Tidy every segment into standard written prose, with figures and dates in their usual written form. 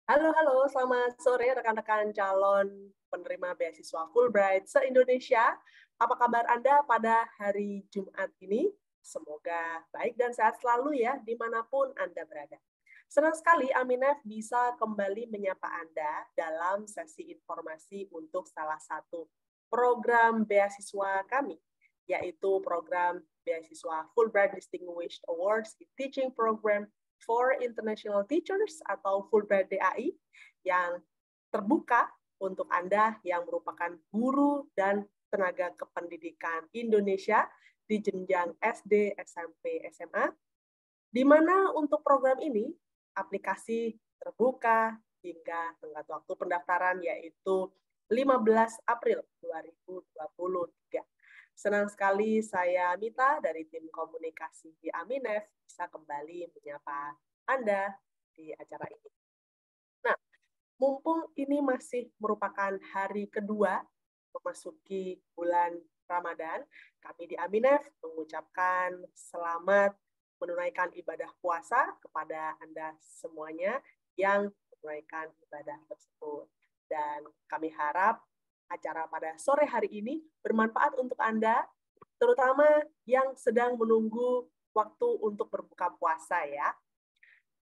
Halo, selamat sore rekan-rekan calon penerima beasiswa Fulbright se-Indonesia. Apa kabar Anda pada hari Jumat ini? Semoga baik dan sehat selalu ya, dimanapun Anda berada. Senang sekali Aminef bisa kembali menyapa Anda dalam sesi informasi untuk salah satu program beasiswa kami, yaitu program beasiswa Fulbright Distinguished Awards in Teaching Program for International Teachers atau Fulbright DAI yang terbuka untuk Anda yang merupakan guru dan tenaga kependidikan Indonesia di jenjang SD, SMP, SMA, di mana untuk program ini aplikasi terbuka hingga tenggat waktu pendaftaran yaitu 15 April 2023. Senang sekali saya Mita dari tim komunikasi di Aminef bisa kembali menyapa Anda di acara ini. Nah, mumpung ini masih merupakan hari kedua memasuki bulan Ramadan, kami di Aminef mengucapkan selamat menunaikan ibadah puasa kepada Anda semuanya yang menunaikan ibadah tersebut. Dan kami harap acara pada sore hari ini bermanfaat untuk Anda, terutama yang sedang menunggu waktu untuk berbuka puasa ya.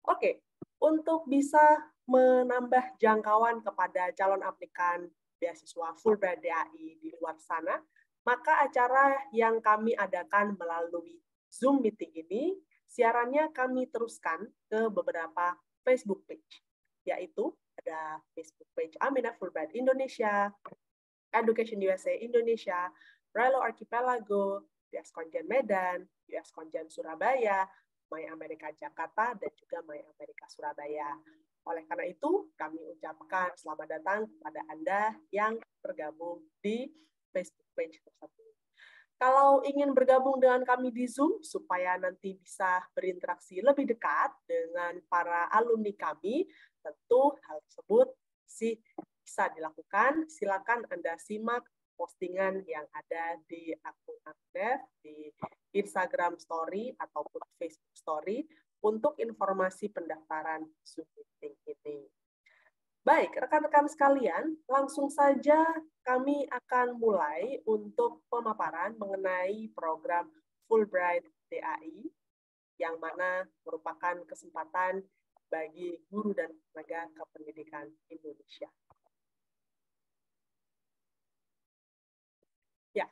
Oke, untuk bisa menambah jangkauan kepada calon aplikan beasiswa Fulbright DAI di luar sana, maka acara yang kami adakan melalui Zoom meeting ini, siarannya kami teruskan ke beberapa Facebook page, yaitu ada Facebook page Aminah Fulbright Indonesia, Education USA Indonesia, Relo Archipelago, US Konjen Medan, US Konjen Surabaya, My Amerika Jakarta, dan juga My Amerika Surabaya. Oleh karena itu, kami ucapkan selamat datang kepada Anda yang tergabung di Facebook page tersebut. Kalau ingin bergabung dengan kami di Zoom, supaya nanti bisa berinteraksi lebih dekat dengan para alumni kami, tentu hal tersebut bisa dilakukan. Silakan Anda simak postingan yang ada di akun Aminef, di Instagram Story ataupun Facebook Story untuk informasi pendaftaran Zoom meeting ini. Baik, rekan-rekan sekalian, langsung saja kami akan mulai untuk pemaparan mengenai program Fulbright DAI, yang mana merupakan kesempatan bagi guru dan tenaga kependidikan Indonesia. Ya,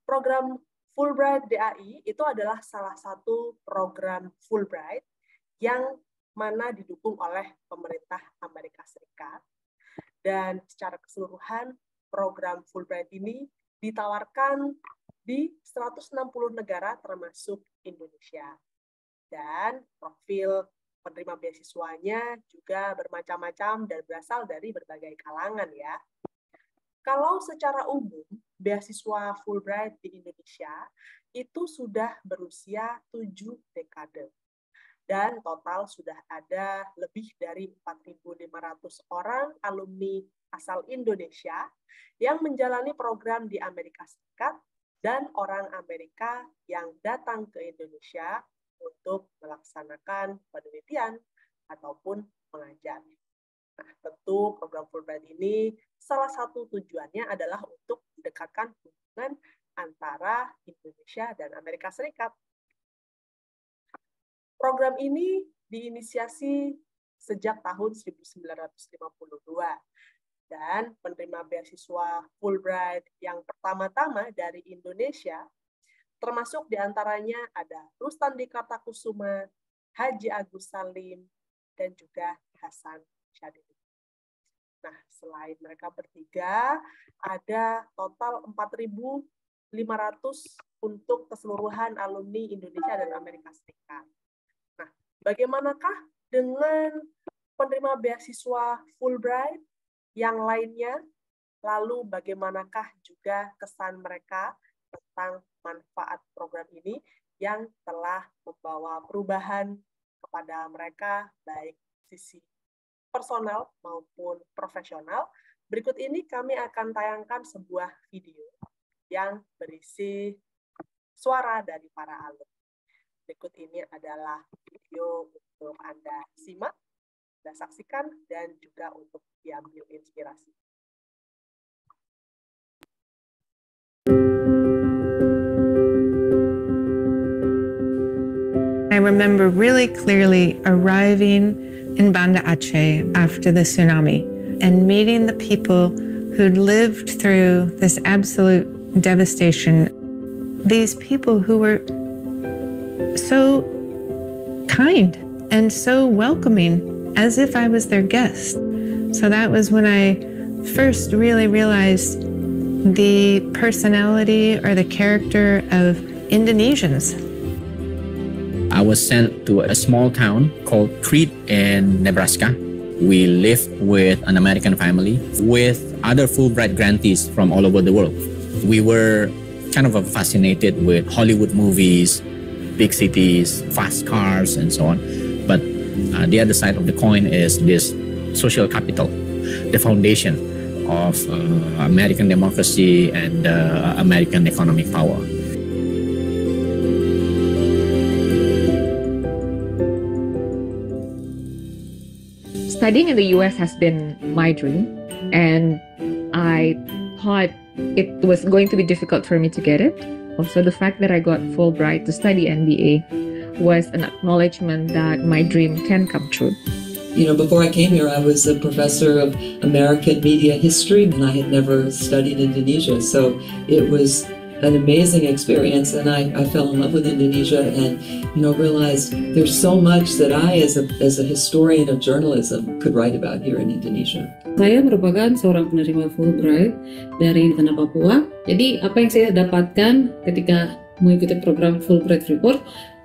program Fulbright DAI itu adalah salah satu program Fulbright yang mana didukung oleh pemerintah Amerika Serikat. Dan secara keseluruhan, program Fulbright ini ditawarkan di 160 negara termasuk Indonesia. Dan profil penerima beasiswanya juga bermacam-macam dan berasal dari berbagai kalangan ya. Kalau secara umum, beasiswa Fulbright di Indonesia itu sudah berusia 7 dekade. Dan total sudah ada lebih dari 4.500 orang alumni asal Indonesia yang menjalani program di Amerika Serikat dan orang Amerika yang datang ke Indonesia untuk melaksanakan penelitian ataupun mengajar. Nah, tentu program Fulbright ini salah satu tujuannya adalah untuk mendekatkan hubungan antara Indonesia dan Amerika Serikat. Program ini diinisiasi sejak tahun 1952 dan penerima beasiswa Fulbright yang pertama-tama dari Indonesia termasuk diantaranya ada Rustandi Kartakusuma, Haji Agus Salim, dan juga Hasan Syadili. Nah, selain mereka bertiga, ada total 4.500 untuk keseluruhan alumni Indonesia dan Amerika Serikat. Nah, bagaimanakah dengan penerima beasiswa Fulbright yang lainnya? Lalu bagaimanakah juga kesan mereka tentang manfaat program ini yang telah membawa perubahan kepada mereka, baik sisi personal maupun profesional. Berikut ini kami akan tayangkan sebuah video yang berisi suara dari para alumni. Berikut ini adalah video untuk Anda simak. Anda saksikan dan juga untuk diambil inspirasi. I remember really clearly arriving in Banda Aceh after the tsunami and meeting the people who'd lived through this absolute devastation. These people who were so kind and so welcoming, as if I was their guest. So that was when I first really realized the personality or the character of Indonesians. I was sent to a small town called Crete in Nebraska. We lived with an American family with other Fulbright grantees from all over the world. We were kind of fascinated with Hollywood movies, big cities, fast cars, and so on. But the other side of the coin is this social capital, the foundation of American democracy and American economic power. Studying in the US has been my dream, and I thought it was going to be difficult for me to get it. Also, the fact that I got Fulbright to study MBA was an acknowledgement that my dream can come true. You know, before I came here, I was a professor of American media history, and I had never studied Indonesia. So it was an amazing experience, and I fell in love with Indonesia and, you know, realized there's so much that I, as a historian of journalism, could write about here in Indonesia. Saya merupakan seorang penerima Fulbright dari Tanah Papua. Jadi apa yang saya dapatkan ketika mengikuti program Fulbright Report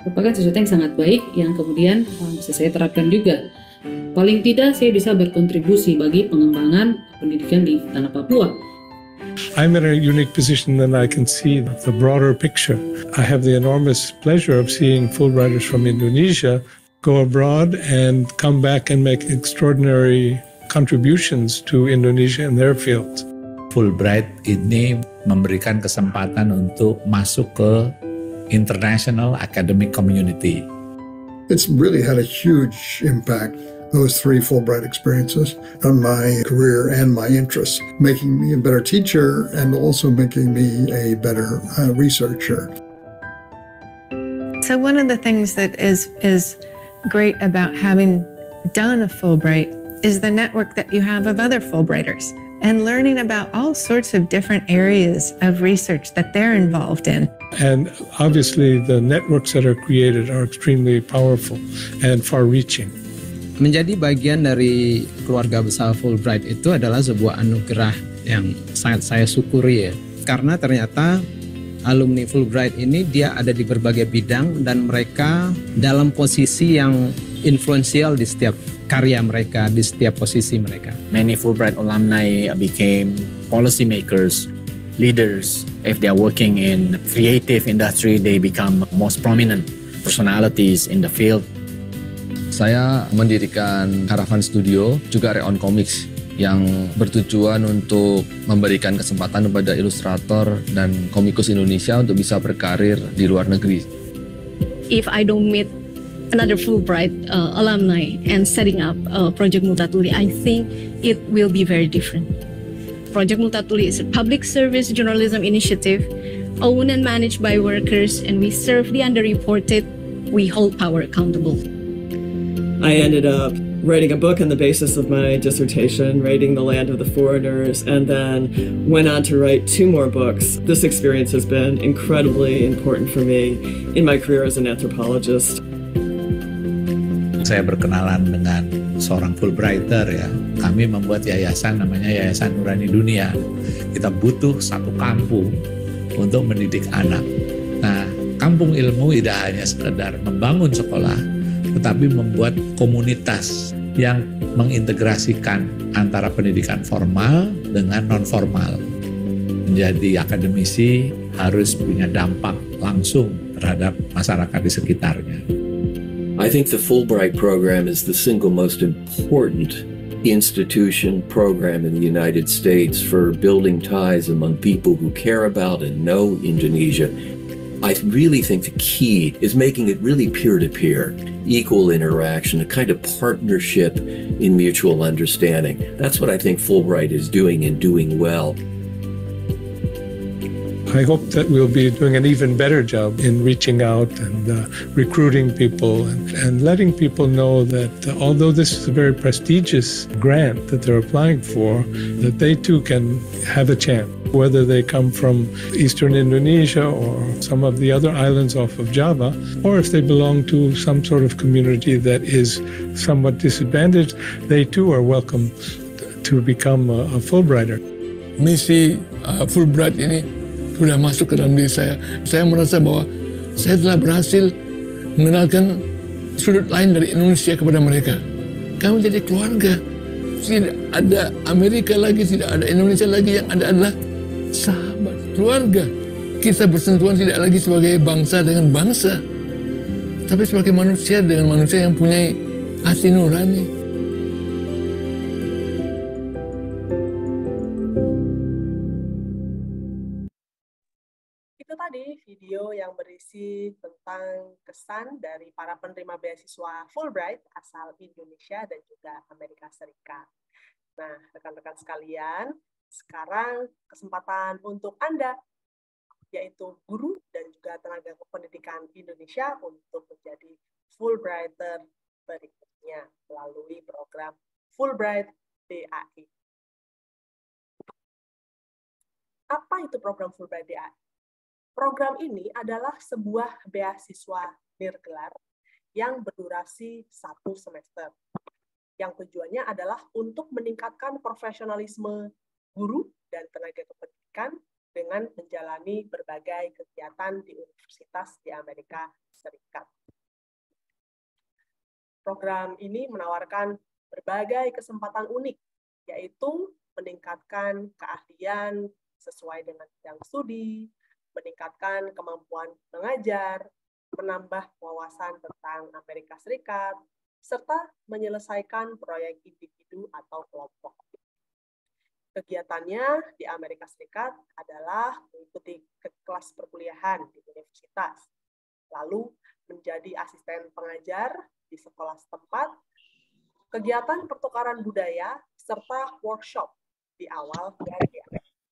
merupakan sesuatu yang sangat baik yang kemudian bisa saya terapkan juga. Paling tidak saya bisa berkontribusi bagi pengembangan pendidikan di Tanah Papua. I'm in a unique position that I can see the broader picture. I have the enormous pleasure of seeing Fulbrighters from Indonesia go abroad and come back and make extraordinary contributions to Indonesia in their fields. Fulbright ini memberikan kesempatan untuk masuk ke international academic community. It's really had a huge impact, those 3 Fulbright experiences, on my career and my interests, making me a better teacher and also making me a better researcher. So one of the things that is great about having done a Fulbright is the network that you have of other Fulbrighters and learning about all sorts of different areas of research that they're involved in. And obviously the networks that are created are extremely powerful and far-reaching. Menjadi bagian dari keluarga besar Fulbright itu adalah sebuah anugerah yang sangat saya syukuri ya. Karena ternyata alumni Fulbright ini dia ada di berbagai bidang dan mereka dalam posisi yang influential di setiap karya mereka, di setiap posisi mereka. Many Fulbright alumni became policymakers, leaders. If they are working in creative industry, they become most prominent personalities in the field. Saya mendirikan Caravan Studio, juga Reon Comics, yang bertujuan untuk memberikan kesempatan kepada ilustrator dan komikus Indonesia untuk bisa berkarir di luar negeri. If I don't meet another Fulbright alumni and setting up Project Multatuli, I think it will be very different. Project Multatuli is a public service journalism initiative owned and managed by workers, and we serve the underreported. We hold power accountable. I ended up writing a book on the basis of my dissertation, Raiding the Land of the Foreigners, and then went on to write 2 more books. This experience has been incredibly important for me in my career as an anthropologist. Saya berkenalan dengan seorang Fulbrighter ya. Kami membuat yayasan namanya Yayasan Nurani Dunia. Kita butuh satu kampung untuk mendidik anak. Nah, kampung ilmu tidak hanya sekedar membangun sekolah, tetapi membuat komunitas yang mengintegrasikan antara pendidikan formal dengan non-formal. Menjadi akademisi harus punya dampak langsung terhadap masyarakat di sekitarnya. I think the Fulbright program is the single most important institution program in the United States for building ties among people who care about and know Indonesia. I really think the key is making it really peer-to-peer, equal interaction, a kind of partnership in mutual understanding. That's what I think Fulbright is doing and doing well. I hope that we'll be doing an even better job in reaching out and recruiting people and letting people know that although this is a very prestigious grant that they're applying for, that they too can have a chance, whether they come from Eastern Indonesia or some of the other islands off of Java, or if they belong to some sort of community that is somewhat disadvantaged, they too are welcome to become a Fulbrighter. Misi Fulbright ini sudah masuk ke dalam diri saya. Saya merasa bahwa saya telah berhasil mengenalkan sudut lain dari Indonesia kepada mereka. Kami jadi keluarga. Tidak ada Amerika lagi, tidak ada Indonesia lagi, yang ada adalah sahabat, keluarga. Kita bersentuhan tidak lagi sebagai bangsa dengan bangsa, tapi sebagai manusia dengan manusia yang punya hati nurani. Itu tadi video yang berisi tentang kesan dari para penerima beasiswa Fulbright asal Indonesia dan juga Amerika Serikat. Nah, rekan-rekan sekalian, sekarang kesempatan untuk Anda, yaitu guru dan juga tenaga kependidikan Indonesia untuk menjadi Fulbrighter berikutnya melalui program Fulbright DAI. Apa itu program Fulbright DAI? Program ini adalah sebuah beasiswa nirgelar yang berdurasi 1 semester. Yang tujuannya adalah untuk meningkatkan profesionalisme guru dan tenaga kependidikan dengan menjalani berbagai kegiatan di universitas di Amerika Serikat. Program ini menawarkan berbagai kesempatan unik, yaitu meningkatkan keahlian sesuai dengan bidang studi, meningkatkan kemampuan mengajar, menambah wawasan tentang Amerika Serikat, serta menyelesaikan proyek individu atau kelompok. Kegiatannya di Amerika Serikat adalah mengikuti kelas perkuliahan di universitas, lalu menjadi asisten pengajar di sekolah setempat, kegiatan pertukaran budaya, serta workshop di awal dari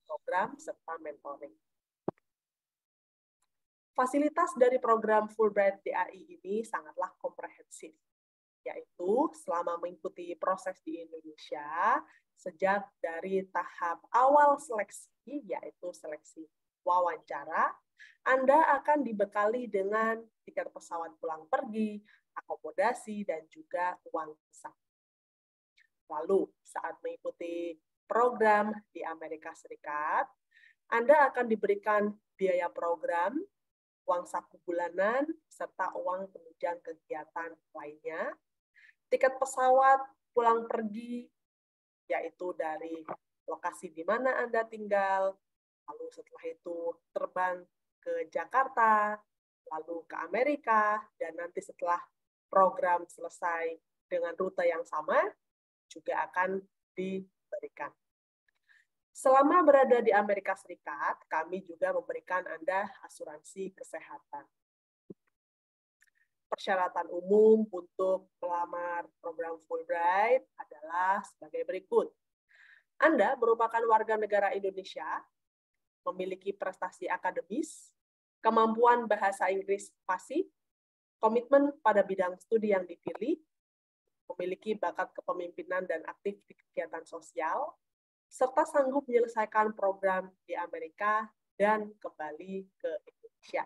program serta mentoring. Fasilitas dari program Fulbright DAI ini sangatlah komprehensif, yaitu selama mengikuti proses di Indonesia, sejak dari tahap awal seleksi, yaitu seleksi wawancara, Anda akan dibekali dengan tiket pesawat pulang pergi, akomodasi, dan juga uang saku. Lalu, saat mengikuti program di Amerika Serikat, Anda akan diberikan biaya program, uang saku bulanan, serta uang penunjang kegiatan lainnya, tiket pesawat pulang pergi, yaitu dari lokasi di mana Anda tinggal, lalu setelah itu terbang ke Jakarta, lalu ke Amerika, dan nanti setelah program selesai dengan rute yang sama, juga akan diberikan. Selama berada di Amerika Serikat, kami juga memberikan Anda asuransi kesehatan. Persyaratan umum untuk melamar program Fulbright adalah sebagai berikut. Anda merupakan warga negara Indonesia, memiliki prestasi akademis, kemampuan bahasa Inggris fasih, komitmen pada bidang studi yang dipilih, memiliki bakat kepemimpinan dan aktif di kegiatan sosial, serta sanggup menyelesaikan program di Amerika dan kembali ke Indonesia.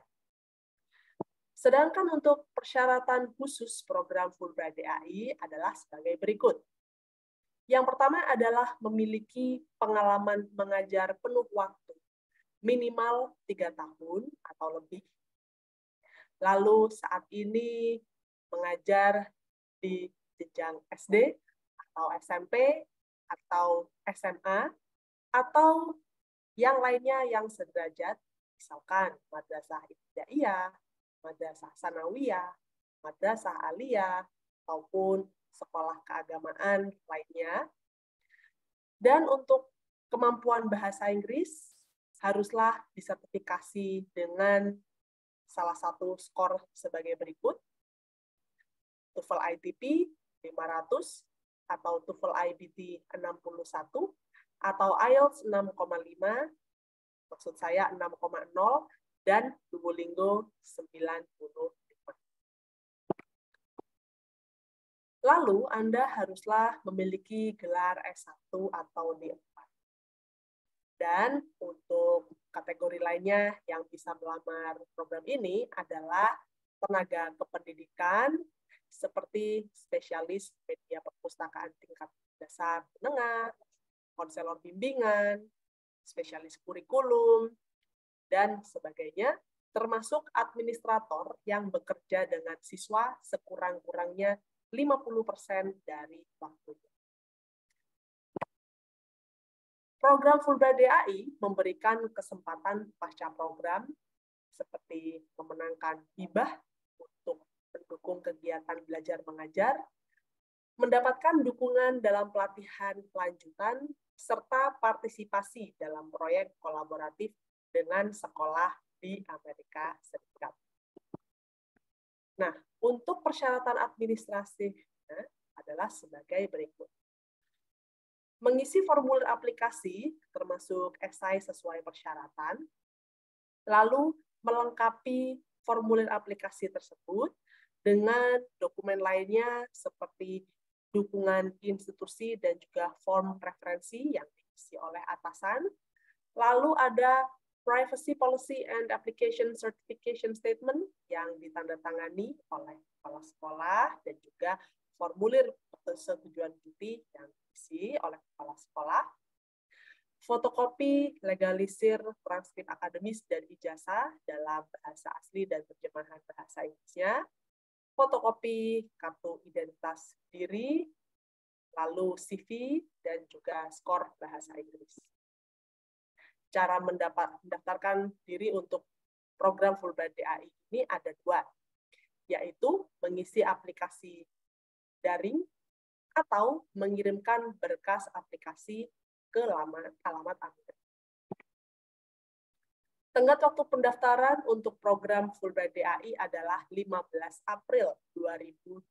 Sedangkan untuk persyaratan khusus program Fulbright DAI adalah sebagai berikut. Yang pertama adalah memiliki pengalaman mengajar penuh waktu, minimal 3 tahun atau lebih. Lalu saat ini mengajar di jenjang SD atau SMP, atau SMA, atau yang lainnya yang sederajat, misalkan madrasah ibtidaiyah, madrasah sanawiyah, madrasah aliyah, ataupun sekolah keagamaan lainnya. Dan untuk kemampuan bahasa Inggris, haruslah disertifikasi dengan salah satu skor sebagai berikut. TOEFL ITP 500, atau TOEFL IBT 61, atau IELTS 6,5, maksud saya 6,0, dan Duolingo 95. Lalu Anda haruslah memiliki gelar S1 atau D4. Dan untuk kategori lainnya yang bisa melamar program ini adalah tenaga kependidikan, seperti spesialis media perpustakaan tingkat dasar menengah, konselor bimbingan, spesialis kurikulum, dan sebagainya, termasuk administrator yang bekerja dengan siswa sekurang-kurangnya 50% dari waktunya. Program Fulbright DAI memberikan kesempatan pasca program seperti memenangkan hibah untuk mendukung kegiatan belajar mengajar, mendapatkan dukungan dalam pelatihan lanjutan, serta partisipasi dalam proyek kolaboratif dengan sekolah di Amerika Serikat. Nah, untuk persyaratan administrasinya adalah sebagai berikut. Mengisi formulir aplikasi, termasuk esai sesuai persyaratan, lalu melengkapi formulir aplikasi tersebut dengan dokumen lainnya seperti dukungan institusi dan juga form preferensi yang diisi oleh atasan. Lalu ada Privacy Policy and Application Certification Statement yang ditandatangani oleh kepala sekolah dan juga formulir persetujuan cuti yang diisi oleh kepala sekolah. Fotokopi legalisir transkrip akademis dan ijazah dalam bahasa asli dan terjemahan bahasa Inggrisnya, fotokopi kartu identitas diri, lalu CV, dan juga skor bahasa Inggris. Cara mendaftarkan diri untuk program Fulbright DAI ini ada dua, yaitu mengisi aplikasi daring atau mengirimkan berkas aplikasi ke alamat Anda. Tenggat waktu pendaftaran untuk program Fulbright DAI adalah 15 April 2023.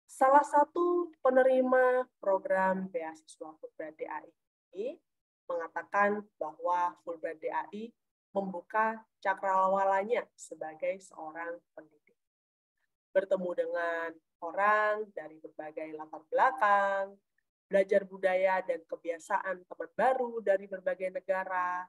Salah satu penerima program beasiswa Fulbright DAI ini mengatakan bahwa Fulbright DAI membuka cakrawalanya sebagai seorang pendidik. Bertemu dengan orang dari berbagai latar belakang, belajar budaya dan kebiasaan teman baru dari berbagai negara,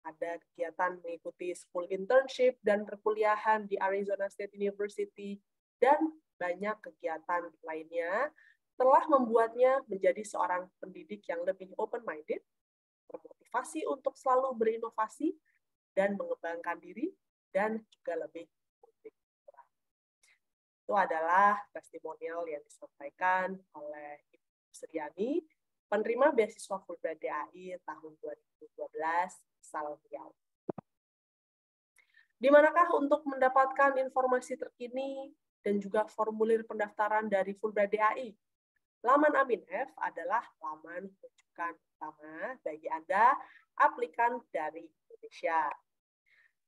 ada kegiatan mengikuti school internship dan perkuliahan di Arizona State University, dan banyak kegiatan lainnya telah membuatnya menjadi seorang pendidik yang lebih open-minded, termotivasi untuk selalu berinovasi dan mengembangkan diri, dan juga lebih unik. Itu adalah testimonial yang disampaikan oleh Suryani, penerima beasiswa Fulbright DAI tahun 2012, asal Riau. Di manakah untuk mendapatkan informasi terkini dan juga formulir pendaftaran dari Fulbright DAI? Laman Aminef adalah laman rujukan utama bagi Anda, aplikan dari Indonesia.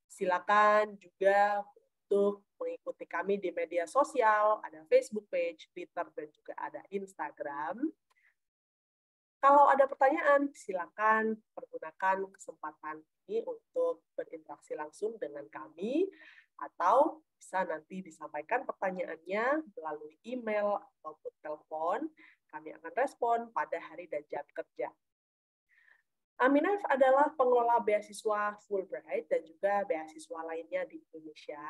Silakan juga untuk mengikuti kami di media sosial, ada Facebook page, Twitter, dan juga ada Instagram. Kalau ada pertanyaan, silakan pergunakan kesempatan ini untuk berinteraksi langsung dengan kami, atau bisa nanti disampaikan pertanyaannya melalui email ataupun telepon. Kami akan respon pada hari dan jam kerja. Aminef adalah pengelola beasiswa Fulbright dan juga beasiswa lainnya di Indonesia,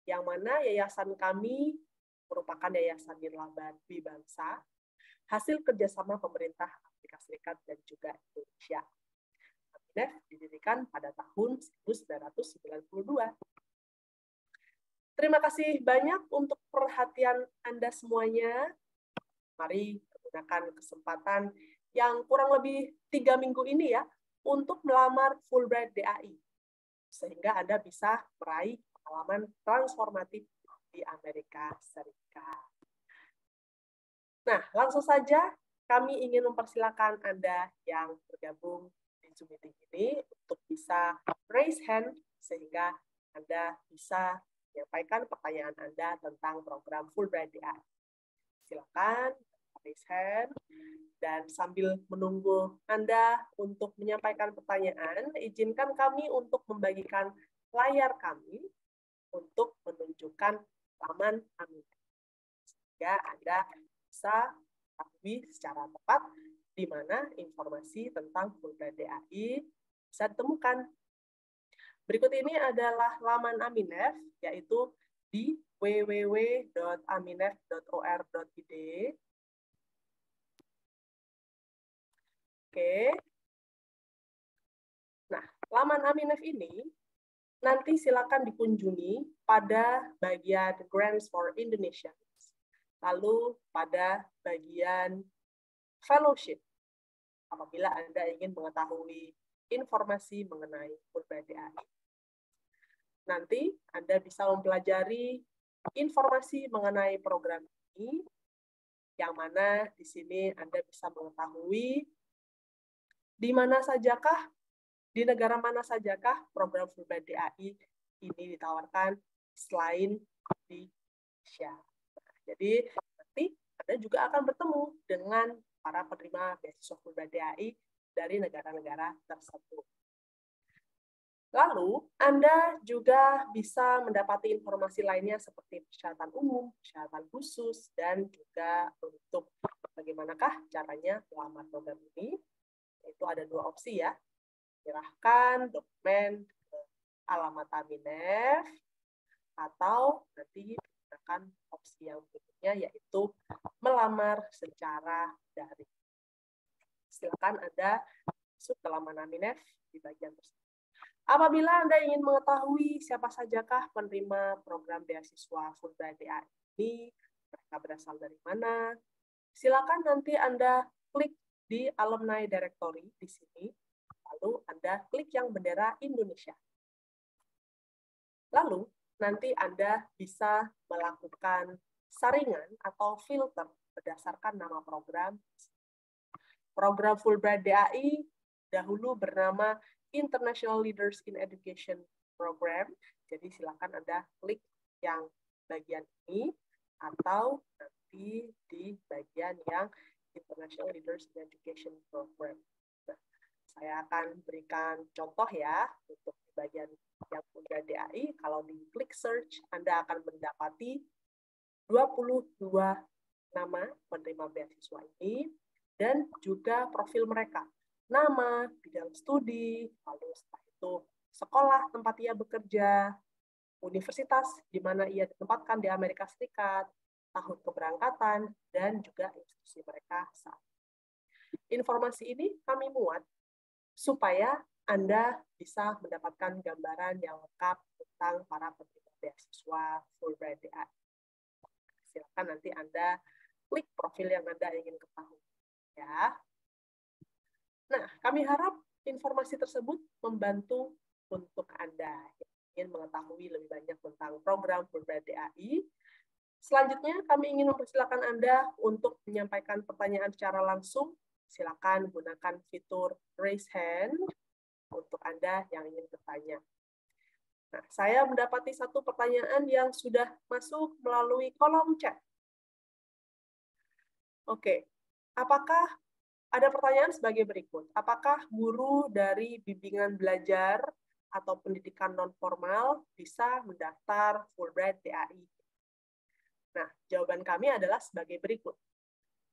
yang mana yayasan kami merupakan yayasan nirlaba dwi bangsa, hasil kerjasama pemerintah Amerika Serikat dan juga Indonesia. Aminef didirikan pada tahun 1992. Terima kasih banyak untuk perhatian Anda semuanya. Mari gunakan kesempatan yang kurang lebih 3 minggu ini ya, untuk melamar Fulbright DAI, sehingga Anda bisa meraih pengalaman transformatif di Amerika Serikat. Nah, langsung saja kami ingin mempersilakan Anda yang bergabung di Zoom meeting ini untuk bisa raise hand sehingga Anda bisa menyampaikan pertanyaan Anda tentang program Fulbright DAI. Silakan raise hand, dan sambil menunggu Anda untuk menyampaikan pertanyaan, izinkan kami untuk membagikan layar kami untuk menunjukkan laman Aminef, sehingga Anda bisa ketahui secara tepat di mana informasi tentang Fulbright DAI bisa ditemukan. Berikut ini adalah laman Aminef, yaitu di www.aminef.or.id. Oke. Nah, laman Aminef ini nanti silakan dikunjungi pada bagian Grants for Indonesia, lalu pada bagian Fellowship, apabila Anda ingin mengetahui informasi mengenai Fulbright DAI. Nanti Anda bisa mempelajari informasi mengenai program ini, yang mana di sini Anda bisa mengetahui di mana sajakah, di negara mana sajakah program Fulbright DAI ini ditawarkan selain di Indonesia. Nah, jadi nanti Anda juga akan bertemu dengan para penerima beasiswa Fulbright DAI dari negara-negara tersebut. Lalu, Anda juga bisa mendapati informasi lainnya seperti persyaratan umum, persyaratan khusus, dan juga untuk bagaimanakah caranya melamar program ini. Itu ada dua opsi ya. Serahkan dokumen ke alamat Aminef, atau nanti menggunakan opsi yang berikutnya, yaitu melamar secara daring. Silakan Anda masuk ke laman Aminef di bagian tersebut. Apabila Anda ingin mengetahui siapa sajakah penerima program beasiswa Fulbright DAI ini, mereka berasal dari mana, silakan nanti Anda klik di Alumni Directory di sini, lalu Anda klik yang bendera Indonesia. Lalu, nanti Anda bisa melakukan saringan atau filter berdasarkan nama program. Program Fulbright DAI dahulu bernama International Leaders in Education Program. Jadi silakan Anda klik yang bagian ini, atau nanti di bagian yang International Leaders in Education Program. Nah, saya akan berikan contoh ya untuk di bagian yang Fulbright DAI. Kalau di klik search, Anda akan mendapati 22 nama penerima beasiswa ini dan juga profil mereka. Nama, bidang studi, lalu setelah itu sekolah tempat ia bekerja, universitas di mana ia ditempatkan di Amerika Serikat, tahun keberangkatan, dan juga institusi mereka saat. Informasi ini kami muat supaya Anda bisa mendapatkan gambaran yang lengkap tentang para penerima beasiswa Fulbright DAI. Silakan nanti Anda klik profil yang Anda ingin ketahui. Ya. Nah, kami harap informasi tersebut membantu untuk Anda yang ingin mengetahui lebih banyak tentang program Fulbright DAI. Selanjutnya, kami ingin mempersilakan Anda untuk menyampaikan pertanyaan secara langsung. Silakan gunakan fitur raise hand untuk Anda yang ingin bertanya. Nah, saya mendapati satu pertanyaan yang sudah masuk melalui kolom chat. Oke, apakah ada pertanyaan sebagai berikut? Apakah guru dari bimbingan belajar atau pendidikan non-formal bisa mendaftar Fulbright DAI? Nah, jawaban kami adalah sebagai berikut.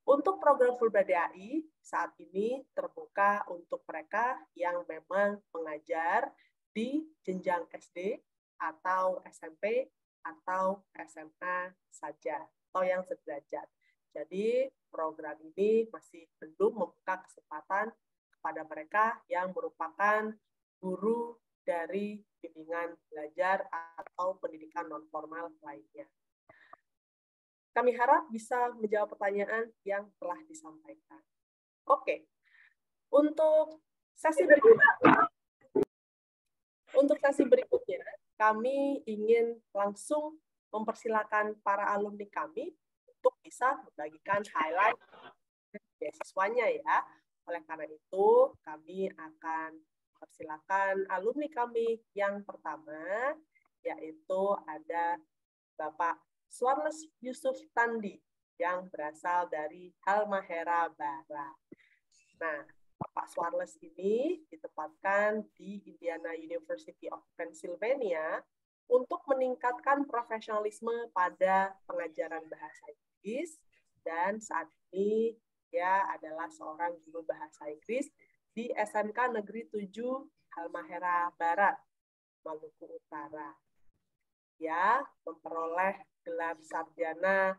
Untuk program Fulbright DAI, saat ini terbuka untuk mereka yang memang mengajar di jenjang SD atau SMP atau SMA saja, atau yang sederajat. Jadi, program ini masih belum membuka kesempatan kepada mereka yang merupakan guru dari bimbingan belajar atau pendidikan non-formal lainnya. Kami harap bisa menjawab pertanyaan yang telah disampaikan. Oke, untuk sesi berikutnya, kami ingin langsung mempersilakan para alumni kami untuk bisa membagikan highlight beasiswanya ya. Oleh karena itu, kami akan persilakan alumni kami yang pertama, yaitu ada Bapak Charles Yusuf Tandi yang berasal dari Halmahera Barat. Nah, Bapak Charles ini ditempatkan di Indiana University of Pennsylvania untuk meningkatkan profesionalisme pada pengajaran bahasa Inggris, dan saat ini dia adalah seorang guru bahasa Inggris di SMK Negeri 7 Halmahera Barat, Maluku Utara. Dia memperoleh gelar sarjana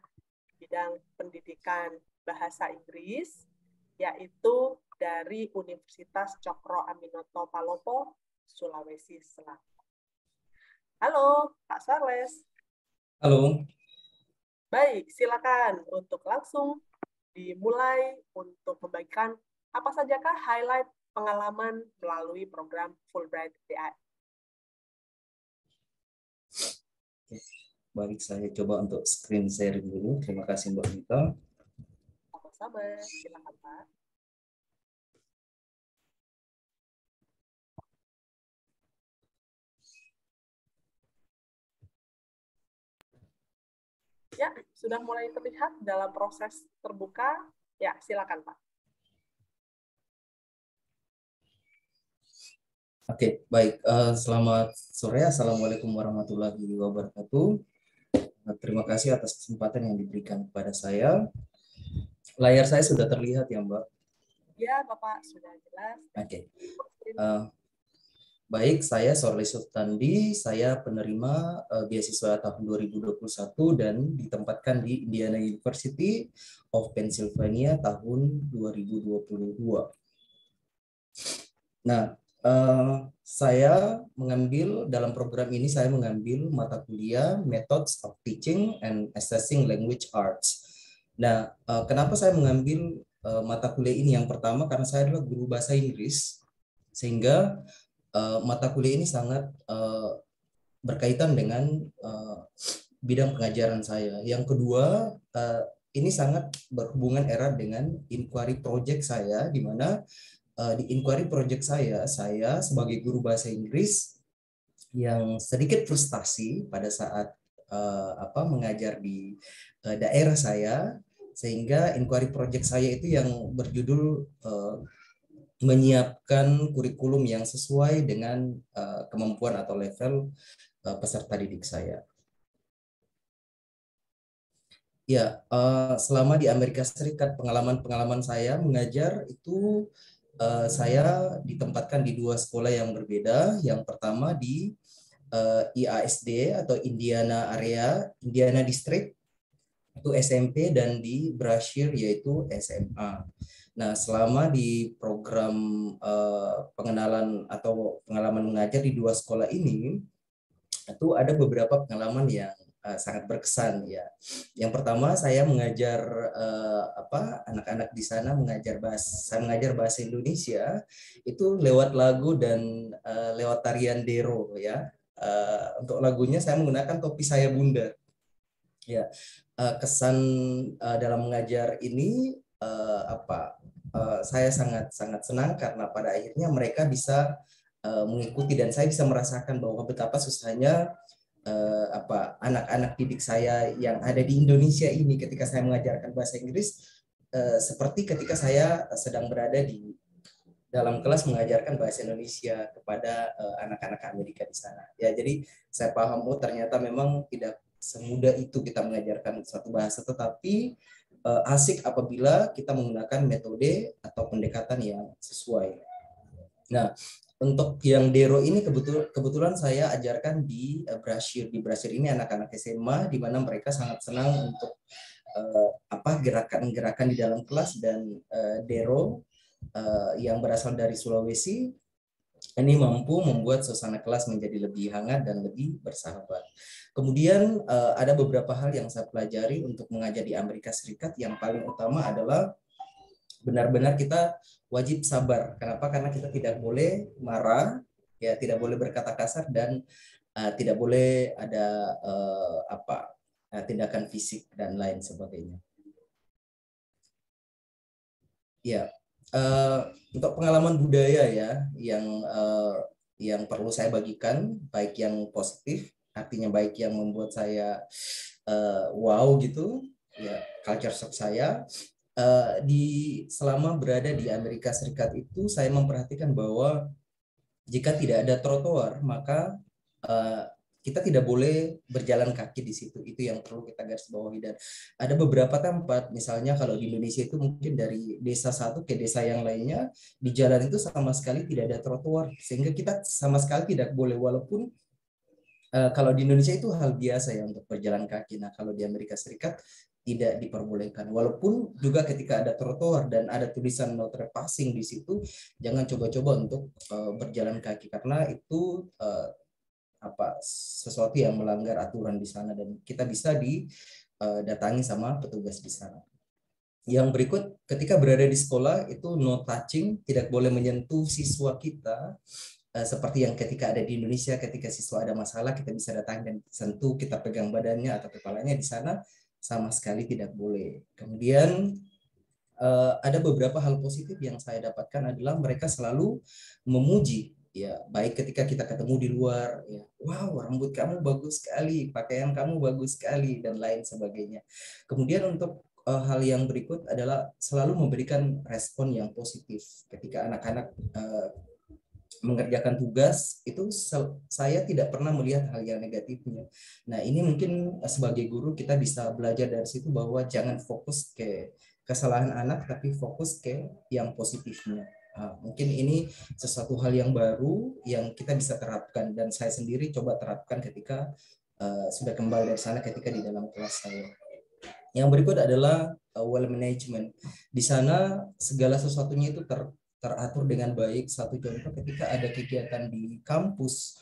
bidang pendidikan bahasa Inggris, yaitu dari Universitas Cokro Aminoto Palopo, Sulawesi Selatan. Halo, Pak Charles. Halo. Baik, silakan untuk langsung dimulai untuk membagikan apa sajakah highlight pengalaman melalui program Fulbright DAI. Baik, saya coba untuk screen share dulu. Terima kasih Mbak Mita. Sama-sama, silakan Pak. Ya, sudah mulai terlihat dalam proses terbuka. Ya, silakan Pak. Oke, baik. Selamat sore. Assalamualaikum warahmatullahi wabarakatuh. Terima kasih atas kesempatan yang diberikan kepada saya. Layar saya sudah terlihat ya, Mbak? Ya, Bapak, sudah jelas. Oke. Baik, saya Charles Yusuf Tandi, saya penerima beasiswa tahun 2021 dan ditempatkan di Indiana University of Pennsylvania tahun 2022. Nah, saya mengambil dalam program ini, saya mengambil mata kuliah Methods of Teaching and Assessing Language Arts. Nah, kenapa saya mengambil mata kuliah ini? Yang pertama, karena saya adalah guru bahasa Inggris, sehingga mata kuliah ini sangat berkaitan dengan bidang pengajaran saya. Yang kedua, ini sangat berhubungan erat dengan inquiry project saya, di mana di inquiry project saya sebagai guru bahasa Inggris yang sedikit frustasi pada saat mengajar di daerah saya, sehingga inquiry project saya itu yang berjudul menyiapkan kurikulum yang sesuai dengan kemampuan atau level peserta didik saya. Ya, selama di Amerika Serikat, pengalaman saya mengajar itu saya ditempatkan di dua sekolah yang berbeda. Yang pertama di IASD atau Indiana District, itu SMP, dan di Brashear yaitu SMA. Nah, selama di program pengenalan atau pengalaman mengajar di dua sekolah ini, itu ada beberapa pengalaman yang sangat berkesan ya. Yang pertama, saya mengajar anak-anak di sana saya mengajar bahasa Indonesia itu lewat lagu dan lewat tarian dero ya. Untuk lagunya saya menggunakan Topi Saya Bunda. Ya, kesan dalam mengajar ini saya sangat senang karena pada akhirnya mereka bisa mengikuti dan saya bisa merasakan bahwa betapa susahnya anak-anak didik saya yang ada di Indonesia ini ketika saya mengajarkan bahasa Inggris seperti ketika saya sedang berada di dalam kelas mengajarkan bahasa Indonesia kepada anak-anak Amerika di sana. Ya, jadi saya paham ternyata memang tidak semudah itu kita mengajarkan satu bahasa, tetapi asik apabila kita menggunakan metode atau pendekatan yang sesuai. Nah, untuk yang dero ini kebetulan saya ajarkan di Brashear. Di Brashear ini anak-anak SMA di mana mereka sangat senang untuk gerakan-gerakan di dalam kelas, dan dero yang berasal dari Sulawesi ini mampu membuat suasana kelas menjadi lebih hangat dan lebih bersahabat. Kemudian ada beberapa hal yang saya pelajari untuk mengajar di Amerika Serikat. Yang paling utama adalah benar-benar kita wajib sabar. Kenapa? Karena kita tidak boleh marah, ya, tidak boleh berkata kasar, dan tidak boleh ada tindakan fisik dan lain sebagainya. Ya, Untuk pengalaman budaya ya yang perlu saya bagikan, baik yang positif, artinya baik yang membuat saya wow gitu, ya culture shock saya. Selama berada di Amerika Serikat itu saya memperhatikan bahwa jika tidak ada trotoar maka kita tidak boleh berjalan kaki di situ. Itu yang perlu kita garis bawahi. Dan ada beberapa tempat, misalnya kalau di Indonesia itu mungkin dari desa satu ke desa yang lainnya, di jalan itu sama sekali tidak ada trotoar, sehingga kita sama sekali tidak boleh, walaupun kalau di Indonesia itu hal biasa ya untuk berjalan kaki. Nah, kalau di Amerika Serikat tidak diperbolehkan. Walaupun juga ketika ada trotoar dan ada tulisan no trespassing di situ, jangan coba-coba untuk berjalan kaki, karena itu sesuatu yang melanggar aturan di sana dan kita bisa didatangi sama petugas di sana. Yang berikut, ketika berada di sekolah itu no touching, tidak boleh menyentuh siswa kita. Seperti yang ketika ada di Indonesia, ketika siswa ada masalah kita bisa datang dan sentuh, kita pegang badannya atau kepalanya. Di sana sama sekali tidak boleh. Kemudian ada beberapa hal positif yang saya dapatkan adalah mereka selalu memuji, ya, baik ketika kita ketemu di luar, ya, wow, rambut kamu bagus sekali, pakaian kamu bagus sekali, dan lain sebagainya. Kemudian untuk hal yang berikut adalah selalu memberikan respon yang positif ketika anak-anak mengerjakan tugas itu. Saya tidak pernah melihat hal yang negatifnya. Nah, ini mungkin sebagai guru kita bisa belajar dari situ bahwa jangan fokus ke kesalahan anak, tapi fokus ke yang positifnya. Mungkin ini sesuatu hal yang baru yang kita bisa terapkan, dan saya sendiri coba terapkan ketika sudah kembali dari sana ketika di dalam kelas saya. Yang berikut adalah well management. Di sana segala sesuatunya itu teratur dengan baik. Satu contoh, ketika ada kegiatan di kampus,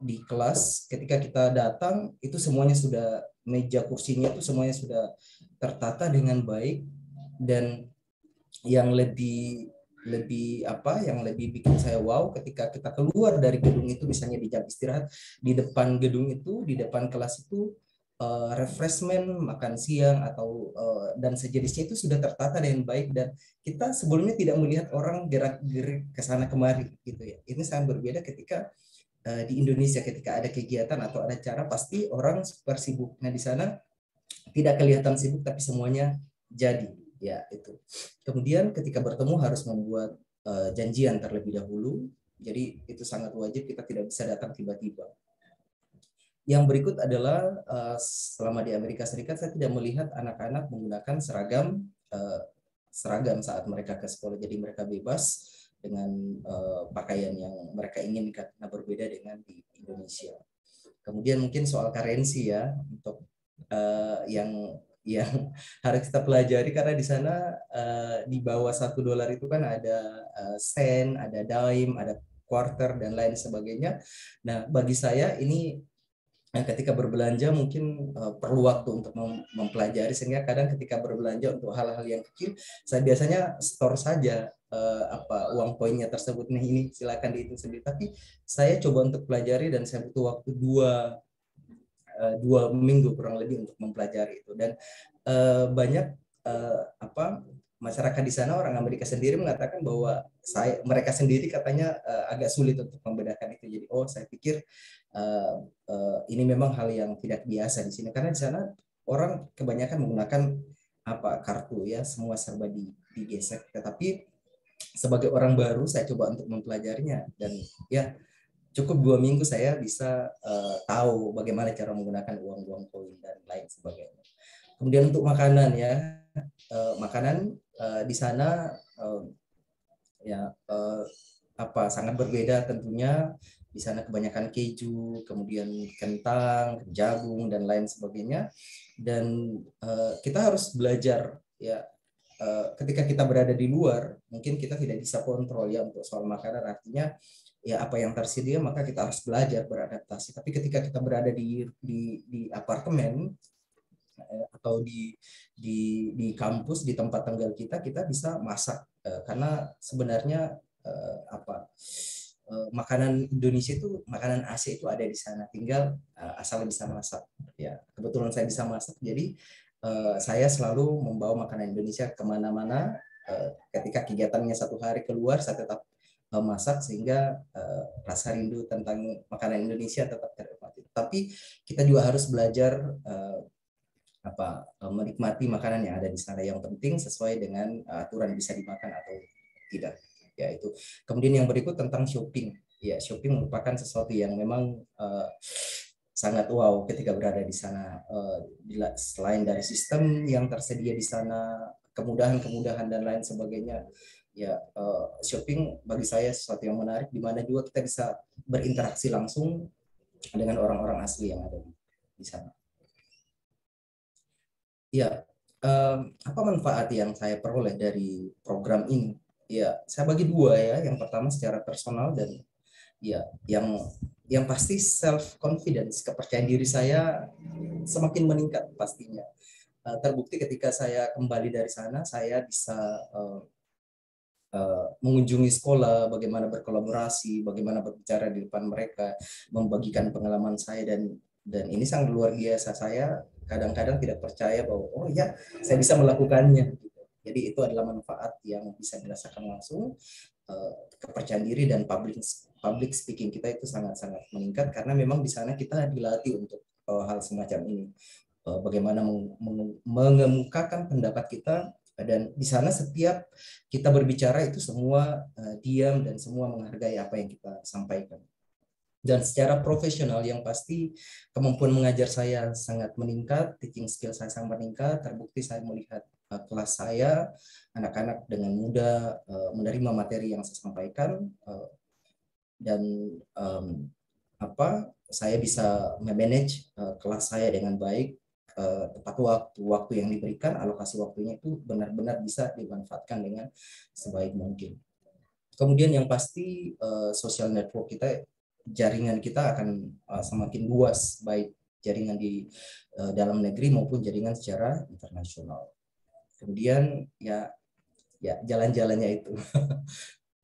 di kelas, ketika kita datang itu semuanya sudah, meja kursinya itu semuanya sudah tertata dengan baik. Dan yang lebih bikin saya wow, ketika kita keluar dari gedung itu, misalnya di jam istirahat, di depan gedung itu, di depan kelas itu refreshment, makan siang atau dan sejenisnya itu sudah tertata dengan baik, dan kita sebelumnya tidak melihat orang gerak-gerik ke sana kemari gitu ya. Ini sangat berbeda ketika di Indonesia, ketika ada kegiatan atau ada acara pasti orang super sibuk. Nah, di sana tidak kelihatan sibuk tapi semuanya jadi, ya itu. Kemudian ketika bertemu harus membuat janjian terlebih dahulu. Jadi itu sangat wajib, kita tidak bisa datang tiba-tiba. Yang berikut adalah selama di Amerika Serikat saya tidak melihat anak-anak menggunakan seragam saat mereka ke sekolah. Jadi mereka bebas dengan pakaian yang mereka inginkan. Nah, berbeda dengan di Indonesia. Kemudian mungkin soal currency ya, untuk yang harus kita pelajari, karena di sana di bawah $1 itu kan ada sen, ada dime, ada quarter dan lain sebagainya. Nah, bagi saya ini ketika berbelanja mungkin perlu waktu untuk mempelajari, sehingga kadang ketika berbelanja untuk hal-hal yang kecil saya biasanya store saja uang poinnya tersebut. Nih, ini silakan dihitung sendiri. Tapi saya coba untuk pelajari dan saya butuh waktu 2 minggu kurang lebih untuk mempelajari itu. Dan banyak masyarakat di sana, orang Amerika sendiri mengatakan bahwa mereka sendiri katanya agak sulit untuk membedakan itu. Jadi saya pikir ini memang hal yang tidak biasa di sini, karena di sana orang kebanyakan menggunakan kartu ya, semua serba digesek. Tetapi sebagai orang baru saya coba untuk mempelajarinya, dan ya cukup 2 minggu saya bisa tahu bagaimana cara menggunakan uang koin dan lain sebagainya. Kemudian untuk makanan ya, makanan di sana sangat berbeda tentunya. Di sana kebanyakan keju, kemudian kentang, jagung dan lain sebagainya. Dan kita harus belajar ya, ketika kita berada di luar mungkin kita tidak bisa kontrol ya untuk soal makanan, artinya ya apa yang tersedia maka kita harus belajar beradaptasi. Tapi ketika kita berada di apartemen atau di kampus, di tempat tinggal kita bisa masak, karena sebenarnya makanan Indonesia itu, makanan Asia itu ada di sana, tinggal asal bisa masak ya. Kebetulan saya bisa masak, jadi saya selalu membawa makanan Indonesia kemana-mana ketika kegiatannya satu hari keluar, saya tetap masak sehingga rasa rindu tentang makanan Indonesia tetap terobati. Tapi kita juga harus belajar menikmati makanan yang ada di sana. Yang penting sesuai dengan aturan bisa dimakan atau tidak. Ya itu. Kemudian yang berikut tentang shopping. Ya, shopping merupakan sesuatu yang memang sangat wow ketika berada di sana. Selain dari sistem yang tersedia di sana, kemudahan-kemudahan dan lain sebagainya. Ya, shopping bagi saya sesuatu yang menarik, di mana juga kita bisa berinteraksi langsung dengan orang-orang asli yang ada di sana. Ya, apa manfaat yang saya peroleh dari program ini? Ya, saya bagi dua ya. Yang pertama secara personal dan ya yang pasti self confidence, kepercayaan diri saya semakin meningkat pastinya. Terbukti ketika saya kembali dari sana, saya bisa mengunjungi sekolah, bagaimana berkolaborasi, bagaimana berbicara di depan mereka, membagikan pengalaman saya dan ini sangat luar biasa. Saya kadang-kadang tidak percaya bahwa oh ya saya bisa melakukannya. Jadi itu adalah manfaat yang bisa dirasakan langsung. Kepercayaan diri dan public speaking kita itu sangat-sangat meningkat karena memang di sana kita dilatih untuk hal semacam ini. Bagaimana mengemukakan pendapat kita. Dan di sana setiap kita berbicara itu semua diam dan semua menghargai apa yang kita sampaikan. Dan secara profesional yang pasti kemampuan mengajar saya sangat meningkat, teaching skill saya sangat meningkat. Terbukti saya melihat kelas saya, anak-anak dengan mudah menerima materi yang saya sampaikan dan saya bisa memanage kelas saya dengan baik. Tepat waktu yang diberikan, alokasi waktunya itu benar-benar bisa dimanfaatkan dengan sebaik mungkin. Kemudian yang pasti social network kita, jaringan kita akan semakin luas, baik jaringan di dalam negeri maupun jaringan secara internasional. Kemudian ya jalan-jalannya itu.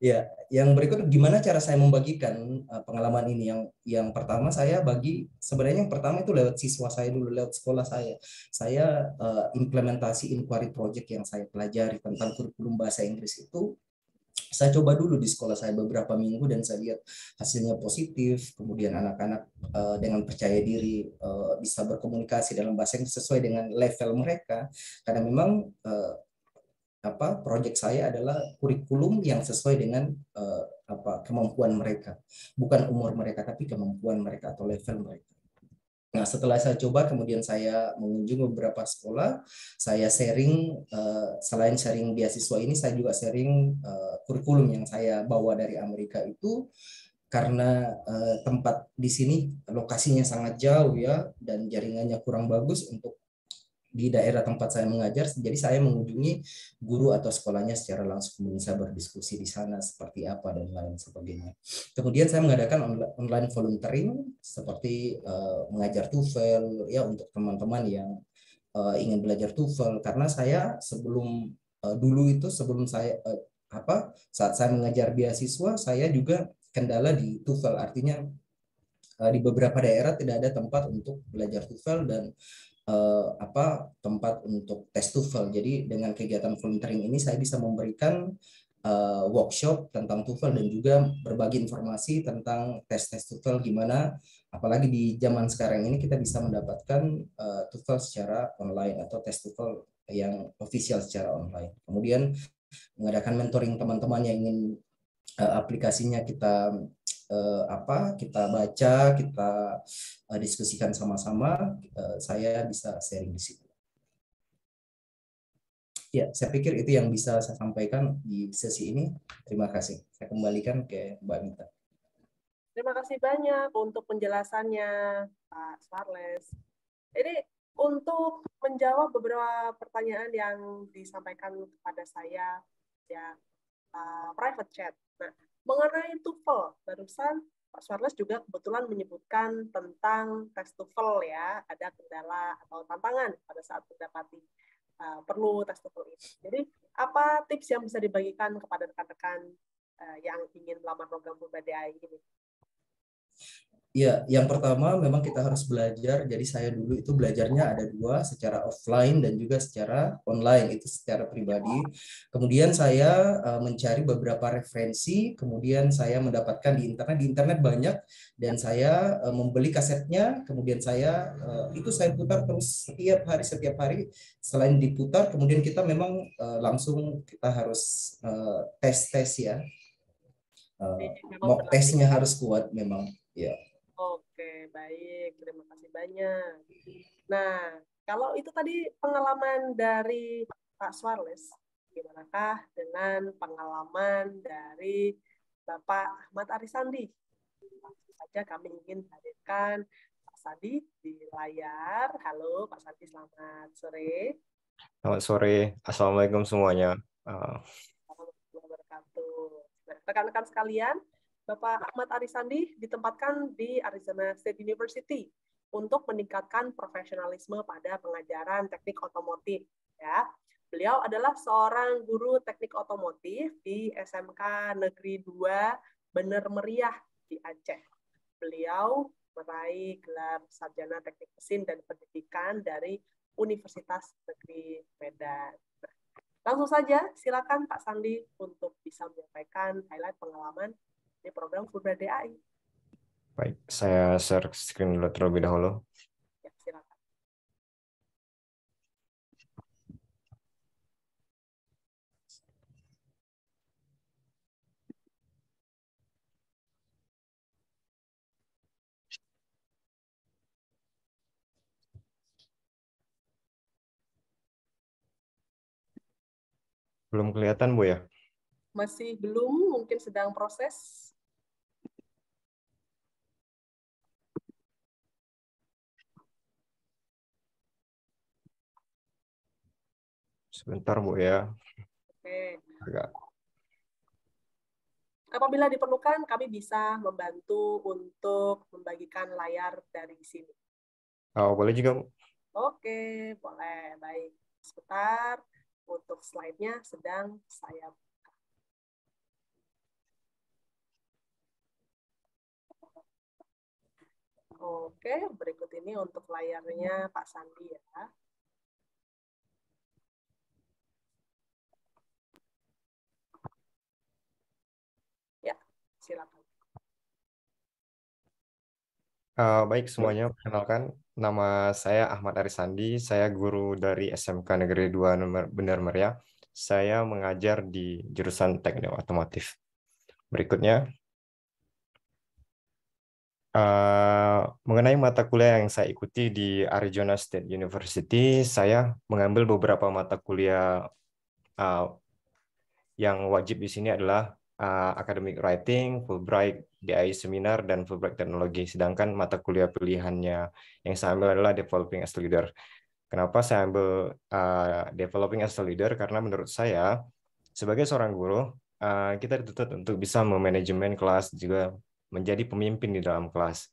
Ya, yang berikut gimana cara saya membagikan pengalaman ini? Yang pertama saya bagi, sebenarnya yang pertama itu lewat siswa saya dulu, lewat sekolah saya. Saya implementasi inquiry project yang saya pelajari tentang kurikulum bahasa Inggris itu saya coba dulu di sekolah saya beberapa minggu dan saya lihat hasilnya positif. Kemudian anak-anak dengan percaya diri bisa berkomunikasi dalam bahasa Inggris sesuai dengan level mereka. Karena memang proyek saya adalah kurikulum yang sesuai dengan kemampuan mereka, bukan umur mereka tapi kemampuan mereka atau level mereka. Nah, setelah saya coba, kemudian saya mengunjungi beberapa sekolah, saya sharing, selain sharing beasiswa ini, saya juga sharing kurikulum yang saya bawa dari Amerika itu, karena tempat di sini lokasinya sangat jauh ya, dan jaringannya kurang bagus untuk di daerah tempat saya mengajar, jadi saya mengunjungi guru atau sekolahnya secara langsung, kemudian saya berdiskusi di sana seperti apa dan lain sebagainya. Kemudian saya mengadakan online volunteering seperti mengajar TOEFL ya untuk teman-teman yang ingin belajar TOEFL, karena saya sebelum saat saya mengajar beasiswa saya juga kendala di TOEFL, artinya di beberapa daerah tidak ada tempat untuk belajar TOEFL dan tempat untuk tes TOEFL. Jadi dengan kegiatan volunteering ini saya bisa memberikan workshop tentang TOEFL dan juga berbagi informasi tentang tes TOEFL gimana, apalagi di zaman sekarang ini kita bisa mendapatkan TOEFL secara online atau tes TOEFL yang official secara online. Kemudian mengadakan mentoring teman-teman yang ingin aplikasinya kita baca, kita diskusikan sama-sama, saya bisa sharing di situ. Ya, saya pikir itu yang bisa saya sampaikan di sesi ini. Terima kasih. Saya kembalikan ke Mbak Mita. Terima kasih banyak untuk penjelasannya, Pak Charles. Ini untuk menjawab beberapa pertanyaan yang disampaikan kepada saya, ya private chat. Nah, mengenai TOEFL, barusan Pak Charles juga kebetulan menyebutkan tentang tes TOEFL ya, ada kendala atau tantangan pada saat mendapati perlu tes TOEFL ini. Jadi, apa tips yang bisa dibagikan kepada rekan-rekan yang ingin melamar program Fulbright DAI ini? Ya, yang pertama memang kita harus belajar. Jadi saya dulu itu belajarnya ada dua, secara offline dan juga secara online, itu secara pribadi. Kemudian saya mencari beberapa referensi, kemudian saya mendapatkan di internet. Di internet banyak, dan saya membeli kasetnya. Kemudian saya itu saya putar terus setiap hari. Selain diputar, kemudian kita memang langsung kita harus tes ya. Mock testnya harus kuat memang. Ya. Oke, baik. Terima kasih banyak. Nah, kalau itu tadi pengalaman dari Pak Suarles, bagaimanakah dengan pengalaman dari Bapak Ahmad Arisandi? Langsung saja kami ingin hadirkan Pak Sandi di layar. Halo Pak Sandi, selamat sore. Selamat sore, Assalamualaikum semuanya. Rekan-rekan sekalian, Bapak Ahmad Arisandi ditempatkan di Arizona State University untuk meningkatkan profesionalisme pada pengajaran teknik otomotif. Ya, beliau adalah seorang guru teknik otomotif di SMK Negeri 2 Bener Meriah di Aceh. Beliau meraih gelar sarjana teknik mesin dan pendidikan dari Universitas Negeri Medan. Langsung saja, silakan Pak Sandi untuk bisa menyampaikan highlight pengalaman di program Fulbright DAI. Baik, saya share screen dulu terlebih dahulu. Ya, silakan. Belum kelihatan, Bu ya? Masih belum, mungkin sedang proses. Sebentar, Bu ya. Oke. Agak. Apabila diperlukan, kami bisa membantu untuk membagikan layar dari sini. Oh, boleh juga, Bu. Oke, boleh. Baik. Sebentar, untuk slide-nya sedang saya buka. Oke, berikut ini untuk layarnya Pak Sandi ya. Ya, silakan. Baik semuanya, perkenalkan. Nama saya Ahmad Arisandi, saya guru dari SMK Negeri 2 Bener Meriah. Saya mengajar di jurusan teknik otomotif. Berikutnya, mengenai mata kuliah yang saya ikuti di Arizona State University, saya mengambil beberapa mata kuliah yang wajib di sini adalah Academic Writing, Fulbright DAI Seminar, dan Fulbright Teknologi. Sedangkan mata kuliah pilihannya yang saya ambil adalah Developing as a Leader. Kenapa saya ambil Developing as a Leader? Karena menurut saya, sebagai seorang guru, kita dituntut untuk bisa memanajemen kelas, juga menjadi pemimpin di dalam kelas.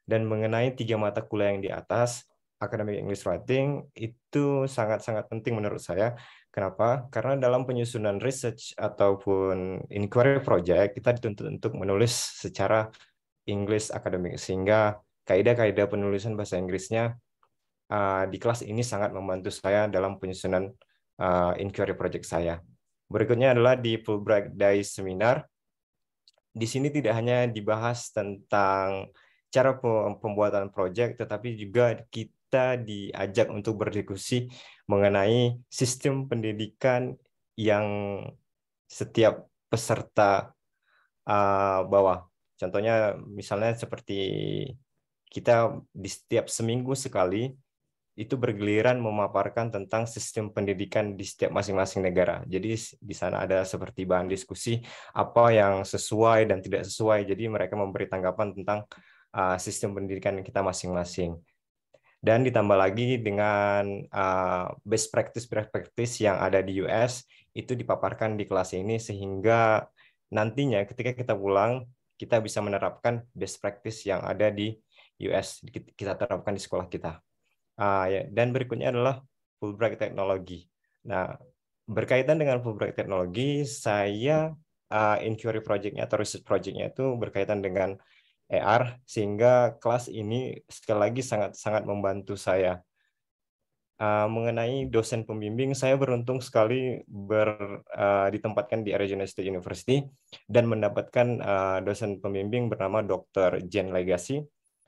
Dan mengenai 3 mata kuliah yang di atas, Academic English Writing itu sangat-sangat penting menurut saya. Kenapa? Karena dalam penyusunan research ataupun inquiry project, kita dituntut untuk menulis secara English akademik, sehingga kaidah-kaidah penulisan bahasa Inggrisnya di kelas ini sangat membantu saya dalam penyusunan inquiry project saya. Berikutnya adalah di Fulbright DAI Seminar. Di sini tidak hanya dibahas tentang cara pembuatan project, tetapi juga kita diajak untuk berdiskusi mengenai sistem pendidikan yang setiap peserta bawa. Contohnya misalnya seperti kita di setiap seminggu sekali itu bergiliran memaparkan tentang sistem pendidikan di setiap masing-masing negara. Jadi di sana ada seperti bahan diskusi apa yang sesuai dan tidak sesuai. Jadi mereka memberi tanggapan tentang sistem pendidikan kita masing-masing. Dan ditambah lagi dengan best practice yang ada di US, itu dipaparkan di kelas ini, sehingga nantinya ketika kita pulang, kita bisa menerapkan best practice yang ada di US, kita terapkan di sekolah kita. Dan berikutnya adalah Fulbright Teknologi. Nah, berkaitan dengan Fulbright Teknologi, saya inquiry project-nya atau research project-nya itu berkaitan dengan AR, sehingga kelas ini sekali lagi sangat-sangat membantu saya. Mengenai dosen pembimbing, saya beruntung sekali ditempatkan di Arizona State University dan mendapatkan dosen pembimbing bernama Dr. Jen Legacy.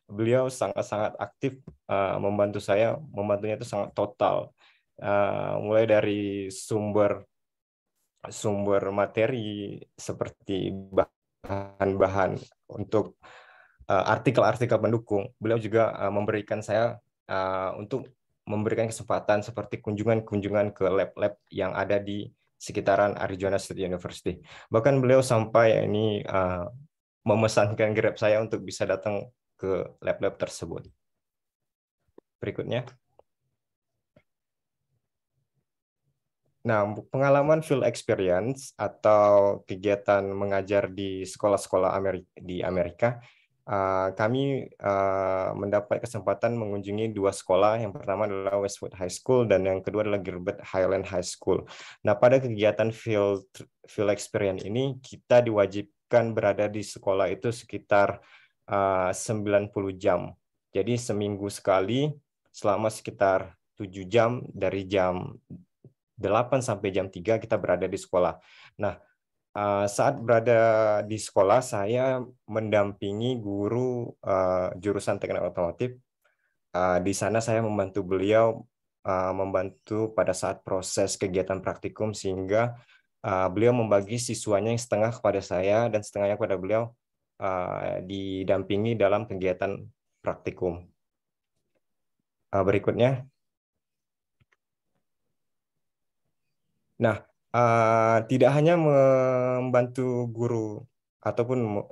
Beliau sangat-sangat aktif membantu saya, membantunya itu sangat total, mulai dari sumber materi seperti bahan-bahan untuk artikel-artikel pendukung. Beliau juga memberikan saya untuk memberikan kesempatan seperti kunjungan-kunjungan ke lab-lab yang ada di sekitaran Arizona State University. Bahkan beliau sampai memesankan Grab saya untuk bisa datang ke lab-lab tersebut. Berikutnya. Nah, pengalaman field experience atau kegiatan mengajar di sekolah-sekolah di Amerika, kami mendapat kesempatan mengunjungi 2 sekolah. Yang pertama adalah Westwood High School dan yang kedua adalah Gilbert Highland High School. Nah, pada kegiatan field experience ini kita diwajibkan berada di sekolah itu sekitar 90 jam. Jadi seminggu sekali selama sekitar 7 jam dari jam 8 sampai jam 3 kita berada di sekolah. Nah, saat berada di sekolah, saya mendampingi guru jurusan teknik otomotif. Di sana saya membantu beliau, membantu pada saat proses kegiatan praktikum, sehingga beliau membagi siswanya yang setengah kepada saya dan setengahnya kepada beliau didampingi dalam kegiatan praktikum. Berikutnya. Nah, tidak hanya membantu guru ataupun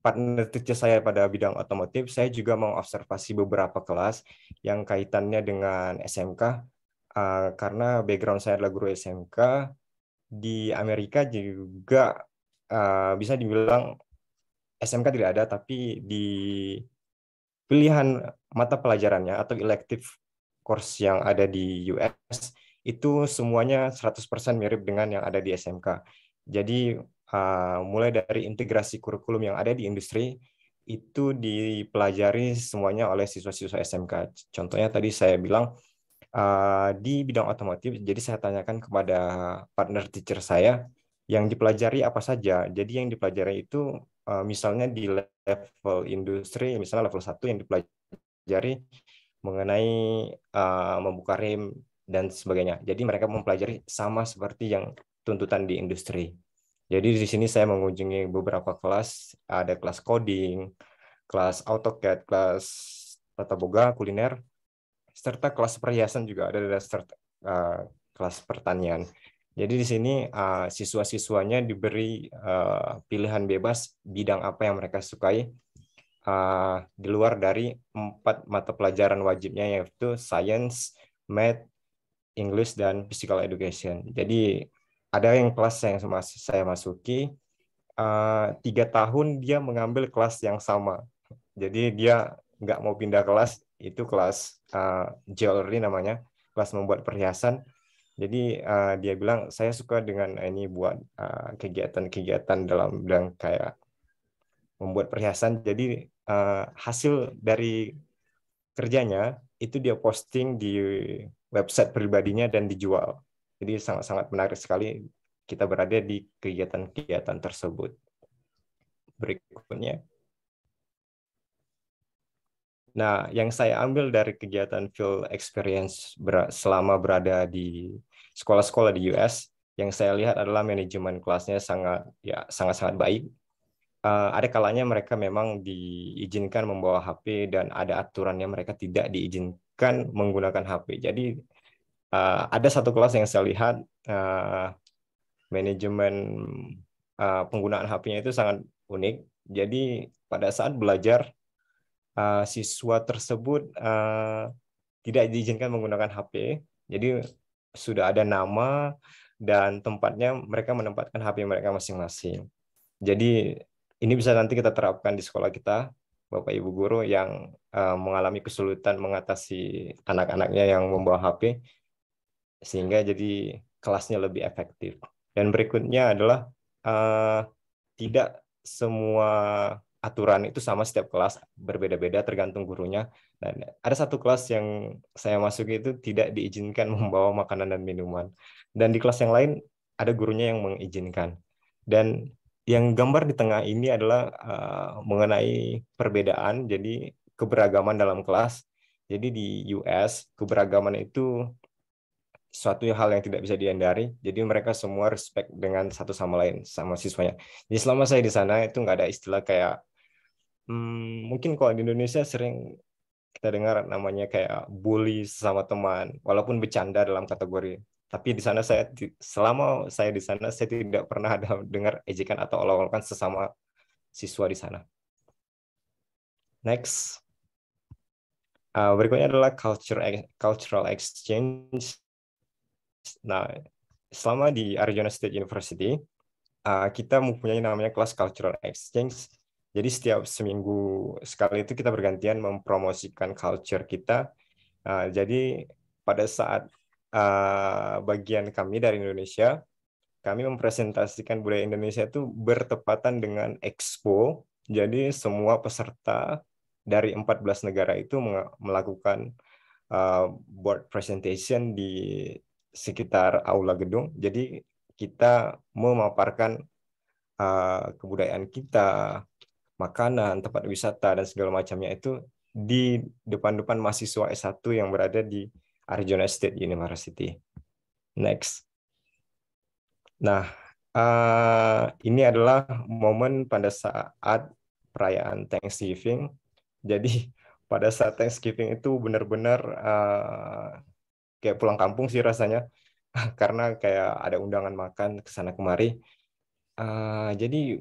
partner teacher saya pada bidang otomotif, saya juga mengobservasi beberapa kelas yang kaitannya dengan SMK, karena background saya adalah guru SMK. Di Amerika juga bisa dibilang SMK tidak ada, tapi di pilihan mata pelajarannya atau elective course yang ada di US, itu semuanya 100% mirip dengan yang ada di SMK. Jadi mulai dari integrasi kurikulum yang ada di industri itu dipelajari semuanya oleh siswa-siswa SMK. Contohnya tadi saya bilang di bidang otomotif, jadi saya tanyakan kepada partner teacher saya yang dipelajari apa saja. Jadi yang dipelajari itu misalnya di level industri, misalnya level 1 yang dipelajari mengenai membuka rem dan sebagainya. Jadi mereka mempelajari sama seperti yang tuntutan di industri. Jadi di sini saya mengunjungi beberapa kelas, ada kelas coding, kelas AutoCAD, kelas tata boga, kuliner, serta kelas perhiasan juga ada kelas pertanian. Jadi di sini siswa-siswanya diberi pilihan bebas bidang apa yang mereka sukai di luar dari 4 mata pelajaran wajibnya, yaitu Science, Math, English, dan Physical Education. Jadi ada yang kelas yang saya masuki 3 tahun dia mengambil kelas yang sama. Jadi dia nggak mau pindah kelas, itu kelas jewelry namanya, kelas membuat perhiasan. Jadi dia bilang saya suka dengan ini buat kegiatan-kegiatan dalam bidang kayak membuat perhiasan. Jadi hasil dari kerjanya itu dia posting di website pribadinya dan dijual. Jadi sangat-sangat menarik sekali kita berada di kegiatan-kegiatan tersebut. Berikutnya. Nah, yang saya ambil dari kegiatan field experience selama berada di sekolah-sekolah di US, yang saya lihat adalah manajemen kelasnya sangat-sangat baik. Ada kalanya mereka memang diizinkan membawa HP dan ada aturannya mereka tidak diizinkan menggunakan HP. Jadi ada satu kelas yang saya lihat manajemen penggunaan HP-nya itu sangat unik. Jadi pada saat belajar siswa tersebut tidak diizinkan menggunakan HP. Jadi sudah ada nama dan tempatnya mereka menempatkan HP mereka masing-masing. Jadi ini bisa nanti kita terapkan di sekolah kita, Bapak Ibu guru yang mengalami kesulitan mengatasi anak-anaknya yang membawa HP, sehingga jadi kelasnya lebih efektif. Dan berikutnya adalah tidak semua aturan itu sama setiap kelas, berbeda-beda tergantung gurunya. Dan ada satu kelas yang saya masuki itu tidak diizinkan membawa makanan dan minuman. Dan di kelas yang lain ada gurunya yang mengizinkan. Dan yang gambar di tengah ini adalah mengenai perbedaan, jadi keberagaman dalam kelas. Jadi di US, keberagaman itu suatu hal yang tidak bisa dihindari. Jadi mereka semua respect dengan satu sama lain, sama siswanya. Jadi selama saya di sana itu nggak ada istilah kayak, mungkin kalau di Indonesia sering kita dengar namanya kayak bully sesama teman, walaupun bercanda dalam kategori. Tapi di sana selama saya di sana, saya tidak pernah ada dengar ejekan atau olok-olokan sesama siswa di sana. Next. Berikutnya adalah cultural exchange. Nah, selama di Arizona State University, kita mempunyai namanya kelas cultural exchange. Jadi setiap seminggu sekali itu kita bergantian mempromosikan culture kita. Jadi pada saat bagian kami dari Indonesia, kami mempresentasikan budaya Indonesia itu bertepatan dengan Expo. Jadi semua peserta dari 14 negara itu melakukan board presentation di sekitar aula gedung. Jadi kita memaparkan kebudayaan kita, makanan, tempat wisata, dan segala macamnya itu di depan-depan mahasiswa S1 yang berada di Arizona State University. Next. Nah, ini adalah momen pada saat perayaan Thanksgiving. Jadi pada saat Thanksgiving itu benar-benar kayak pulang kampung sih rasanya, karena kayak ada undangan makan ke sana kemari. Jadi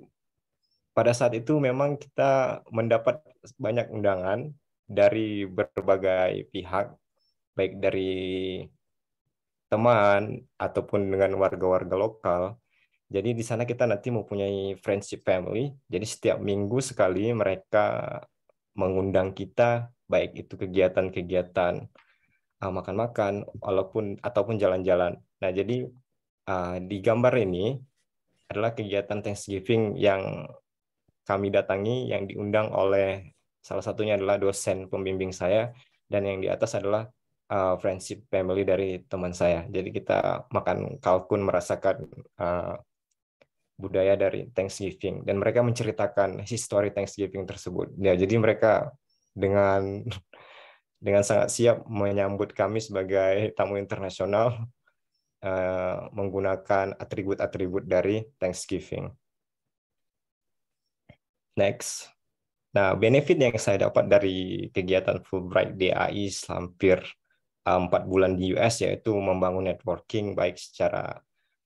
pada saat itu memang kita mendapat banyak undangan dari berbagai pihak, baik dari teman ataupun dengan warga-warga lokal. Jadi di sana kita nanti mempunyai friendship family. Jadi setiap minggu sekali mereka mengundang kita, baik itu kegiatan-kegiatan makan-makan ataupun jalan-jalan. Nah, jadi di gambar ini adalah kegiatan Thanksgiving yang kami datangi, yang diundang oleh salah satunya adalah dosen pembimbing saya, dan yang di atas adalah friendship family dari teman saya. Jadi kita makan kalkun, merasakan budaya dari Thanksgiving, dan mereka menceritakan histori Thanksgiving tersebut. Ya, jadi mereka dengan sangat siap menyambut kami sebagai tamu internasional menggunakan atribut-atribut dari Thanksgiving. Next. Nah, benefit yang saya dapat dari kegiatan Fulbright DAI hampir 4 bulan di US yaitu membangun networking baik secara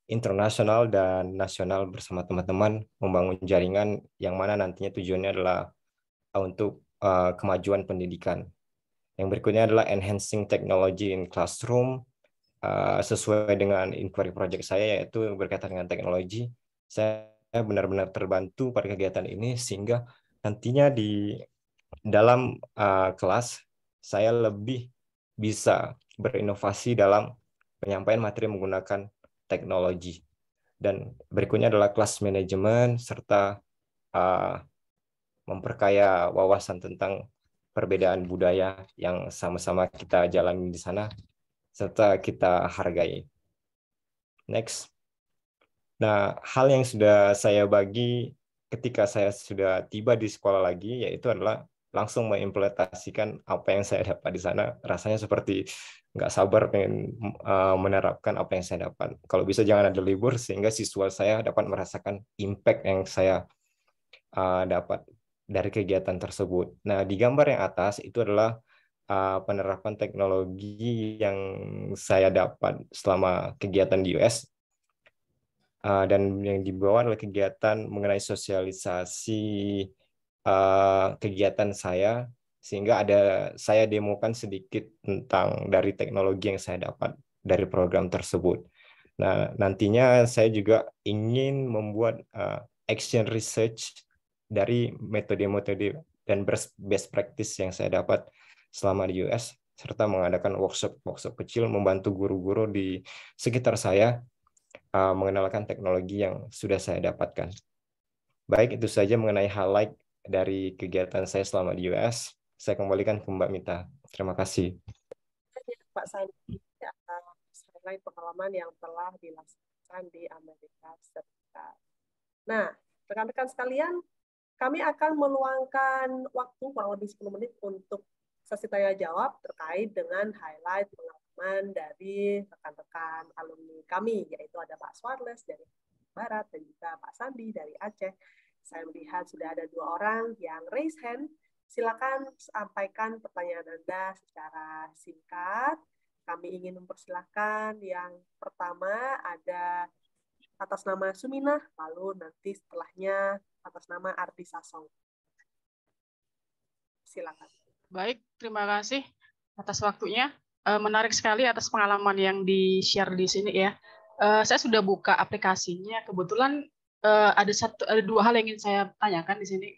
internasional dan nasional bersama teman-teman, membangun jaringan yang mana nantinya tujuannya adalah untuk kemajuan pendidikan. Yang berikutnya adalah enhancing technology in classroom. Sesuai dengan inquiry project saya yaitu berkaitan dengan teknologi. Saya benar-benar terbantu pada kegiatan ini sehingga nantinya di dalam kelas saya lebih bisa berinovasi dalam penyampaian materi menggunakan teknologi. Dan berikutnya adalah kelas manajemen serta memperkaya wawasan tentang perbedaan budaya yang sama-sama kita jalani di sana serta kita hargai. Next. Nah, hal yang sudah saya bagi ketika saya sudah tiba di sekolah lagi yaitu adalah langsung mengimplementasikan apa yang saya dapat di sana. Rasanya seperti nggak sabar pengen menerapkan apa yang saya dapat. Kalau bisa jangan ada libur sehingga siswa saya dapat merasakan impact yang saya dapat dari kegiatan tersebut. Nah, di gambar yang atas itu adalah penerapan teknologi yang saya dapat selama kegiatan di US. Dan yang di bawah adalah kegiatan mengenai sosialisasi kegiatan saya, sehingga saya demokan sedikit tentang dari teknologi yang saya dapat dari program tersebut. Nah, nantinya saya juga ingin membuat action research dari metode-metode dan best practice yang saya dapat selama di US, serta mengadakan workshop kecil membantu guru-guru di sekitar saya mengenalkan teknologi yang sudah saya dapatkan. Baik, itu saja mengenai highlight dari kegiatan saya selama di US. Saya kembalikan ke Mbak Mita. Terima kasih. Pak Sandi, selain pengalaman yang telah dilaksanakan di Amerika Serikat. Nah, rekan-rekan sekalian, kami akan meluangkan waktu kurang lebih 10 menit untuk sesi tanya jawab terkait dengan highlight pengalaman dari rekan-rekan alumni kami, yaitu ada Pak Swarles dari Barat dan juga Pak Sandi dari Aceh. Saya melihat sudah ada 2 orang yang raise hand. Silakan sampaikan pertanyaan Anda secara singkat. Kami ingin mempersilahkan yang pertama ada atas nama Suminah, lalu nanti setelahnya atas nama Ardi Sasong. Silakan. Baik, terima kasih atas waktunya. Menarik sekali atas pengalaman yang di-share di sini ya. Saya sudah buka aplikasinya. Kebetulan ada 2 hal yang ingin saya tanyakan di sini.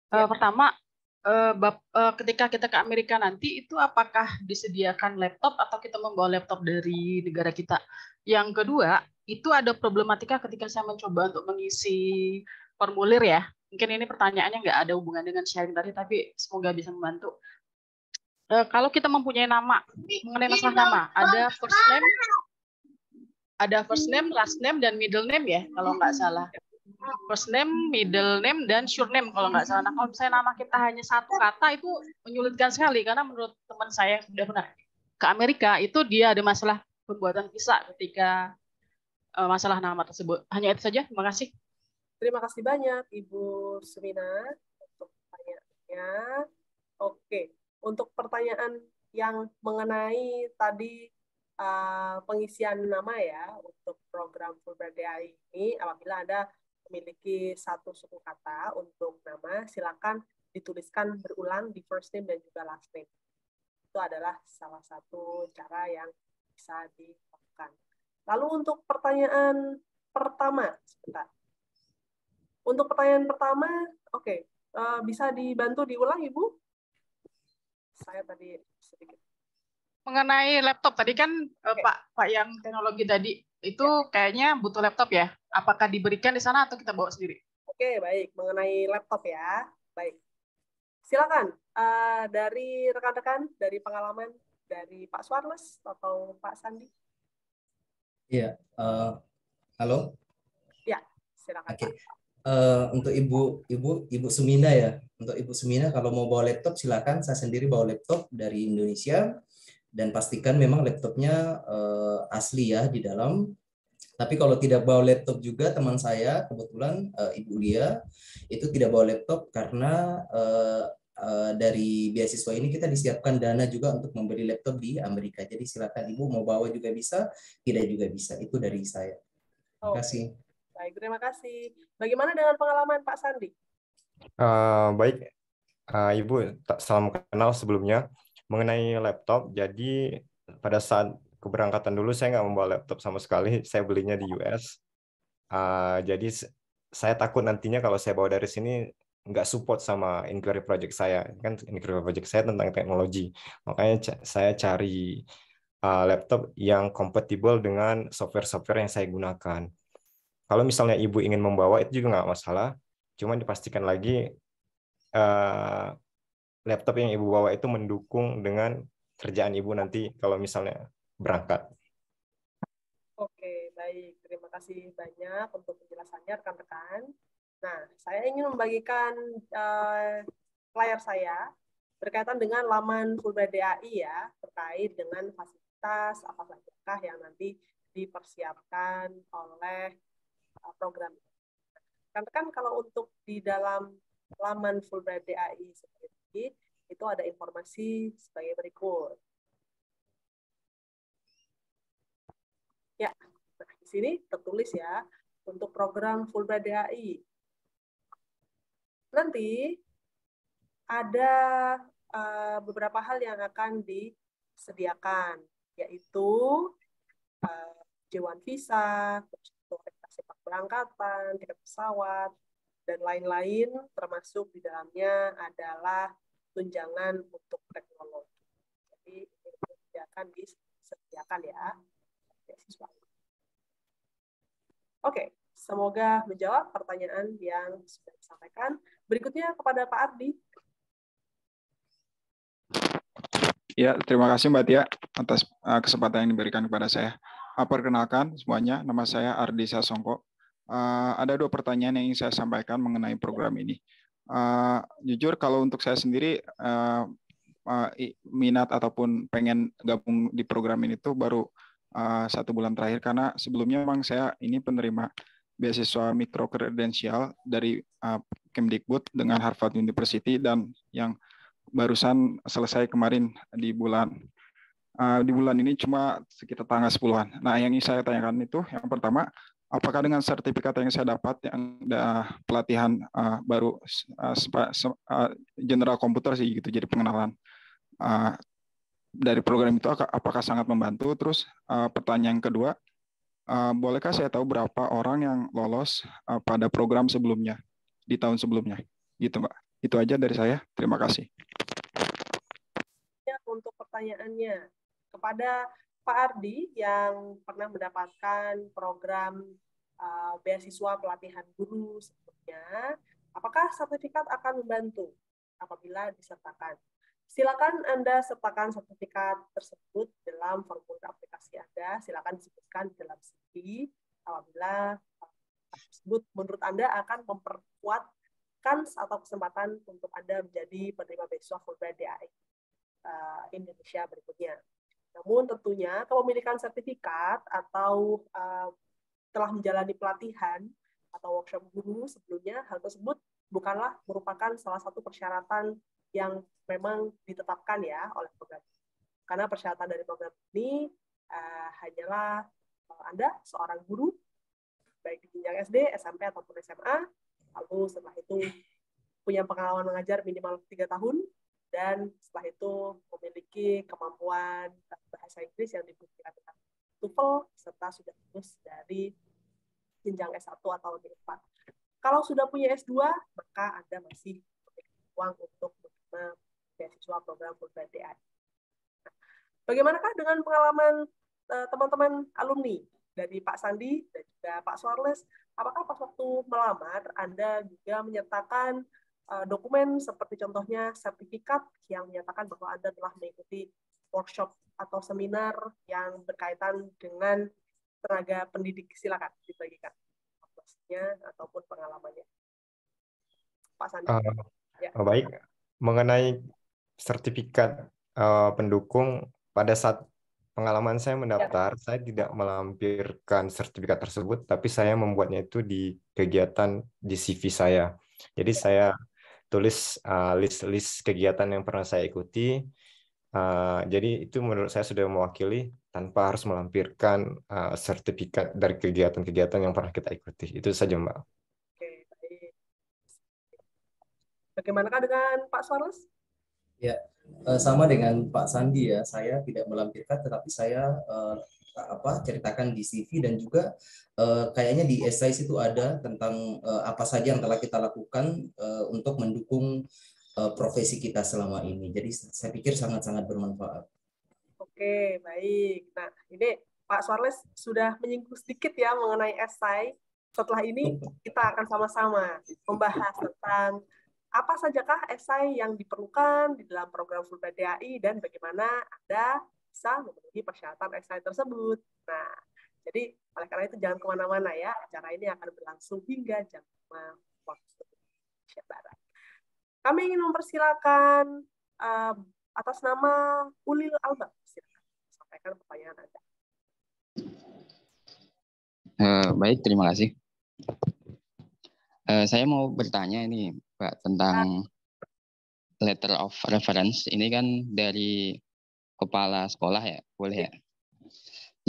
Pertama, ketika kita ke Amerika nanti itu apakah disediakan laptop atau kita membawa laptop dari negara kita? Yang kedua, itu ada problematika ketika saya mencoba untuk mengisi formulir ya. Mungkin ini pertanyaannya nggak ada hubungan dengan sharing tadi, tapi semoga bisa membantu. Kalau kita mempunyai nama, mengenai masalah nama, ada first name, last name, dan middle name ya, kalau nggak salah. First name, middle name, dan surname kalau nggak salah. Nah, kalau misalnya nama kita hanya 1 kata itu menyulitkan sekali karena menurut teman saya yang sudah pernah ke Amerika itu dia ada masalah pembuatan visa ketika masalah nama tersebut. Hanya itu saja. Terima kasih. Terima kasih banyak Ibu Sumina untuk pertanyaannya. Oke, untuk pertanyaan yang mengenai tadi pengisian nama ya untuk program Fulbright DAI ini, apabila Anda memiliki 1 suku kata untuk nama, silakan dituliskan berulang di first name dan juga last name. Itu adalah salah satu cara yang bisa dilakukan. Lalu untuk pertanyaan pertama, sebentar. Untuk pertanyaan pertama, oke, bisa dibantu diulang Ibu? Saya tadi sedikit. Mengenai laptop tadi kan Pak yang teknologi tadi itu kayaknya butuh laptop ya. Apakah diberikan di sana atau kita bawa sendiri? Oke, baik. Mengenai laptop ya. Baik. Silakan dari rekan-rekan, dari pengalaman dari Pak Swarles atau Pak Sandi. Iya. Halo. Ya, silakan. Oke. Untuk Ibu Sumina ya. Untuk Ibu Sumina kalau mau bawa laptop silakan. Saya sendiri bawa laptop dari Indonesia. Dan pastikan memang laptopnya asli ya di dalam. Tapi kalau tidak bawa laptop juga, teman saya kebetulan Ibu Lia itu tidak bawa laptop karena dari beasiswa ini kita disiapkan dana juga untuk membeli laptop di Amerika. Jadi silakan Ibu mau bawa juga bisa, tidak juga bisa. Itu dari saya. Terima kasih. Baik, terima kasih. Bagaimana dengan pengalaman Pak Sandi? Baik, Ibu, salam kenal sebelumnya. Mengenai laptop, jadi pada saat keberangkatan dulu saya nggak membawa laptop sama sekali, saya belinya di US. Jadi saya takut nantinya kalau saya bawa dari sini nggak support sama inquiry project saya. Kan inquiry project saya tentang teknologi, makanya saya cari laptop yang kompatibel dengan software-software yang saya gunakan. Kalau misalnya Ibu ingin membawa itu juga nggak masalah, cuma dipastikan lagi laptop yang Ibu bawa itu mendukung dengan kerjaan Ibu nanti kalau misalnya berangkat. Oke, baik. Terima kasih banyak untuk penjelasannya rekan-rekan. Nah, saya ingin membagikan layar saya berkaitan dengan laman Fulbright DAI ya, terkait dengan fasilitas apa saja yang nanti dipersiapkan oleh program. Rekan-rekan kalau untuk di dalam laman Fulbright DAI seperti itu ada informasi sebagai berikut. Ya, nah di sini tertulis ya untuk program Fulbright DAI. Nanti ada beberapa hal yang akan disediakan, yaitu J1 visa, orientasi keberangkatan, tiket pesawat, dan lain-lain, termasuk di dalamnya adalah tunjangan untuk teknologi. Jadi ini akan disediakan ya beasiswa. Oke, semoga menjawab pertanyaan yang sudah disampaikan. Berikutnya kepada Pak Ardi. Ya, terima kasih Mbak Tia atas kesempatan yang diberikan kepada saya. Perkenalkan semuanya, nama saya Ardi Sasongko. Ada 2 pertanyaan yang ingin saya sampaikan mengenai program ini. Jujur kalau untuk saya sendiri minat ataupun pengen gabung di program ini tuh baru 1 bulan terakhir, karena sebelumnya memang saya ini penerima beasiswa mikro kredensial dari Kemdikbud dengan Harvard University, dan yang barusan selesai kemarin di bulan ini cuma sekitar tanggal 10-an. Nah, yang ingin saya tanyakan itu yang pertama, apakah dengan sertifikat yang saya dapat yang pelatihan baru general komputer sih gitu, jadi pengenalan dari program itu apakah sangat membantu? Terus pertanyaan kedua, bolehkah saya tahu berapa orang yang lolos pada program sebelumnya di tahun sebelumnya? Gitu Mbak. Itu aja dari saya. Terima kasih. Untuk pertanyaannya kepada Pak Ardi yang pernah mendapatkan program beasiswa pelatihan guru sebelumnya, apakah sertifikat akan membantu apabila disertakan? Silakan Anda sertakan sertifikat tersebut dalam formulir aplikasi Anda. Silakan disebutkan di dalam CV apabila tersebut menurut Anda akan memperkuat kans atau kesempatan untuk Anda menjadi penerima beasiswa Fulbright DAI Indonesia berikutnya. Namun tentunya kepemilikan sertifikat atau telah menjalani pelatihan atau workshop guru sebelumnya, hal tersebut bukanlah merupakan salah satu persyaratan yang memang ditetapkan ya oleh program. Karena persyaratan dari program ini hanyalah Anda seorang guru, baik di jenjang SD, SMP, ataupun SMA, lalu setelah itu punya pengalaman mengajar minimal 3 tahun, dan setelah itu memiliki kemampuan bahasa Inggris yang dibuktikan dengan TOEFL, serta sudah lulus dari jenjang S1 atau D4. Kalau sudah punya S2, maka Anda masih memiliki uang untuk menerima beasiswa program Fulbright DAI. Bagaimanakah dengan pengalaman teman-teman alumni dari Pak Sandi dan juga Pak Suarles? Apakah pas waktu melamar Anda juga menyertakan dokumen seperti contohnya sertifikat yang menyatakan bahwa Anda telah mengikuti workshop atau seminar yang berkaitan dengan tenaga pendidik? Silakan dibagikan maksudnya ataupun pengalamannya, Pak Sandi. Baik, mengenai sertifikat pendukung, pada saat pengalaman saya mendaftar, saya tidak melampirkan sertifikat tersebut, tapi saya membuatnya itu di kegiatan di CV saya. Jadi saya tulis list kegiatan yang pernah saya ikuti. Jadi itu menurut saya sudah mewakili tanpa harus melampirkan sertifikat dari kegiatan-kegiatan yang pernah kita ikuti. Itu saja, Mbak. Oke, baik. Bagaimanakah dengan Pak Suarles? Ya, sama dengan Pak Sandi ya. Saya tidak melampirkan, tetapi saya ceritakan di CV, dan juga kayaknya di essays itu ada tentang apa saja yang telah kita lakukan untuk mendukung profesi kita selama ini. Jadi saya pikir sangat-sangat bermanfaat. Oke, baik. Nah, ini Pak Suarles sudah menyinggung sedikit ya mengenai esai. Setelah ini kita akan sama-sama membahas tentang apa sajakah esai yang diperlukan di dalam program Fulbright DAI dan bagaimana Anda bisa memenuhi persyaratan esai tersebut. Nah, jadi oleh karena itu jangan kemana-mana ya. Acara ini akan berlangsung hingga jam 5 waktu Indonesia Barat. Kami ingin mempersilakan atas nama Ulil Alba, silakan sampaikan pertanyaan Anda. Baik, terima kasih. Saya mau bertanya ini, Pak, tentang letter of reference. Ini kan dari kepala sekolah ya, boleh ya?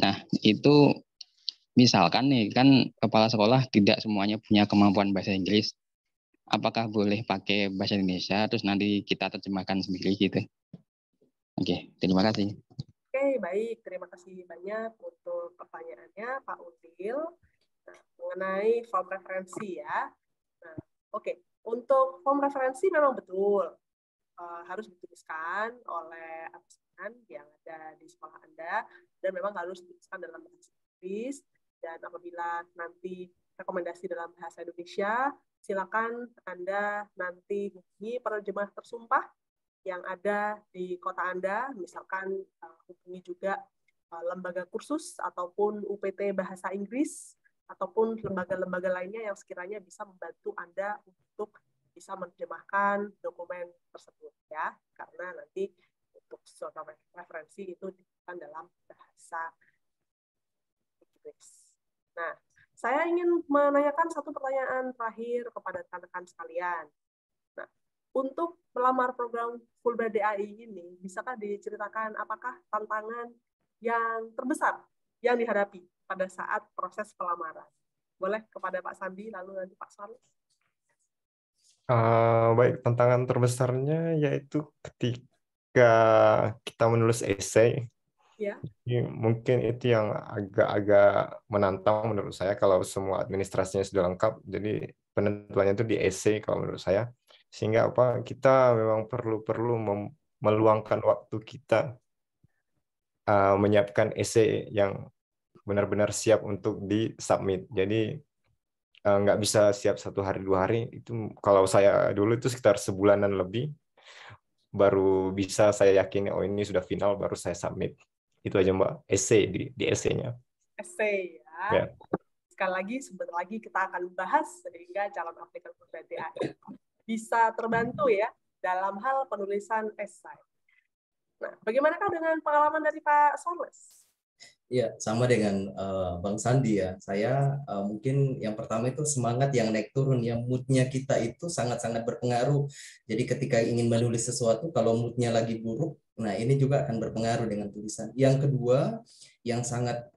Nah, itu misalkan nih, kan kepala sekolah tidak semuanya punya kemampuan bahasa Inggris. Apakah boleh pakai bahasa Indonesia, terus nanti kita terjemahkan sendiri gitu? Oke, terima kasih. Oke, baik. Terima kasih banyak untuk pertanyaannya, Pak Ulil. Nah, mengenai form referensi ya. Nah, oke. Untuk form referensi memang betul. Harus dituliskan oleh atasan yang ada di sekolah Anda, dan memang harus dituliskan dalam bahasa Inggris, Dan apabila nanti rekomendasi dalam bahasa Indonesia, silakan Anda nanti hubungi penerjemah tersumpah yang ada di kota Anda, misalkan hubungi juga lembaga kursus ataupun UPT Bahasa Inggris, ataupun lembaga-lembaga lainnya yang sekiranya bisa membantu Anda untuk bisa menerjemahkan dokumen tersebut, ya, karena nanti untuk suatu referensi itu diberikan dalam bahasa Inggris. Nah, saya ingin menanyakan satu pertanyaan terakhir kepada rekan-rekan sekalian. Nah, untuk melamar program Fulbright DAI ini, bisakah diceritakan apakah tantangan yang terbesar yang dihadapi pada saat proses pelamaran? Boleh kepada Pak Sandi, lalu nanti Pak Charles. Baik, tantangan terbesarnya yaitu ketika kita menulis esai. Ya. Mungkin itu yang agak-agak menantang menurut saya kalau semua administrasinya sudah lengkap. Jadi penentuannya itu di esai kalau menurut saya. Sehingga kita memang perlu meluangkan waktu kita menyiapkan esai yang benar-benar siap untuk di-submit. Jadi nggak bisa siap 1 hari 2 hari. Itu kalau saya dulu itu sekitar sebulanan lebih baru bisa saya yakini oh ini sudah final baru saya submit. Itu aja Mbak, esai di esainya. Esai ya. Sekali lagi, sebentar lagi kita akan bahas sehingga calon aplikan Fulbright DAI bisa terbantu ya dalam hal penulisan esai. Nah, bagaimanakah dengan pengalaman dari Pak Charles? Ya, sama dengan Bang Sandi ya. Saya mungkin yang pertama itu semangat yang naik turun, yang moodnya kita itu sangat-sangat berpengaruh. Jadi ketika ingin menulis sesuatu, kalau moodnya lagi buruk, nah ini juga akan berpengaruh dengan tulisan. Yang kedua, yang sangat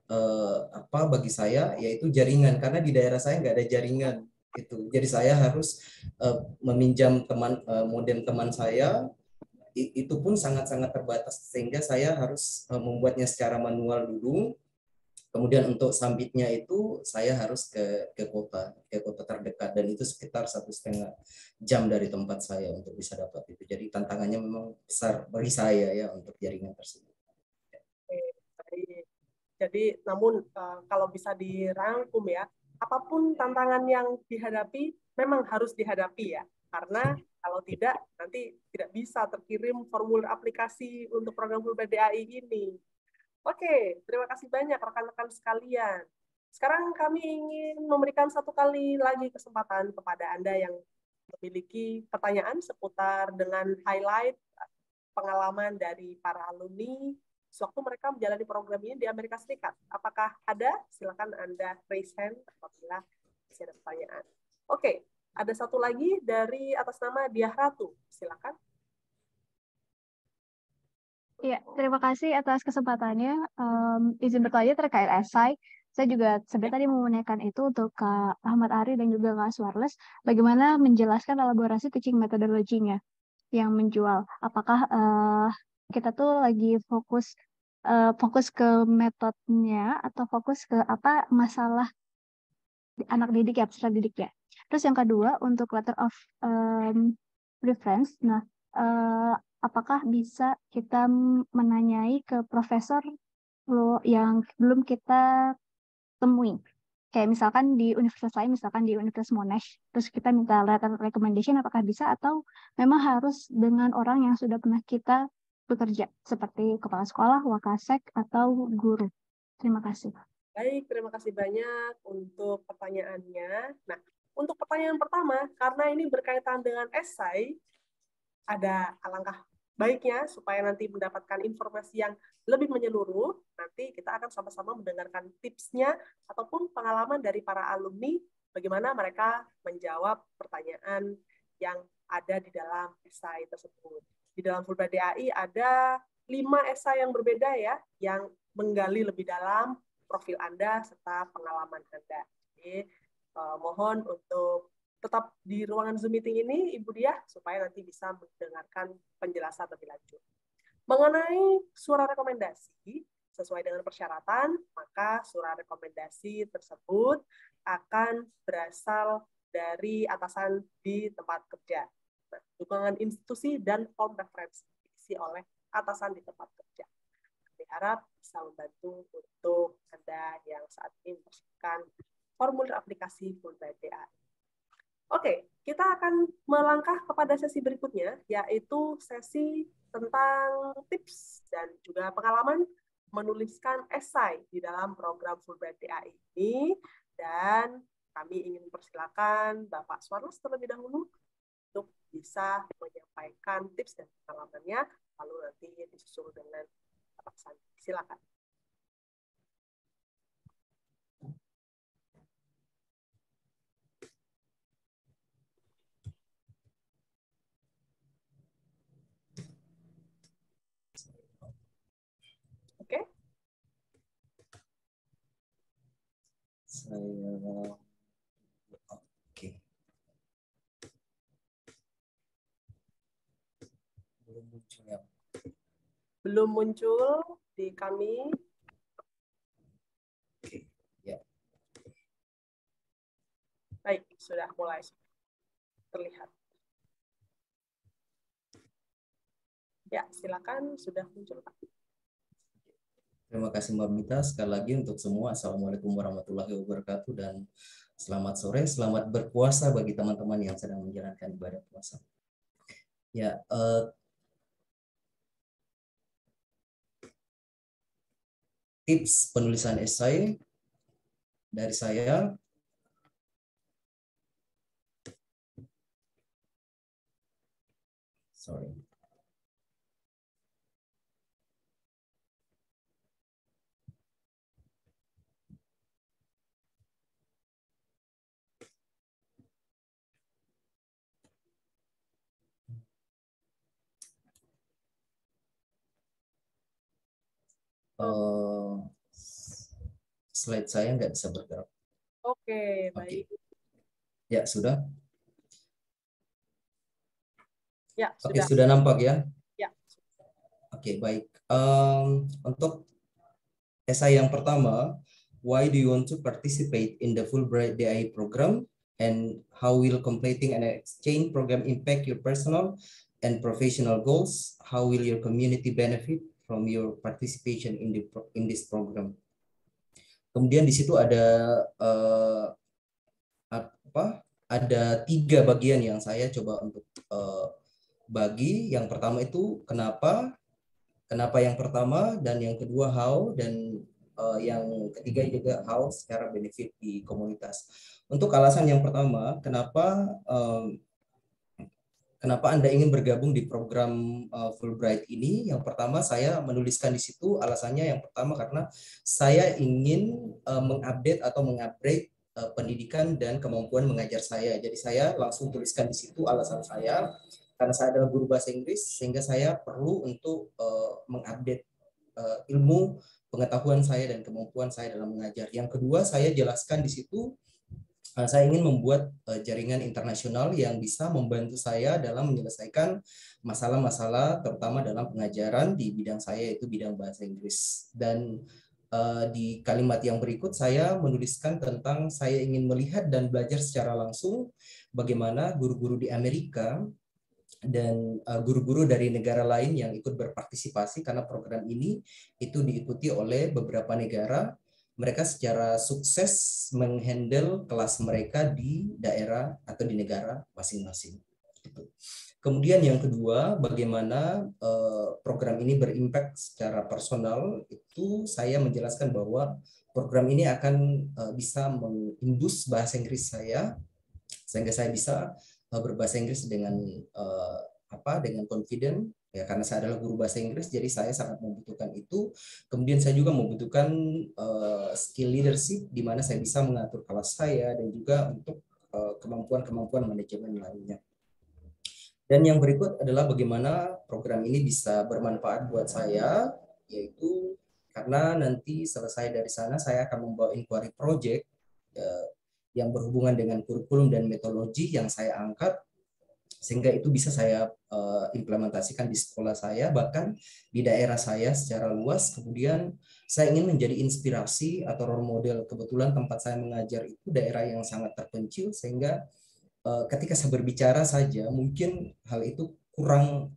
bagi saya yaitu jaringan, karena di daerah saya nggak ada jaringan. Gitu. Jadi saya harus meminjam modem teman saya. Itu pun sangat-sangat terbatas sehingga saya harus membuatnya secara manual dulu. Kemudian untuk submitnya itu saya harus ke kota terdekat dan itu sekitar 1,5 jam dari tempat saya untuk bisa dapat itu. Jadi tantangannya memang besar bagi saya ya untuk jaringan tersebut. Jadi namun kalau bisa dirangkum ya, apapun tantangan yang dihadapi memang harus dihadapi ya. Karena kalau tidak, nanti tidak bisa terkirim formulir aplikasi untuk program Fulbright DAI ini. Oke, terima kasih banyak rekan-rekan sekalian. Sekarang kami ingin memberikan satu kali lagi kesempatan kepada Anda yang memiliki pertanyaan seputar dengan highlight pengalaman dari para alumni sewaktu mereka menjalani program ini di Amerika Serikat. Apakah ada? Silakan Anda raise hand apabila masih ada pertanyaan. Oke. Ada satu lagi dari atas nama Diah Ratu. Silakan. Ya, terima kasih atas kesempatannya. Izin bertanya terkait esai. Saya juga sebenarnya tadi mau menanyakan itu untuk Kak Ahmad Ari dan juga Kak Charles. Bagaimana menjelaskan elaborasi teaching methodology-nya yang menjual? Apakah kita tuh lagi fokus ke metodenya atau fokus ke apa masalah anak didik ya, peserta didik ya? Terus yang kedua untuk letter of reference, nah apakah bisa kita menanyai ke profesor yang belum kita temui? Kayak misalkan di universitas lain, misalkan di Universitas Monash, terus kita minta letter recommendation, apakah bisa atau memang harus dengan orang yang sudah pernah kita bekerja, seperti kepala sekolah, wakasek, atau guru? Terima kasih. Baik, terima kasih banyak untuk pertanyaannya. Nah, untuk pertanyaan pertama, karena ini berkaitan dengan esai, ada alangkah baiknya supaya nanti mendapatkan informasi yang lebih menyeluruh, nanti kita akan sama-sama mendengarkan tipsnya ataupun pengalaman dari para alumni, bagaimana mereka menjawab pertanyaan yang ada di dalam esai tersebut. Di dalam Fulbright DAI ada 5 esai yang berbeda ya, yang menggali lebih dalam profil Anda serta pengalaman Anda. Jadi, mohon untuk tetap di ruangan Zoom meeting ini, Ibu Diah, supaya nanti bisa mendengarkan penjelasan lebih lanjut. Mengenai surat rekomendasi, sesuai dengan persyaratan, maka surat rekomendasi tersebut akan berasal dari atasan di tempat kerja. Nah, dukungan institusi dan form referensi diisi oleh atasan di tempat kerja. Kami harap bisa membantu untuk Anda yang saat ini mempersiapkan formulir aplikasi Fulbright DAI. Oke, kita akan melangkah kepada sesi berikutnya, yaitu sesi tentang tips dan juga pengalaman menuliskan esai di dalam program Fulbright DAI ini. Dan kami ingin mempersilakan Bapak Suarles terlebih dahulu untuk bisa menyampaikan tips dan pengalamannya, lalu nanti disusul dengan Bapak Sandi. Silakan. Oke. Belum muncul ya. Belum muncul di kami. Oke, ya. Baik, sudah mulai terlihat. Ya, silakan, sudah muncul, Pak. Terima kasih Mbak Mita. Sekali lagi untuk semua, Assalamualaikum warahmatullahi wabarakatuh dan selamat sore, selamat berpuasa bagi teman-teman yang sedang menjalankan ibadah puasa. Ya, tips penulisan esai dari saya. Sorry. Slide saya nggak bisa bergerak. Oke, baik. Ya, sudah? Ya, Oke, sudah. sudah nampak ya? Ya. Oke, baik. Untuk esai yang pertama, why do you want to participate in the Fulbright DAI program and how will completing an exchange program impact your personal and professional goals? How will your community benefit from your participation in this program? Kemudian di situ ada ada 3 bagian yang saya coba untuk bagi. Yang pertama itu kenapa yang pertama, dan yang kedua how, dan yang ketiga juga how secara benefit di komunitas. Untuk alasan yang pertama, kenapa Anda ingin bergabung di program Fulbright ini? Yang pertama, saya menuliskan di situ alasannya yang pertama karena saya ingin mengupdate atau mengupgrade pendidikan dan kemampuan mengajar saya. Jadi saya langsung tuliskan di situ alasan saya karena saya adalah guru bahasa Inggris, sehingga saya perlu untuk mengupdate ilmu pengetahuan saya dan kemampuan saya dalam mengajar. Yang kedua, saya jelaskan di situ saya ingin membuat jaringan internasional yang bisa membantu saya dalam menyelesaikan masalah-masalah terutama dalam pengajaran di bidang saya, yaitu bidang bahasa Inggris. Dan di kalimat yang berikut saya menuliskan tentang saya ingin melihat dan belajar secara langsung bagaimana guru-guru di Amerika dan guru-guru dari negara lain yang ikut berpartisipasi, karena program ini itu diikuti oleh beberapa negara. Mereka secara sukses menghandle kelas mereka di daerah atau di negara masing-masing. Kemudian yang kedua, bagaimana program ini berimpact secara personal, itu saya menjelaskan bahwa program ini akan bisa mengimbus bahasa Inggris saya, sehingga saya bisa berbahasa Inggris dengan dengan confident. Ya, karena saya adalah guru bahasa Inggris, jadi saya sangat membutuhkan itu. Kemudian saya juga membutuhkan skill leadership, di mana saya bisa mengatur kelas saya dan juga untuk kemampuan-kemampuan manajemen lainnya. Dan yang berikut adalah bagaimana program ini bisa bermanfaat buat saya, yaitu karena nanti selesai dari sana saya akan membawa inquiry project yang berhubungan dengan kurikulum dan metodologi yang saya angkat, sehingga itu bisa saya implementasikan di sekolah saya, bahkan di daerah saya secara luas. Kemudian saya ingin menjadi inspirasi atau role model. Kebetulan tempat saya mengajar itu daerah yang sangat terpencil, sehingga ketika saya berbicara saja mungkin hal itu kurang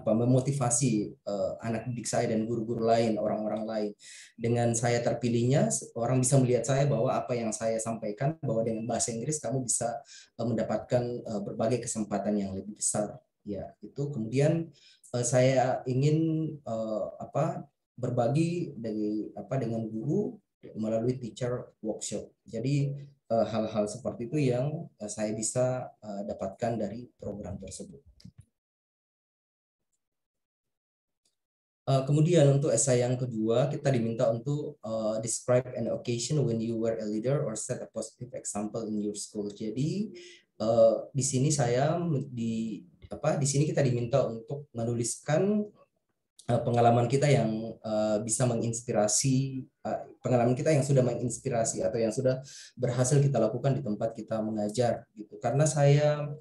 memotivasi anak didik saya dan guru-guru lain, orang-orang lain. Dengan saya terpilihnya, orang bisa melihat saya bahwa apa yang saya sampaikan, bahwa dengan bahasa Inggris kamu bisa mendapatkan berbagai kesempatan yang lebih besar. Ya, itu kemudian saya ingin berbagi dengan guru melalui teacher workshop. Jadi hal-hal seperti itu yang saya bisa dapatkan dari program tersebut. Kemudian untuk esai yang kedua, kita diminta untuk describe an occasion when you were a leader or set a positive example in your school. Jadi di sini kita diminta untuk menuliskan pengalaman kita yang bisa menginspirasi, pengalaman kita yang sudah menginspirasi atau yang sudah berhasil kita lakukan di tempat kita mengajar gitu. Karena saya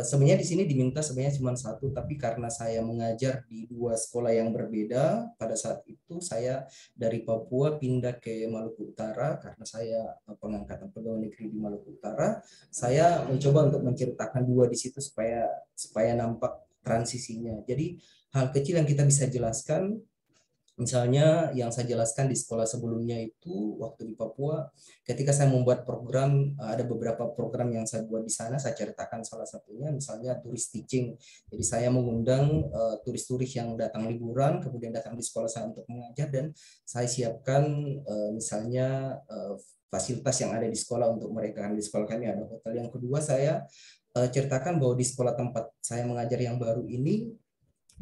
sebenarnya di sini diminta sebenarnya cuma satu, tapi karena saya mengajar di dua sekolah yang berbeda, pada saat itu saya dari Papua pindah ke Maluku Utara karena saya pengangkatan pegawai negeri di Maluku Utara. Saya mencoba untuk menceritakan dua di situ supaya nampak transisinya. Jadi hal kecil yang kita bisa jelaskan, misalnya yang saya jelaskan di sekolah sebelumnya itu waktu di Papua, ketika saya membuat program, ada beberapa program yang saya buat di sana, saya ceritakan salah satunya misalnya turis teaching. Jadi saya mengundang turis-turis yang datang liburan, kemudian datang di sekolah saya untuk mengajar, dan saya siapkan misalnya fasilitas yang ada di sekolah untuk mereka. Di sekolah kami ada hotel. Yang kedua, saya ceritakan bahwa di sekolah tempat saya mengajar yang baru ini,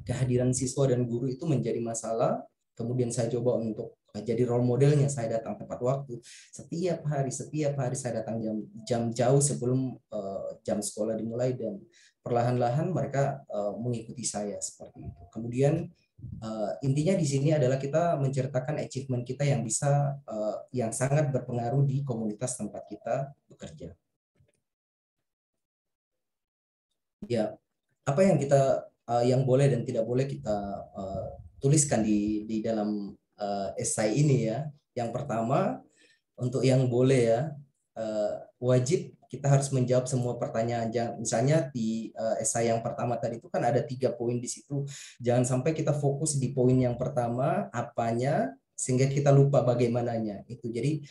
kehadiran siswa dan guru itu menjadi masalah. Kemudian saya coba untuk jadi role modelnya, saya datang tepat waktu. Setiap hari saya datang jam jauh sebelum jam sekolah dimulai, dan perlahan-lahan mereka mengikuti saya seperti itu. Kemudian intinya di sini adalah kita menceritakan achievement kita yang bisa yang sangat berpengaruh di komunitas tempat kita bekerja. Ya, apa yang kita yang boleh dan tidak boleh kita tuliskan di dalam esai ini ya. Yang pertama, untuk yang boleh ya, wajib kita harus menjawab semua pertanyaan. Misalnya di esai yang pertama tadi itu kan ada 3 poin di situ. Jangan sampai kita fokus di poin yang pertama, apanya, sehingga kita lupa bagaimananya. Itu jadi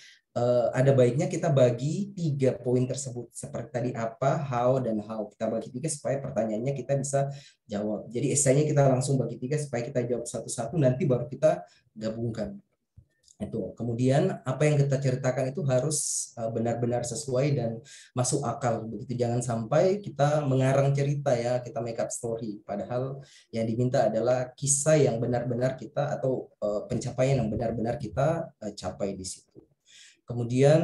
ada baiknya kita bagi 3 poin tersebut seperti tadi apa, how, dan how. Kita bagi 3 supaya pertanyaannya kita bisa jawab. Jadi esainya kita langsung bagi 3 supaya kita jawab satu-satu, nanti baru kita gabungkan. Itu. Kemudian apa yang kita ceritakan itu harus benar-benar sesuai dan masuk akal. Begitu, jangan sampai kita mengarang cerita ya, kita make up story. Padahal yang diminta adalah kisah yang benar-benar kita atau pencapaian yang benar-benar kita capai di situ. Kemudian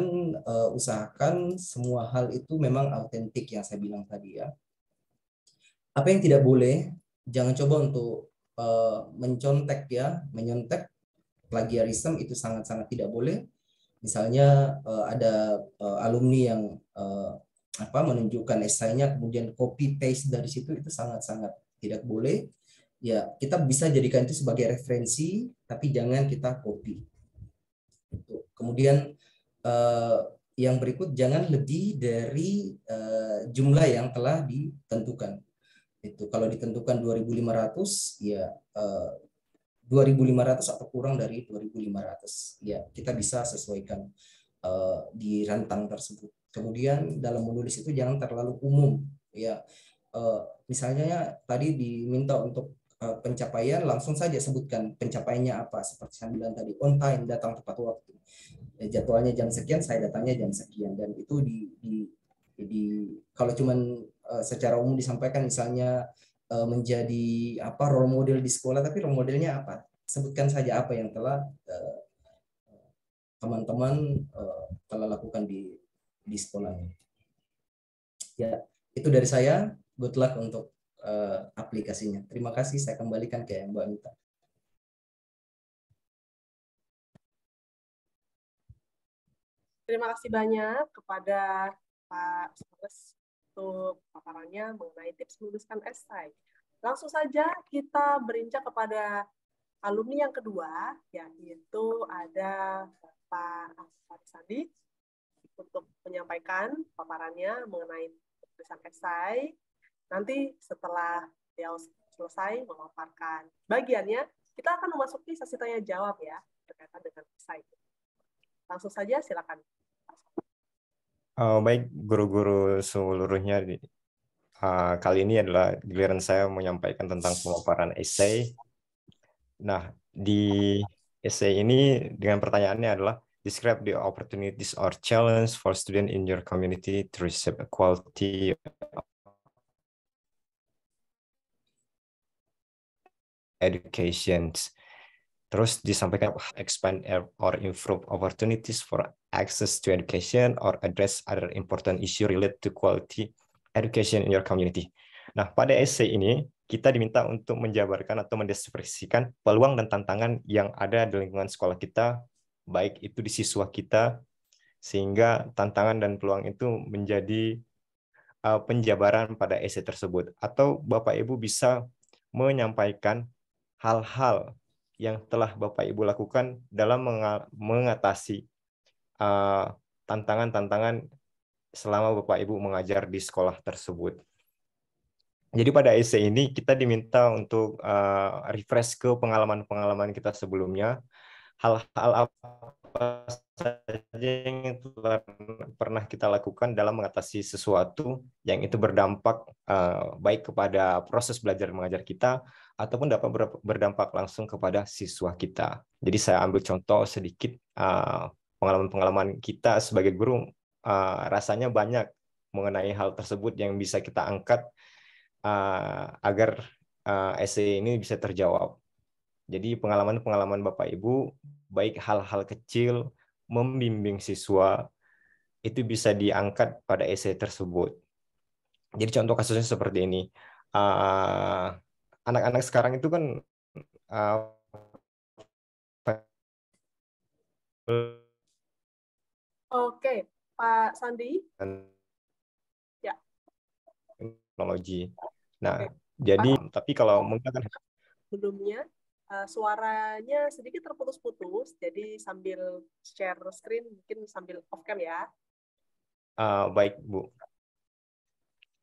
usahakan semua hal itu memang autentik yang saya bilang tadi ya. Apa yang tidak boleh, jangan coba untuk mencontek ya, menyontek. Plagiarisme itu sangat-sangat tidak boleh. Misalnya ada alumni yang menunjukkan esainya kemudian copy paste dari situ, itu sangat-sangat tidak boleh. Ya, kita bisa jadikan itu sebagai referensi, tapi jangan kita copy. Kemudian yang berikut, jangan lebih dari jumlah yang telah ditentukan. Itu kalau ditentukan 2.500 ya 2.500 atau kurang dari 2.500 ya kita bisa sesuaikan di rantang tersebut. Kemudian dalam menulis itu jangan terlalu umum ya. Misalnya tadi diminta untuk pencapaian, langsung saja sebutkan pencapaiannya apa, seperti saya bilang tadi, on time, datang tepat waktu. Jadwalnya jam sekian, saya datangnya jam sekian, dan itu kalau cuman secara umum disampaikan misalnya menjadi role model di sekolah, tapi role modelnya apa? Sebutkan saja apa yang telah teman-teman telah lakukan di sekolahnya. Ya, itu dari saya. Good luck untuk aplikasinya. Terima kasih. Saya kembalikan ke Mbak Anita. Terima kasih banyak kepada Pak Charles untuk paparannya mengenai tips menuliskan esai. Langsung saja kita berinjak kepada alumni yang kedua, yaitu ada Pak Sandi untuk menyampaikan paparannya mengenai tulisan esai. Nanti setelah beliau selesai memaparkan bagiannya, kita akan memasuki sesi tanya jawab ya berkaitan dengan esai. Langsung saja silakan. Baik guru-guru seluruhnya, kali ini adalah giliran saya menyampaikan tentang pemaparan esai. Nah, di esai ini dengan pertanyaannya adalah describe the opportunities or challenge for student in your community to receive a quality education. Terus disampaikan expand or improve opportunities for access to education or address other important issue related to quality education in your community. Nah, pada essay ini kita diminta untuk menjabarkan atau mendeskripsikan peluang dan tantangan yang ada di lingkungan sekolah kita, baik itu di siswa kita, sehingga tantangan dan peluang itu menjadi penjabaran pada essay tersebut. Atau Bapak Ibu bisa menyampaikan hal-hal yang telah Bapak Ibu lakukan dalam mengatasi tantangan-tantangan selama Bapak Ibu mengajar di sekolah tersebut. Jadi pada essay ini kita diminta untuk refresh ke pengalaman-pengalaman kita sebelumnya, hal-hal apa saja yang pernah kita lakukan dalam mengatasi sesuatu yang itu berdampak baik kepada proses belajar mengajar kita ataupun dapat berdampak langsung kepada siswa kita. Jadi saya ambil contoh sedikit pengalaman-pengalaman kita sebagai guru, rasanya banyak mengenai hal tersebut yang bisa kita angkat agar essay ini bisa terjawab. Jadi pengalaman-pengalaman Bapak Ibu, baik hal-hal kecil membimbing siswa, itu bisa diangkat pada essay tersebut. Jadi contoh kasusnya seperti ini. Anak-anak sekarang itu kan Oke, Pak Sandi. Ya. Teknologi. Nah, jadi tapi kalau menggunakan sebelumnya suaranya sedikit terputus-putus, jadi sambil share screen mungkin sambil off cam ya. Baik, Bu.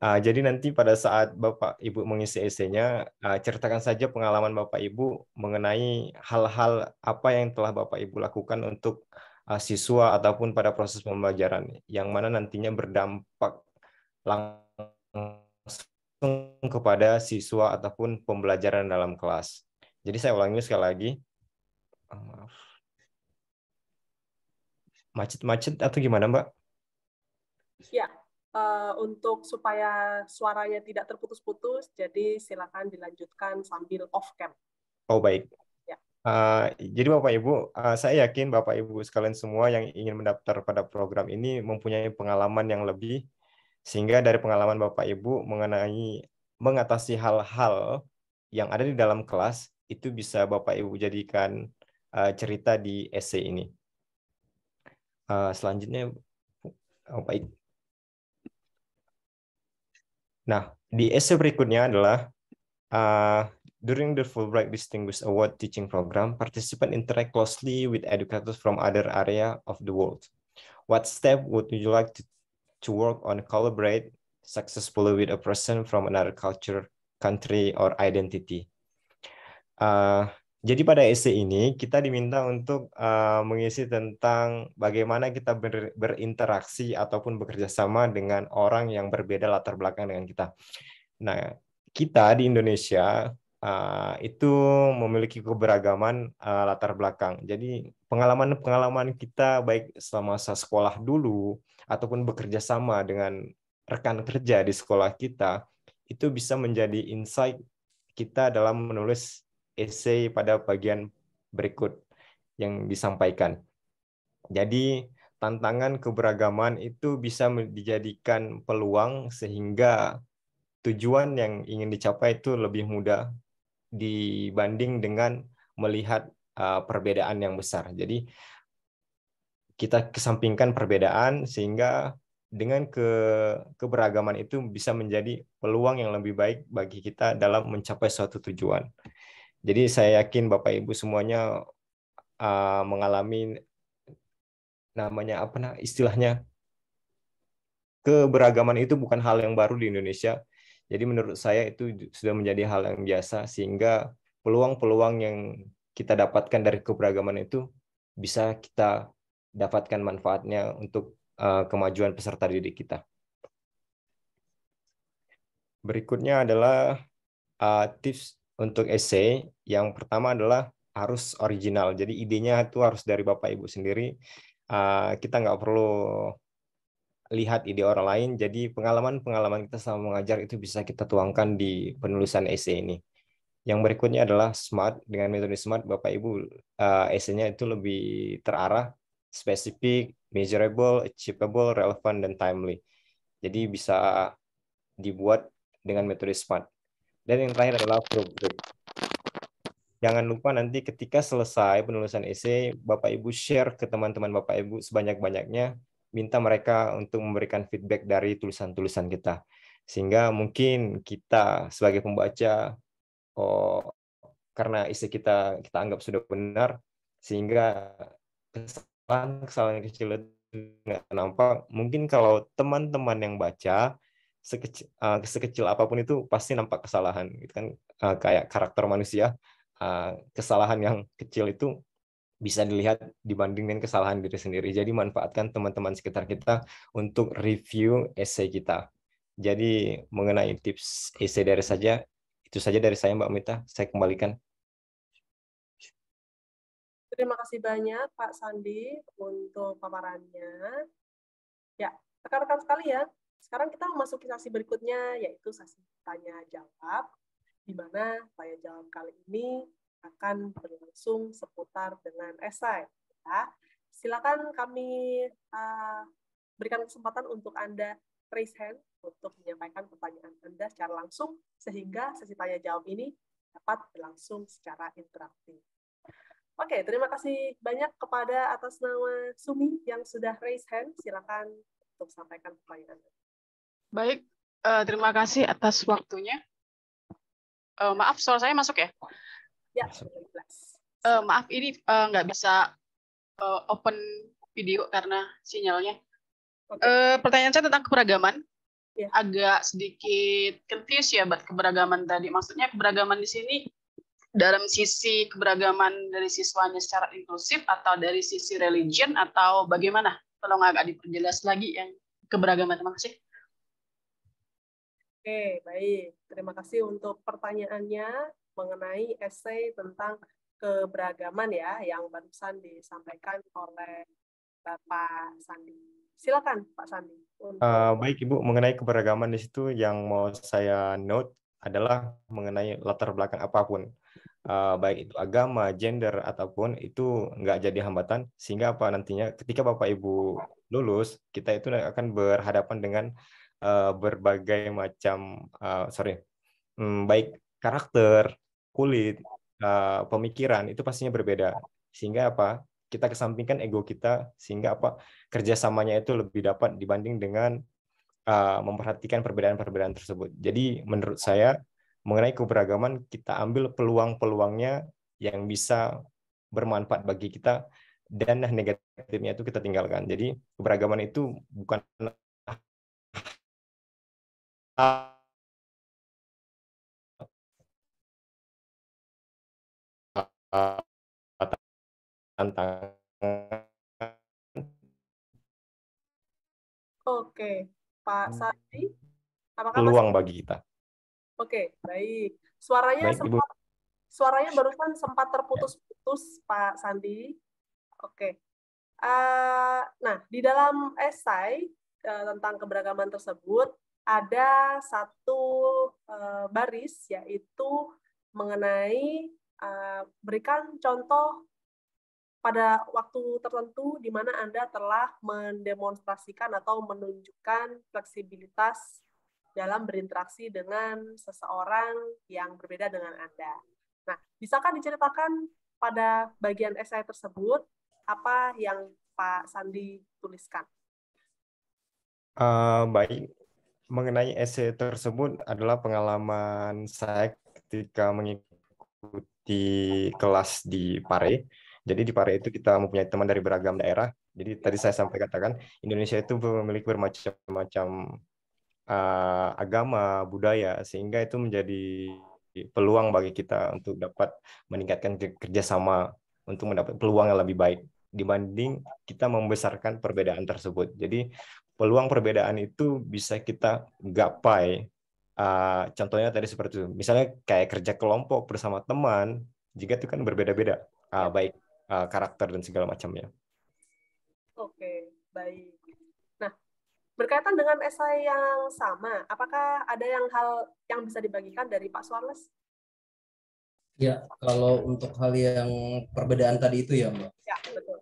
Jadi nanti pada saat Bapak Ibu mengisi esainya, ceritakan saja pengalaman Bapak Ibu mengenai hal-hal apa yang telah Bapak Ibu lakukan untuk siswa ataupun pada proses pembelajaran, yang mana nantinya berdampak langsung kepada siswa ataupun pembelajaran dalam kelas. Jadi saya ulangi sekali lagi. Maaf. Macet-macet atau gimana, Mbak? Ya. Untuk supaya suaranya tidak terputus-putus, jadi silakan dilanjutkan sambil off cam. Oh baik. Ya. Jadi Bapak Ibu, saya yakin Bapak Ibu sekalian semua yang ingin mendaftar pada program ini mempunyai pengalaman yang lebih, sehingga dari pengalaman Bapak Ibu mengenai mengatasi hal-hal yang ada di dalam kelas itu bisa Bapak Ibu jadikan cerita di essay ini. Selanjutnya, baik. Nah, di essay berikutnya adalah during the Fulbright Distinguished Award Teaching Program, participants interact closely with educators from other area of the world. What step would you like to work on collaborate successfully with a person from another culture, country, or identity? Jadi pada essay ini kita diminta untuk mengisi tentang bagaimana kita berinteraksi ataupun bekerja sama dengan orang yang berbeda latar belakang dengan kita. Nah, kita di Indonesia itu memiliki keberagaman latar belakang. Jadi pengalaman-pengalaman kita baik selama masa sekolah dulu ataupun bekerja sama dengan rekan kerja di sekolah kita, itu bisa menjadi insight kita dalam menulis essay pada bagian berikut yang disampaikan. Jadi tantangan keberagaman itu bisa dijadikan peluang sehingga tujuan yang ingin dicapai itu lebih mudah dibanding dengan melihat perbedaan yang besar. Jadi kita kesampingkan perbedaan sehingga dengan keberagaman itu bisa menjadi peluang yang lebih baik bagi kita dalam mencapai suatu tujuan. Jadi saya yakin Bapak Ibu semuanya mengalami namanya istilahnya keberagaman itu bukan hal yang baru di Indonesia. Jadi menurut saya itu sudah menjadi hal yang biasa, sehingga peluang-peluang yang kita dapatkan dari keberagaman itu bisa kita dapatkan manfaatnya untuk kemajuan peserta didik kita. Berikutnya adalah tips untuk essay. Yang pertama adalah harus original. Jadi idenya itu harus dari Bapak Ibu sendiri. Kita nggak perlu lihat ide orang lain. Jadi pengalaman-pengalaman kita selama mengajar itu bisa kita tuangkan di penulisan essay ini. Yang berikutnya adalah SMART. Dengan metode SMART, Bapak Ibu essay-nya itu lebih terarah, spesifik, measurable, achievable, relevant, dan timely. Jadi bisa dibuat dengan metode SMART. Dan yang terakhir adalah proofread. Jangan lupa nanti ketika selesai penulisan essay, Bapak Ibu share ke teman-teman Bapak Ibu sebanyak-banyaknya, minta mereka untuk memberikan feedback dari tulisan-tulisan kita. Sehingga mungkin kita sebagai pembaca, karena essay kita anggap sudah benar, sehingga kesalahan kecil itu nggak nampak. Mungkin kalau teman-teman yang baca, sekecil apapun itu pasti nampak kesalahan. Itu kan kayak karakter manusia, kesalahan yang kecil itu bisa dilihat dibanding dengan kesalahan diri sendiri. Jadi manfaatkan teman-teman sekitar kita untuk review essay kita. Jadi mengenai tips essay itu saja dari saya, Mbak Mita. Saya kembalikan. Terima kasih banyak Pak Sandi untuk paparannya. Ya, rekan-rekan sekalian, sekarang kita memasuki sesi berikutnya, yaitu sesi tanya jawab, di mana tanya jawab kali ini akan berlangsung seputar dengan esai. Ya. Silakan kami berikan kesempatan untuk Anda raise hand untuk menyampaikan pertanyaan Anda secara langsung, sehingga sesi tanya jawab ini dapat berlangsung secara interaktif. Oke, terima kasih banyak kepada atas nama Sumi yang sudah raise hand. Silakan untuk sampaikan pertanyaan Anda. Baik, terima kasih atas waktunya. Maaf, suara saya masuk ya? Ya, maaf, ini nggak bisa open video karena sinyalnya. Pertanyaan saya tentang keberagaman. Agak sedikit confused ya buat keberagaman tadi. Maksudnya keberagaman di sini dalam sisi keberagaman dari siswanya secara inklusif atau dari sisi religion atau bagaimana? Tolong agak diperjelas lagi yang keberagaman. Terima kasih. Oke, baik. Terima kasih untuk pertanyaannya mengenai essay tentang keberagaman ya, yang barusan disampaikan oleh Bapak Sandi. Silakan Pak Sandi. Baik Ibu, mengenai keberagaman di situ yang mau saya note adalah mengenai latar belakang apapun. Baik itu agama, gender, ataupun itu nggak jadi hambatan, sehingga apa nantinya ketika Bapak Ibu lulus, kita itu akan berhadapan dengan berbagai macam baik karakter, kulit, pemikiran itu pastinya berbeda, sehingga apa kita kesampingkan ego kita, sehingga apa kerjasamanya itu lebih dapat dibanding dengan memperhatikan perbedaan-perbedaan tersebut. Jadi menurut saya mengenai keberagaman, kita ambil peluang-peluangnya yang bisa bermanfaat bagi kita, dan negatifnya itu kita tinggalkan. Jadi keberagaman itu bukan tantangan. Oke, Pak Sandi, apakah peluang bagi kita. Oke, baik. Suaranya barusan sempat terputus-putus, Pak Sandi. Oke. Nah, di dalam esai tentang keberagaman tersebut ada satu baris, yaitu mengenai berikan contoh pada waktu tertentu di mana Anda telah mendemonstrasikan atau menunjukkan fleksibilitas dalam berinteraksi dengan seseorang yang berbeda dengan Anda. Nah, bisakah diceritakan pada bagian esai tersebut apa yang Pak Sandi tuliskan? Baik, mengenai esai tersebut adalah pengalaman saya ketika mengikuti kelas di Pare. Jadi di Pare itu kita mempunyai teman dari beragam daerah. Jadi tadi saya sampai katakan Indonesia itu memiliki bermacam-macam agama, budaya, sehingga itu menjadi peluang bagi kita untuk dapat meningkatkan kerjasama untuk mendapat peluang yang lebih baik dibanding kita membesarkan perbedaan tersebut. Jadi peluang perbedaan itu bisa kita gapai. Contohnya tadi seperti itu. Misalnya kayak kerja kelompok bersama teman, jika itu kan berbeda-beda, baik karakter dan segala macamnya. Oke, baik. Nah, berkaitan dengan esai yang sama, apakah ada hal yang bisa dibagikan dari Pak Suarles? Ya, kalau untuk hal yang perbedaan tadi itu ya, Mbak. Ya, betul.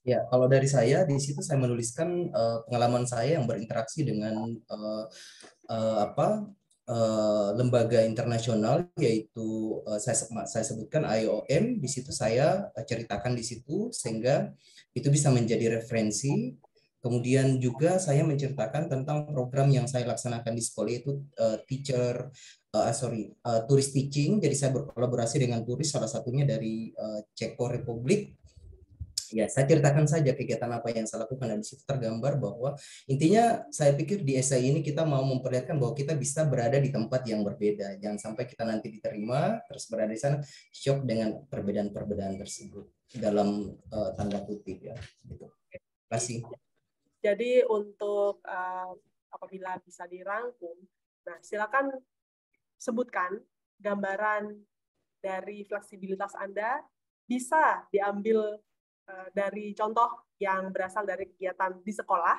Ya, kalau dari saya di situ saya menuliskan pengalaman saya yang berinteraksi dengan lembaga internasional, yaitu saya sebutkan IOM. Di situ saya ceritakan di situ sehingga itu bisa menjadi referensi. Kemudian juga saya menceritakan tentang program yang saya laksanakan di sekolah, itu turis teaching. Jadi saya berkolaborasi dengan turis, salah satunya dari Ceko Republik. Ya, saya ceritakan saja kegiatan apa yang saya lakukan, dan di situ tergambar bahwa intinya saya pikir di esai ini kita mau memperlihatkan bahwa kita bisa berada di tempat yang berbeda. Jangan sampai kita nanti diterima terus berada di sana shock dengan perbedaan-perbedaan tersebut dalam tanda kutip ya. Gitu. Terima kasih. Jadi untuk apabila bisa dirangkum, nah silakan sebutkan gambaran dari fleksibilitas Anda bisa diambil dari contoh yang berasal dari kegiatan di sekolah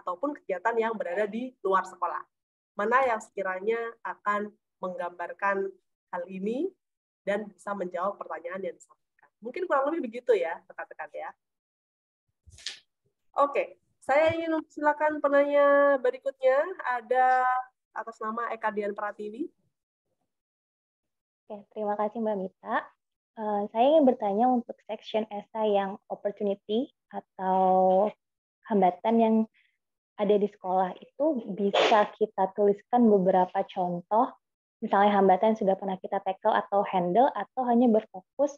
ataupun kegiatan yang berada di luar sekolah. Mana yang sekiranya akan menggambarkan hal ini dan bisa menjawab pertanyaan yang disampaikan. Mungkin kurang lebih begitu ya, rekan-rekan ya. Oke, saya ingin silakan penanya berikutnya. Ada atas nama Eka Dian Pratiwi. Oke, terima kasih Mbak Mita. Saya ingin bertanya untuk section esai yang opportunity atau hambatan yang ada di sekolah itu bisa kita tuliskan beberapa contoh, misalnya hambatan yang sudah pernah kita tackle atau handle, atau hanya berfokus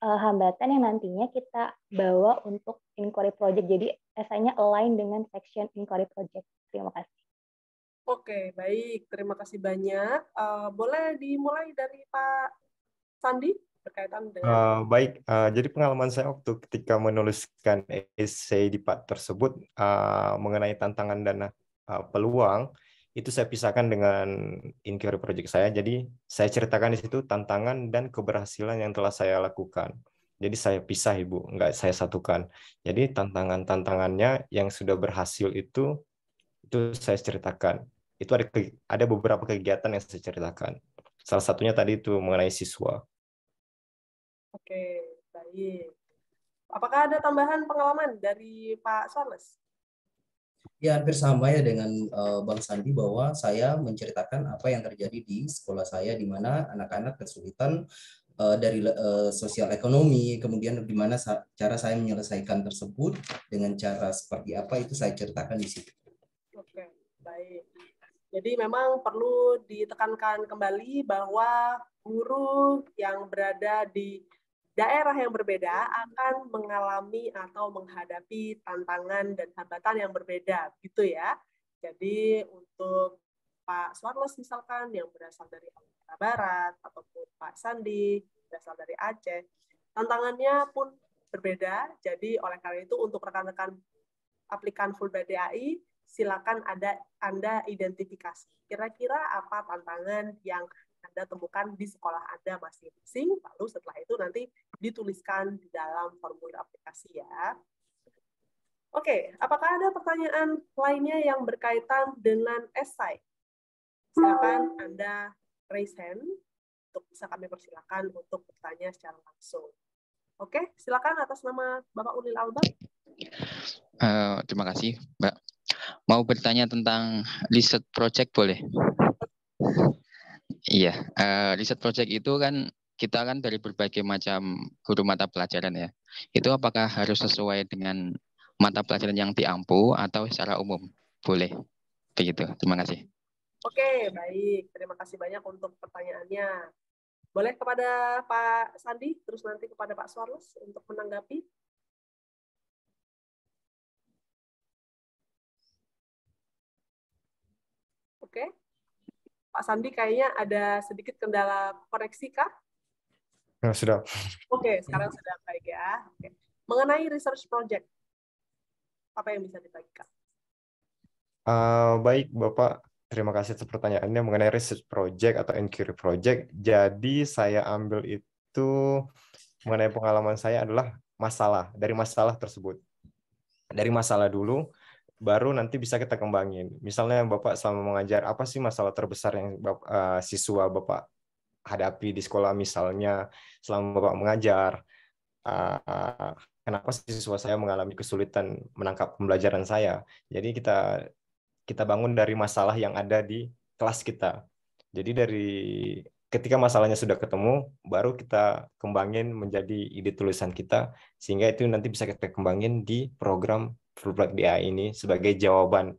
hambatan yang nantinya kita bawa untuk inquiry project. Jadi esainya align dengan section inquiry project. Terima kasih. Oke, baik. Terima kasih banyak. Boleh dimulai dari Pak Sandi? Berkaitan dengan Baik, jadi pengalaman saya waktu ketika menuliskan essay di part tersebut mengenai tantangan dan peluang, itu saya pisahkan dengan inquiry project saya. Jadi saya ceritakan di situ tantangan dan keberhasilan yang telah saya lakukan. Jadi saya pisah, Ibu, nggak saya satukan. Jadi tantangannya yang sudah berhasil itu saya ceritakan. Itu ada beberapa kegiatan yang saya ceritakan. Salah satunya tadi itu mengenai siswa. Oke, baik. Apakah ada tambahan pengalaman dari Pak Suarles? Ya, hampir sama ya dengan Bang Sandi, bahwa saya menceritakan apa yang terjadi di sekolah saya, di mana anak-anak kesulitan dari sosial ekonomi, kemudian bagaimana cara saya menyelesaikan tersebut, dengan cara seperti apa, itu saya ceritakan di situ. Oke, baik. Jadi memang perlu ditekankan kembali bahwa guru yang berada di daerah yang berbeda akan mengalami atau menghadapi tantangan dan hambatan yang berbeda, gitu ya. Jadi untuk Pak Suarles misalkan yang berasal dari Sumatera Barat, ataupun Pak Sandi berasal dari Aceh, tantangannya pun berbeda. Jadi oleh karena itu untuk rekan-rekan aplikan Fulbright DAI, silakan Anda identifikasi. Kira-kira apa tantangan yang Anda temukan di sekolah Anda masing-masing, lalu setelah itu nanti dituliskan di dalam formulir aplikasi ya. Oke, apakah ada pertanyaan lainnya yang berkaitan dengan esai? Silakan Anda raise hand untuk bisa kami persilakan untuk bertanya secara langsung. Oke, silakan atas nama Bapak Ulil Albab. Terima kasih, Mbak. Mau bertanya tentang research project boleh? Iya, research project itu kan kita kan dari berbagai macam guru mata pelajaran ya. Itu apakah harus sesuai dengan mata pelajaran yang diampu atau secara umum? Boleh. Begitu. Terima kasih. Oke, baik. Terima kasih banyak untuk pertanyaannya. Boleh kepada Pak Sandi, terus nanti kepada Pak Suarles untuk menanggapi. Oke. Pak Sandi kayaknya ada sedikit kendala koneksi kah? Sudah. Oke, sekarang sudah baik ya. Oke. Mengenai research project, apa yang bisa dibagikan? Baik, Bapak. Terima kasih atas pertanyaannya mengenai research project atau inquiry project. Jadi saya ambil itu mengenai pengalaman saya adalah masalah, dari masalah tersebut. Dari masalah dulu, baru nanti bisa kita kembangin. Misalnya Bapak selama mengajar, apa sih masalah terbesar yang siswa Bapak hadapi di sekolah, misalnya selama Bapak mengajar, kenapa siswa saya mengalami kesulitan menangkap pembelajaran saya. Jadi kita bangun dari masalah yang ada di kelas kita. Jadi dari ketika masalahnya sudah ketemu, baru kita kembangin menjadi ide tulisan kita, sehingga itu nanti bisa kita kembangin di program Fulbright BI ini sebagai jawaban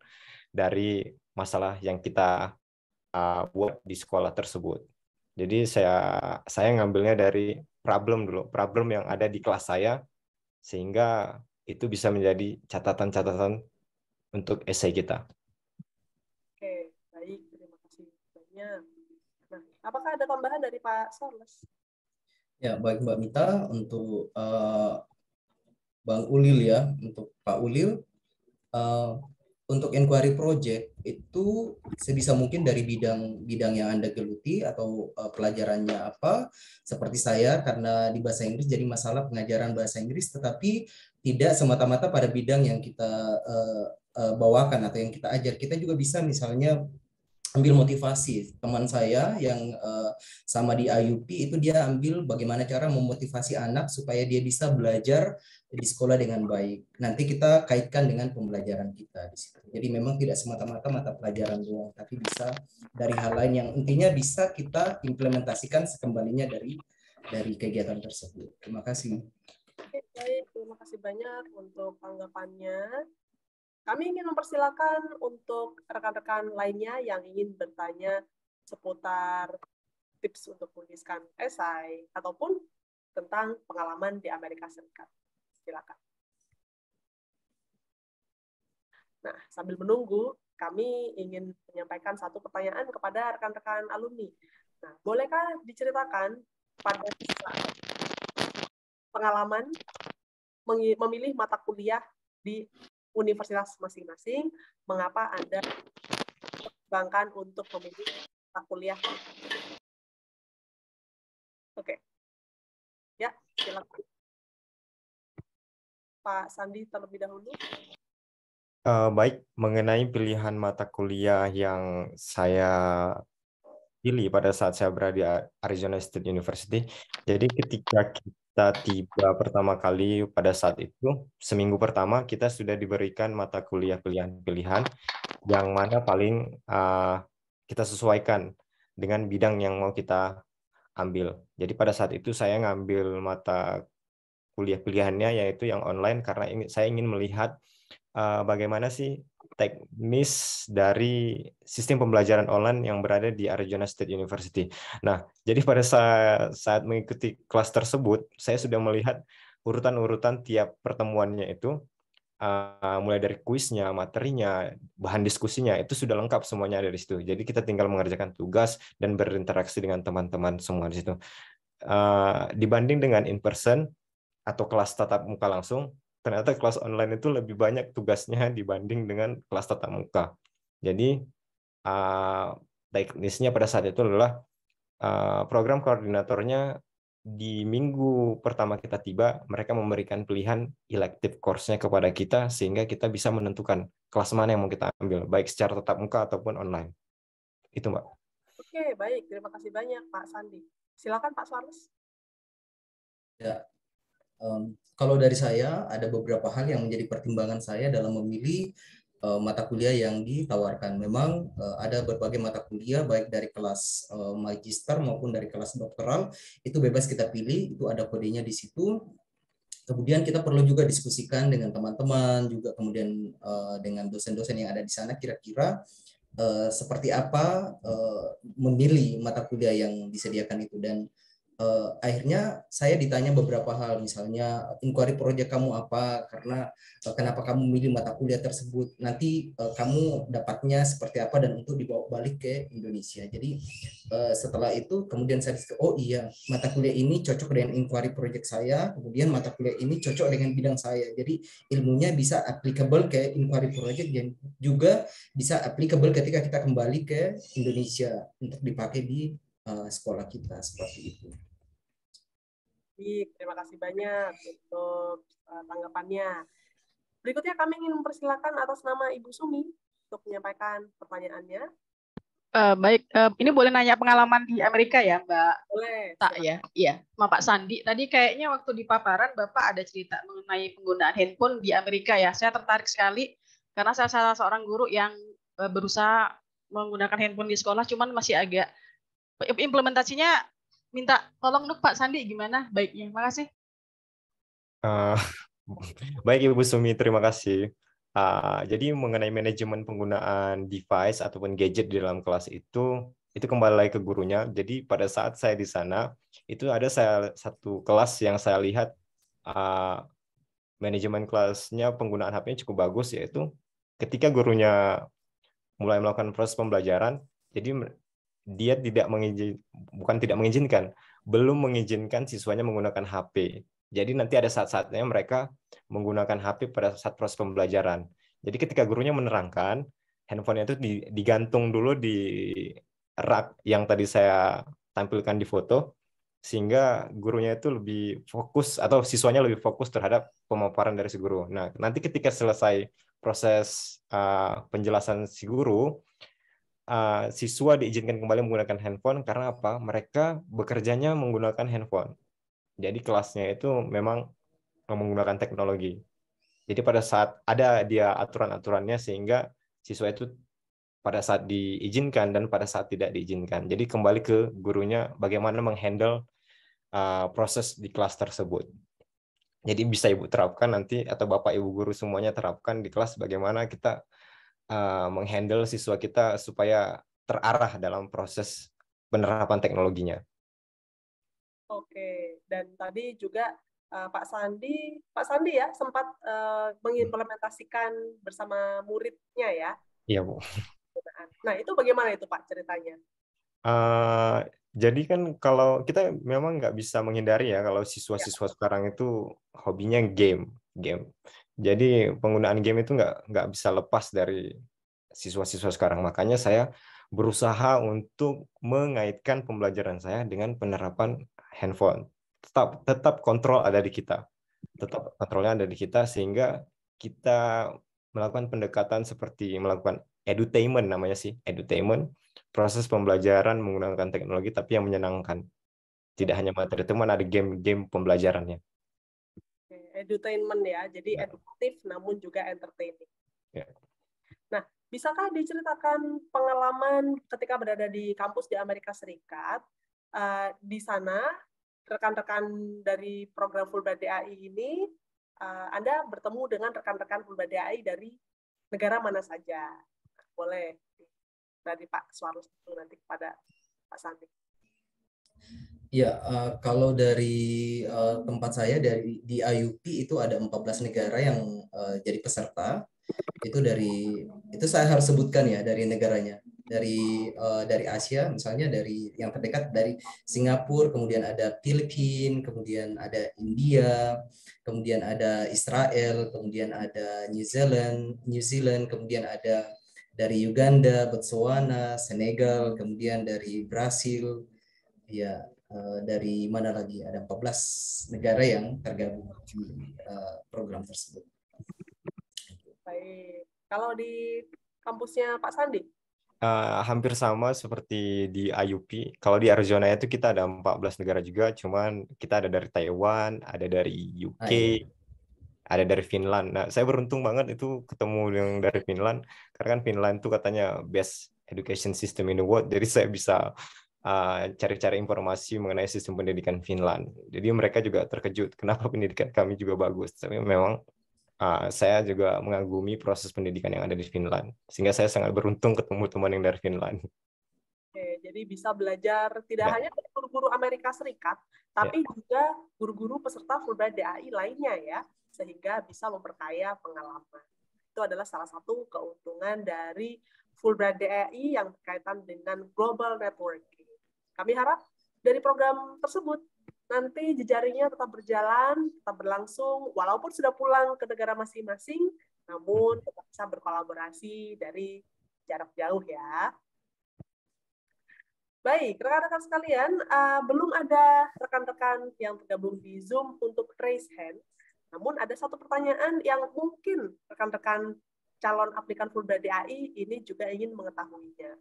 dari masalah yang kita buat di sekolah tersebut. Jadi saya ngambilnya dari problem yang ada di kelas saya, sehingga itu bisa menjadi catatan-catatan untuk esai kita. Oke, baik. Terima kasih banyak. Nah, apakah ada tambahan dari Pak Charles? Ya, baik Mbak Mita, untuk Bang Ulil ya, untuk Pak Ulil, untuk inquiry project itu sebisa mungkin dari bidang yang Anda geluti atau pelajarannya apa. Seperti saya, karena di bahasa Inggris jadi masalah pengajaran bahasa Inggris, tetapi tidak semata-mata pada bidang yang kita bawakan atau yang kita ajar. Kita juga bisa misalnya ambil motivasi. Teman saya yang sama di IUP itu dia ambil bagaimana cara memotivasi anak supaya dia bisa belajar di sekolah dengan baik. Nanti kita kaitkan dengan pembelajaran kita di situ. Jadi memang tidak semata-mata mata pelajaran doang, tapi bisa dari hal lain yang intinya bisa kita implementasikan sekembalinya dari kegiatan tersebut. Terima kasih. Oke, baik. Terima kasih banyak untuk tanggapannya. Kami ingin mempersilakan untuk rekan-rekan lainnya yang ingin bertanya seputar tips untuk menuliskan esai ataupun tentang pengalaman di Amerika Serikat. Silakan. Nah, sambil menunggu, kami ingin menyampaikan satu pertanyaan kepada rekan-rekan alumni. Nah, bolehkah diceritakan pada pengalaman memilih mata kuliah di universitas masing-masing, mengapa Anda pertimbangkan untuk memilih mata kuliah? Oke. Ya, silakan. Pak Sandi terlebih dahulu. Baik, mengenai pilihan mata kuliah yang saya pilih pada saat saya berada di Arizona State University. Jadi ketika kita tiba pertama kali pada saat itu, seminggu pertama kita sudah diberikan mata kuliah pilihan-pilihan yang mana paling kita sesuaikan dengan bidang yang mau kita ambil. Jadi pada saat itu saya ngambil mata kuliah pilihannya yaitu yang online karena saya ingin melihat bagaimana sih teknis dari sistem pembelajaran online yang berada di Arizona State University. Nah, jadi pada saat mengikuti kelas tersebut, saya sudah melihat urutan-urutan tiap pertemuannya itu, mulai dari kuisnya, materinya, bahan diskusinya, itu sudah lengkap semuanya ada di situ. Jadi kita tinggal mengerjakan tugas dan berinteraksi dengan teman-teman semua di situ. Dibanding dengan in-person atau kelas tatap muka langsung, ternyata kelas online itu lebih banyak tugasnya dibanding dengan kelas tatap muka. Jadi teknisnya pada saat itu adalah program koordinatornya di minggu pertama kita tiba, mereka memberikan pilihan elective course-nya kepada kita sehingga kita bisa menentukan kelas mana yang mau kita ambil, baik secara tatap muka ataupun online. Itu, Mbak. Oke, baik. Terima kasih banyak, Pak Sandi. Silakan, Pak Charles. Ya. Kalau dari saya, ada beberapa hal yang menjadi pertimbangan saya dalam memilih mata kuliah yang ditawarkan. Memang ada berbagai mata kuliah, baik dari kelas magister maupun dari kelas doktoral, itu bebas kita pilih, itu ada kodenya di situ. Kemudian kita perlu juga diskusikan dengan teman-teman, juga kemudian dengan dosen-dosen yang ada di sana, kira-kira seperti apa memilih mata kuliah yang disediakan itu. Dan akhirnya saya ditanya beberapa hal, misalnya inquiry project kamu apa, karena kenapa kamu milih mata kuliah tersebut, nanti kamu dapatnya seperti apa dan untuk dibawa balik ke Indonesia. Jadi setelah itu kemudian saya disitu, oh iya, mata kuliah ini cocok dengan inquiry project saya, kemudian mata kuliah ini cocok dengan bidang saya. Jadi ilmunya bisa applicable ke inquiry project dan juga bisa applicable ketika kita kembali ke Indonesia untuk dipakai di sekolah kita, seperti itu. Terima kasih banyak untuk tanggapannya. Berikutnya kami ingin mempersilakan atas nama Ibu Sumi untuk menyampaikan pertanyaannya. Baik, ini boleh nanya pengalaman di Amerika ya, Mbak? Boleh. Tak ya, iya. Sama Pak Sandi. Tadi kayaknya waktu di paparan Bapak ada cerita mengenai penggunaan handphone di Amerika ya. Saya tertarik sekali karena saya salah seorang guru yang berusaha menggunakan handphone di sekolah, cuman masih agak implementasinya. Minta tolong dong Pak Sandi gimana baiknya. Makasih. Baik Ibu Sumi, terima kasih. Jadi mengenai manajemen penggunaan device ataupun gadget di dalam kelas itu kembali lagi ke gurunya. Jadi pada saat saya di sana, itu ada satu kelas yang saya lihat manajemen kelasnya penggunaan HP-nya cukup bagus, yaitu ketika gurunya mulai melakukan proses pembelajaran, jadi dia belum mengizinkan siswanya menggunakan HP. Jadi nanti ada saat-saatnya mereka menggunakan HP pada saat proses pembelajaran. Jadi ketika gurunya menerangkan, handphonenya itu digantung dulu di rak yang tadi saya tampilkan di foto, sehingga gurunya itu lebih fokus atau siswanya lebih fokus terhadap pemaparan dari si guru. Nah, nanti ketika selesai proses penjelasan si guru, siswa diizinkan kembali menggunakan handphone karena apa? Mereka bekerjanya menggunakan handphone. Jadi kelasnya itu memang menggunakan teknologi. Jadi pada saat ada dia aturan-aturannya sehingga siswa itu pada saat diizinkan dan pada saat tidak diizinkan. Jadi kembali ke gurunya bagaimana menghandle proses di kelas tersebut. Jadi bisa Ibu terapkan nanti atau Bapak Ibu guru semuanya terapkan di kelas bagaimana kita menghandle siswa kita supaya terarah dalam proses penerapan teknologinya. Oke, dan tadi juga Pak Sandi ya sempat mengimplementasikan bersama muridnya ya. Iya, Bu. Nah, itu bagaimana itu Pak ceritanya? Jadi kan kalau kita memang nggak bisa menghindari ya kalau siswa-siswa sekarang itu hobinya game. Jadi penggunaan game itu nggak bisa lepas dari siswa-siswa sekarang. Makanya saya berusaha untuk mengaitkan pembelajaran saya dengan penerapan handphone. Tetap kontrol ada di kita. Tetap kontrolnya ada di kita sehingga kita melakukan pendekatan seperti melakukan edutainment namanya sih, edutainment, proses pembelajaran menggunakan teknologi tapi yang menyenangkan. Tidak hanya materi, teman ada game-game pembelajarannya. Edutainment ya, jadi edukatif namun juga entertaining. Ya. Nah, bisakah diceritakan pengalaman ketika berada di kampus di Amerika Serikat, di sana rekan-rekan dari program Fulbright DAI ini, Anda bertemu dengan rekan-rekan Fulbright DAI dari negara mana saja? Boleh dari Pak Suarles itu nanti kepada Pak Sandi. Ya, kalau dari tempat saya di IUP itu ada 14 negara yang jadi peserta. Itu saya harus sebutkan ya dari negaranya. Dari Asia misalnya dari yang terdekat dari Singapura, kemudian ada Filipina, kemudian ada India, kemudian ada Israel, kemudian ada New Zealand, kemudian ada dari Uganda, Botswana, Senegal, kemudian dari Brasil, ya. Dari mana lagi? Ada 14 negara yang tergabung di program tersebut. Baik. Kalau di kampusnya Pak Sandi? Hampir sama seperti di IUP. Kalau di Arizona itu kita ada 14 negara juga, cuman kita ada dari Taiwan, ada dari UK, ada dari Finland. Nah, saya beruntung banget itu ketemu yang dari Finland, karena kan Finland itu katanya best education system in the world, jadi saya bisa cari-cari informasi mengenai sistem pendidikan Finland. Jadi mereka juga terkejut kenapa pendidikan kami juga bagus. Tapi memang saya juga mengagumi proses pendidikan yang ada di Finland. Sehingga saya sangat beruntung ketemu teman yang dari Finland. Oke, jadi bisa belajar tidak hanya dari guru-guru Amerika Serikat, tapi juga guru-guru peserta Fulbright DAI lainnya ya, sehingga bisa memperkaya pengalaman. Itu adalah salah satu keuntungan dari Fulbright DAI yang berkaitan dengan global networking. Kami harap dari program tersebut nanti jejaringnya tetap berjalan, tetap berlangsung, walaupun sudah pulang ke negara masing-masing, namun tetap bisa berkolaborasi dari jarak jauh ya. Baik, rekan-rekan sekalian, belum ada rekan-rekan yang tergabung di Zoom untuk raise hand, namun ada satu pertanyaan yang mungkin rekan-rekan calon aplikan Fulbright DAI ini juga ingin mengetahuinya.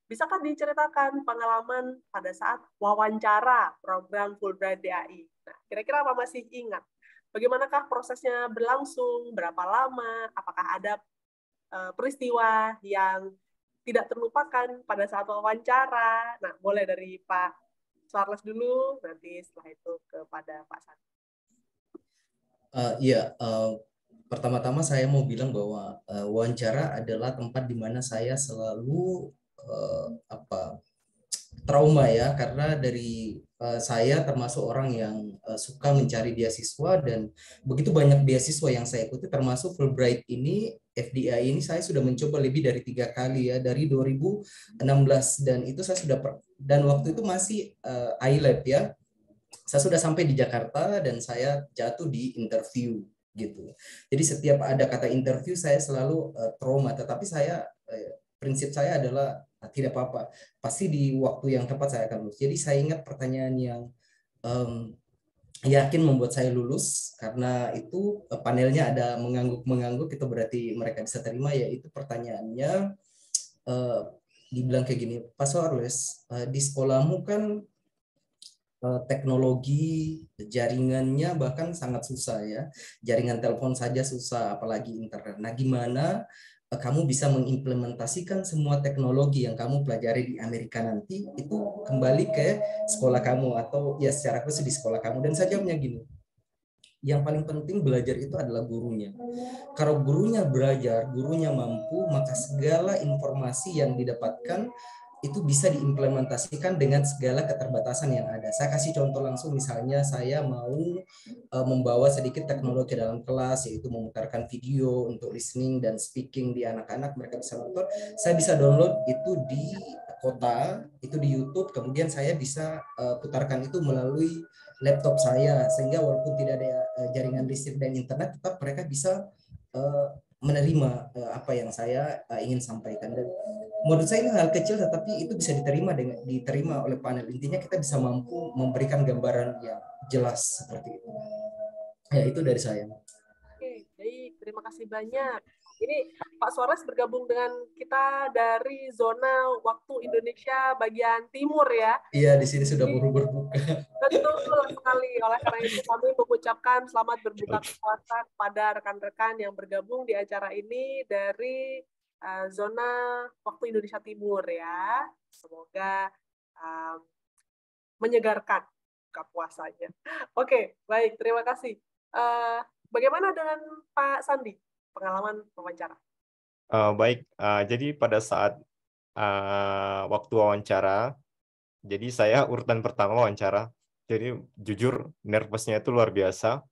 Bisakah diceritakan pengalaman pada saat wawancara program Fulbright DAI? Nah, kira-kira apa masih ingat? Bagaimanakah prosesnya berlangsung? Berapa lama? Apakah ada peristiwa yang tidak terlupakan pada saat wawancara? Nah, boleh dari Pak Charles dulu, nanti setelah itu kepada Pak Sandi. Pertama-tama saya mau bilang bahwa wawancara adalah tempat di mana saya selalu trauma ya, karena dari saya termasuk orang yang suka mencari beasiswa, dan begitu banyak beasiswa yang saya ikuti termasuk Fulbright ini, FDI ini saya sudah mencoba lebih dari 3 kali ya, dari 2016, dan itu saya sudah dan waktu itu masih iLab ya. Saya sudah sampai di Jakarta dan saya jatuh di interview gitu. Jadi setiap ada kata interview saya selalu trauma, tetapi saya prinsip saya adalah tidak apa-apa, pasti di waktu yang tepat saya akan lulus. Jadi saya ingat pertanyaan yang yakin membuat saya lulus, karena itu panelnya ada mengangguk-mengangguk, itu berarti mereka bisa terima, yaitu pertanyaannya dibilang kayak gini, Pak Charles, di sekolahmu kan teknologi jaringannya bahkan sangat susah ya, jaringan telepon saja susah, apalagi internet. Nah, gimana kamu bisa mengimplementasikan semua teknologi yang kamu pelajari di Amerika nanti itu kembali ke sekolah kamu, atau ya secara khusus di sekolah kamu? Dan saya jawabnya gini, yang paling penting belajar itu adalah gurunya. Kalau gurunya belajar, gurunya mampu, maka segala informasi yang didapatkan itu bisa diimplementasikan dengan segala keterbatasan yang ada. Saya kasih contoh langsung, misalnya saya mau membawa sedikit teknologi dalam kelas, yaitu memutarkan video untuk listening dan speaking di anak-anak, mereka bisa nonton. Saya bisa download itu di kota, itu di YouTube, kemudian saya bisa putarkan itu melalui laptop saya, sehingga walaupun tidak ada jaringan listrik dan internet, tetap mereka bisa menerima apa yang saya ingin sampaikan. Dan menurut saya ini hal kecil, tetapi itu bisa diterima oleh panel. Intinya kita bisa mampu memberikan gambaran yang jelas seperti itu. Ya, itu dari saya. Oke, baik. Terima kasih banyak. Ini Pak Suarez bergabung dengan kita dari zona waktu Indonesia bagian timur ya. Iya, di sini sudah berbuka. Betul sekali. Oleh karena itu kami mengucapkan selamat berbuka puasa kepada rekan-rekan yang bergabung di acara ini dari zona waktu Indonesia Timur ya. Semoga menyegarkan buka puasanya. Oke, baik. Terima kasih. Bagaimana dengan Pak Sandi? Pengalaman wawancara. Baik, jadi pada saat waktu wawancara, jadi saya urutan pertama wawancara, jadi jujur nervousnya itu luar biasa.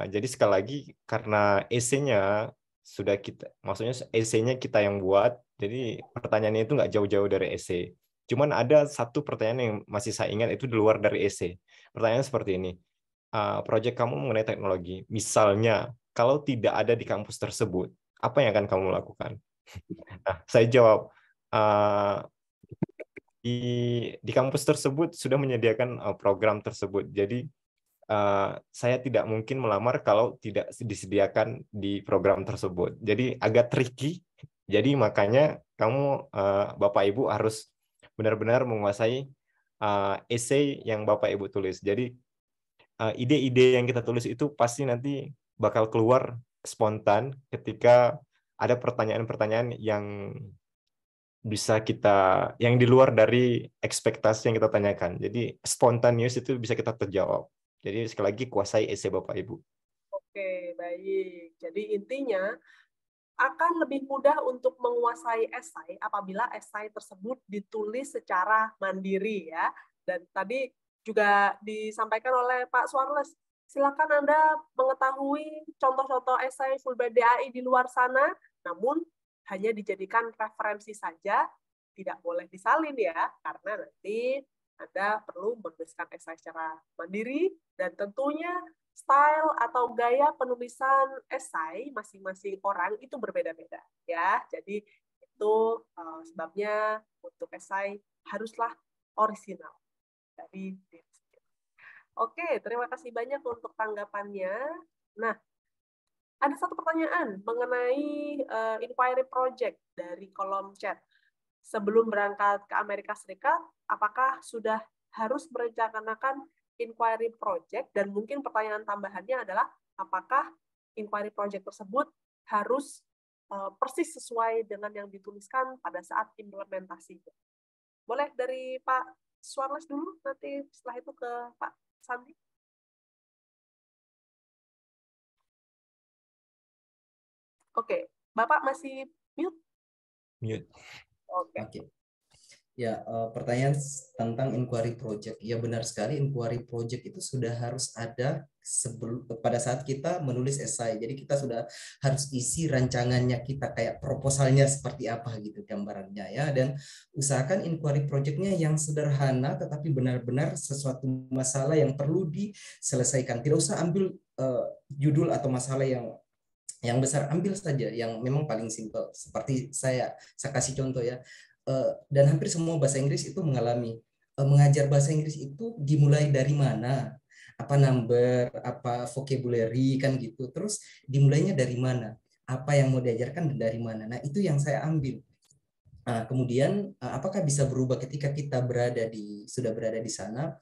Jadi sekali lagi karena essay-nya sudah kita, maksudnya essay-nya kita yang buat, jadi pertanyaannya itu nggak jauh-jauh dari essay. Cuman ada satu pertanyaan yang masih saya ingat, itu di luar dari essay. Pertanyaan seperti ini, proyek kamu mengenai teknologi, misalnya kalau tidak ada di kampus tersebut, apa yang akan kamu lakukan? Nah, saya jawab, di kampus tersebut sudah menyediakan program tersebut. Jadi, saya tidak mungkin melamar kalau tidak disediakan di program tersebut. Jadi, agak tricky. Jadi, makanya kamu, Bapak Ibu, harus benar-benar menguasai essay yang Bapak Ibu tulis. Jadi, ide-ide yang kita tulis itu pasti nanti bakal keluar spontan ketika ada pertanyaan-pertanyaan yang bisa yang di luar dari ekspektasi yang kita tanyakan. Jadi spontaneous itu bisa kita terjawab. Jadi sekali lagi kuasai essay Bapak Ibu. Oke, baik. Jadi intinya akan lebih mudah untuk menguasai esai apabila esai tersebut ditulis secara mandiri ya. Dan tadi juga disampaikan oleh Pak Suarles, silakan Anda mengetahui contoh-contoh esai Fulbright DAI di luar sana, namun hanya dijadikan referensi saja, tidak boleh disalin ya, karena nanti Anda perlu menuliskan esai secara mandiri, dan tentunya style atau gaya penulisan esai masing-masing orang itu berbeda-beda ya. Jadi itu sebabnya untuk esai haruslah orisinal dari diri sendiri. Oke, terima kasih banyak untuk tanggapannya. Nah, ada satu pertanyaan mengenai inquiry project dari kolom chat. Sebelum berangkat ke Amerika Serikat, apakah sudah harus merencanakan inquiry project? Dan mungkin pertanyaan tambahannya adalah, apakah inquiry project tersebut harus persis sesuai dengan yang dituliskan pada saat implementasi? Boleh dari Pak Suarles dulu, nanti setelah itu ke Pak Sandi. Oke, Bapak masih mute? Mute. Oke. Ya, pertanyaan tentang inquiry project. Ya, benar sekali, inquiry project itu sudah harus ada pada saat kita menulis esai. Jadi kita sudah harus isi rancangannya kita, kayak proposalnya seperti apa gitu gambarannya ya. Dan usahakan inquiry project-nya yang sederhana tetapi benar-benar sesuatu masalah yang perlu diselesaikan. Tidak usah ambil judul atau masalah yang besar, ambil saja yang memang paling simpel. Seperti saya kasih contoh ya. Dan hampir semua bahasa Inggris itu mengalami mengajar bahasa Inggris itu dimulai dari mana, apa number, apa vocabulary kan gitu, terus dimulainya dari mana, apa yang mau diajarkan dari mana. Nah, itu yang saya ambil. Nah, kemudian apakah bisa berubah ketika kita sudah berada di sana?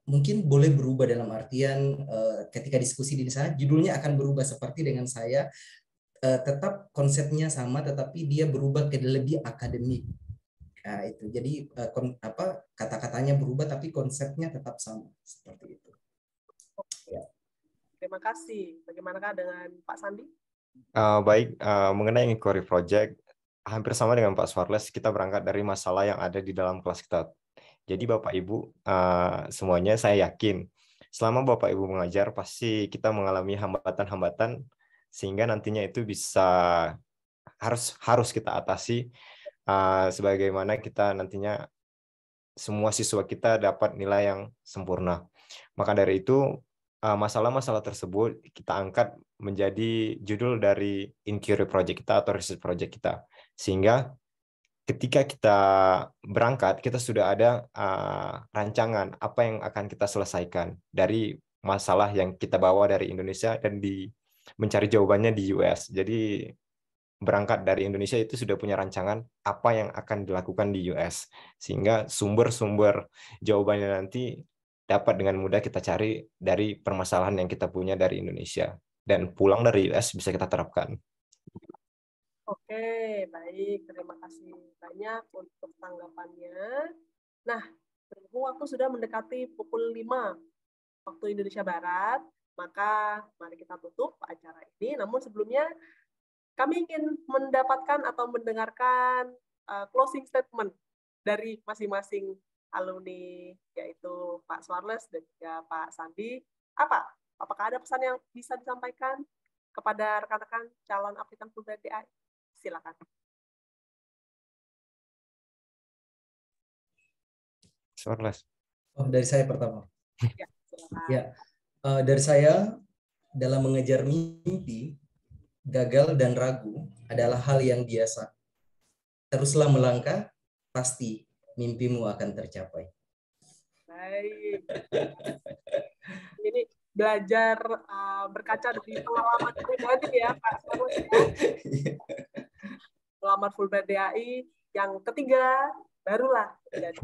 Mungkin boleh berubah dalam artian ketika diskusi di sana judulnya akan berubah, seperti dengan saya tetap konsepnya sama tetapi dia berubah ke lebih akademik. Nah, itu jadi kata-katanya berubah tapi konsepnya tetap sama, seperti itu. Ya. Terima kasih. Bagaimanakah dengan Pak Sandi? Baik, mengenai inquiry project hampir sama dengan Pak Suarles, kita berangkat dari masalah yang ada di dalam kelas kita. Jadi Bapak Ibu semuanya, saya yakin selama Bapak Ibu mengajar pasti kita mengalami hambatan-hambatan sehingga nantinya itu bisa harus kita atasi sebagaimana kita nantinya semua siswa kita dapat nilai yang sempurna. Maka dari itu masalah-masalah tersebut kita angkat menjadi judul dari inquiry project kita atau research project kita, sehingga ketika kita berangkat, kita sudah ada rancangan apa yang akan kita selesaikan dari masalah yang kita bawa dari Indonesia dan mencari jawabannya di US. Jadi berangkat dari Indonesia itu sudah punya rancangan apa yang akan dilakukan di US. Sehingga sumber-sumber jawabannya nanti dapat dengan mudah kita cari dari permasalahan yang kita punya dari Indonesia. Dan pulang dari US bisa kita terapkan. Oke, baik. Terima kasih banyak untuk tanggapannya. Nah, berhubung waktu sudah mendekati pukul 5 waktu Indonesia Barat, maka mari kita tutup acara ini. Namun sebelumnya, kami ingin mendapatkan atau mendengarkan closing statement dari masing-masing alumni, yaitu Pak Suarles dan juga Pak Sandi. Apakah ada pesan yang bisa disampaikan kepada rekan-rekan calon aplikan Fulbright DAI? Silakan. Suarles. Oh, dari saya pertama. Ya, silakan. Ya, dari saya, dalam mengejar mimpi, gagal dan ragu adalah hal yang biasa. Teruslah melangkah, pasti mimpimu akan tercapai. Baik. Ini belajar berkaca dari pengalaman pribadi ya, Pak Suarles ya. Pelamar Fulbright DAI yang ketiga, barulah jadi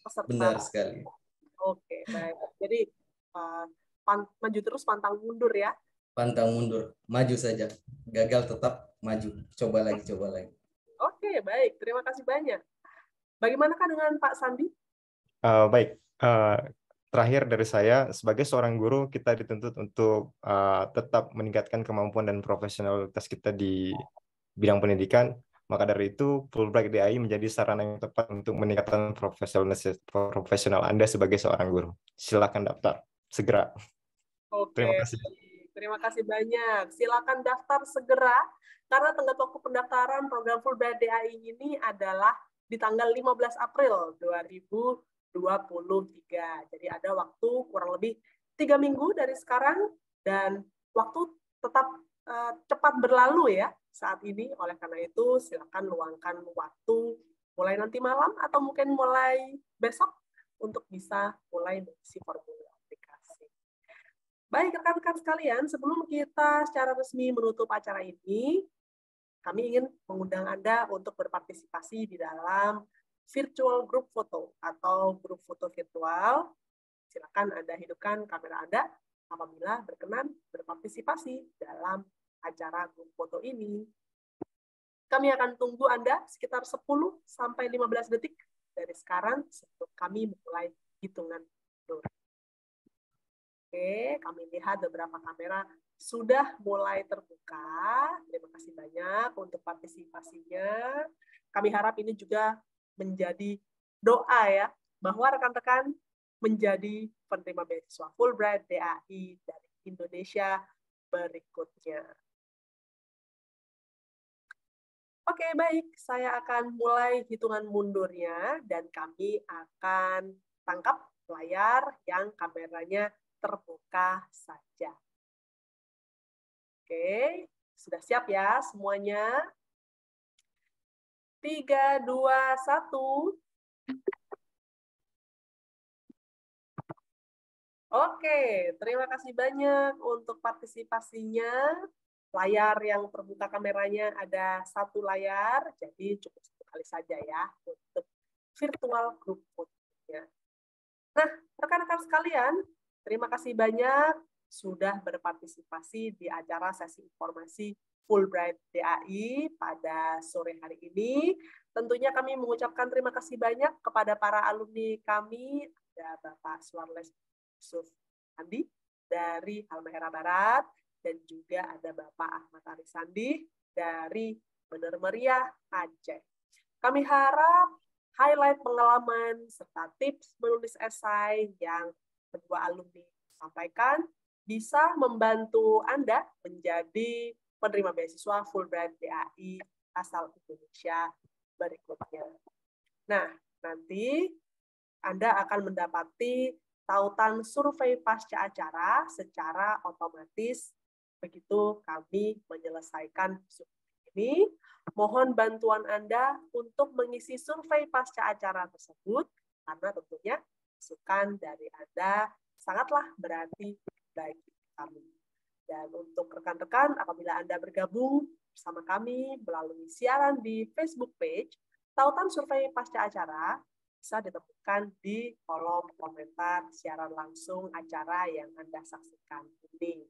peserta. Benar sekali. Oke, baik. Jadi maju terus, pantang mundur ya. Pantang mundur, maju saja. Gagal tetap maju. Coba lagi, coba lagi. Oke, baik. Terima kasih banyak. Bagaimanakah dengan Pak Sandi? Baik. Terakhir dari saya, sebagai seorang guru, kita dituntut untuk tetap meningkatkan kemampuan dan profesionalitas kita di bidang pendidikan. Maka dari itu, Fulbright DAI menjadi sarana yang tepat untuk meningkatkan profesional Anda sebagai seorang guru. Silakan daftar segera. Oke, Terima kasih. Terima kasih banyak. Silakan daftar segera, karena tenggat waktu pendaftaran program Fulbright DAI ini adalah di tanggal 15 April 2023. Jadi ada waktu kurang lebih 3 minggu dari sekarang, dan waktu tetap cepat berlalu ya saat ini. Oleh karena itu, silakan luangkan waktu mulai nanti malam atau mungkin mulai besok untuk bisa mulai mengisi formulir. Baik, rekan-rekan sekalian, sebelum kita secara resmi menutup acara ini, kami ingin mengundang Anda untuk berpartisipasi di dalam virtual group foto atau grup foto virtual. Silakan Anda hidupkan kamera Anda apabila berkenan berpartisipasi dalam acara grup foto ini. Kami akan tunggu Anda sekitar 10 sampai 15 detik dari sekarang sebelum kami memulai hitungan mundur. Oke, kami lihat beberapa kamera sudah mulai terbuka. Terima kasih banyak untuk partisipasinya. Kami harap ini juga menjadi doa ya, bahwa rekan-rekan menjadi penerima beasiswa Fulbright DAI dari Indonesia berikutnya. Oke, baik. Saya akan mulai hitungan mundurnya dan kami akan tangkap layar yang kameranya terbuka saja. Oke, sudah siap ya semuanya? 3, 2, 1. Oke, terima kasih banyak untuk partisipasinya. Layar yang terbuka kameranya ada 1 layar, jadi cukup 1 kali saja ya untuk virtual group fotonya. Nah, rekan-rekan sekalian, terima kasih banyak sudah berpartisipasi di acara sesi informasi Fulbright DAI pada sore hari ini. Tentunya kami mengucapkan terima kasih banyak kepada para alumni kami, ada Bapak Suarles Yusuf Andi dari Halmahera Barat, dan juga ada Bapak Ahmad Arisandi dari Bener Meriah Aceh. Kami harap highlight pengalaman serta tips menulis esai yang kedua alumni sampaikan bisa membantu Anda menjadi penerima beasiswa Fulbright DAI asal Indonesia berikutnya. Nah, nanti Anda akan mendapati tautan survei pasca acara secara otomatis begitu kami menyelesaikan survei ini. Mohon bantuan Anda untuk mengisi survei pasca acara tersebut, karena tentunya masukan dari Anda sangatlah berarti bagi kami. Dan untuk rekan-rekan, apabila Anda bergabung bersama kami melalui siaran di Facebook page, tautan survei pasca acara bisa ditemukan di kolom komentar siaran langsung acara yang Anda saksikan ini.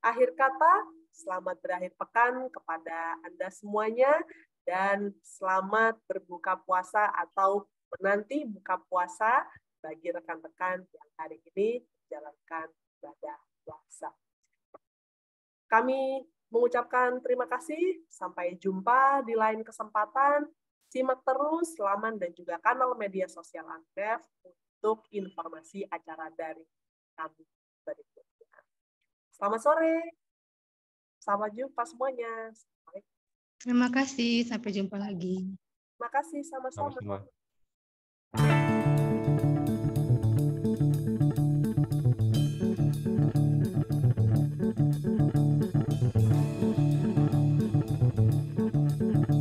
Akhir kata, selamat berakhir pekan kepada Anda semuanya, dan selamat berbuka puasa atau menanti buka puasa bagi rekan-rekan yang hari ini menjalankan ibadah puasa. Kami mengucapkan terima kasih, sampai jumpa di lain kesempatan. Simak terus laman dan juga kanal media sosial Antef untuk informasi acara dari kami berikutnya. Selamat sore, sampai jumpa semuanya. Terima kasih, sampai jumpa lagi. Terima kasih, sama-sama.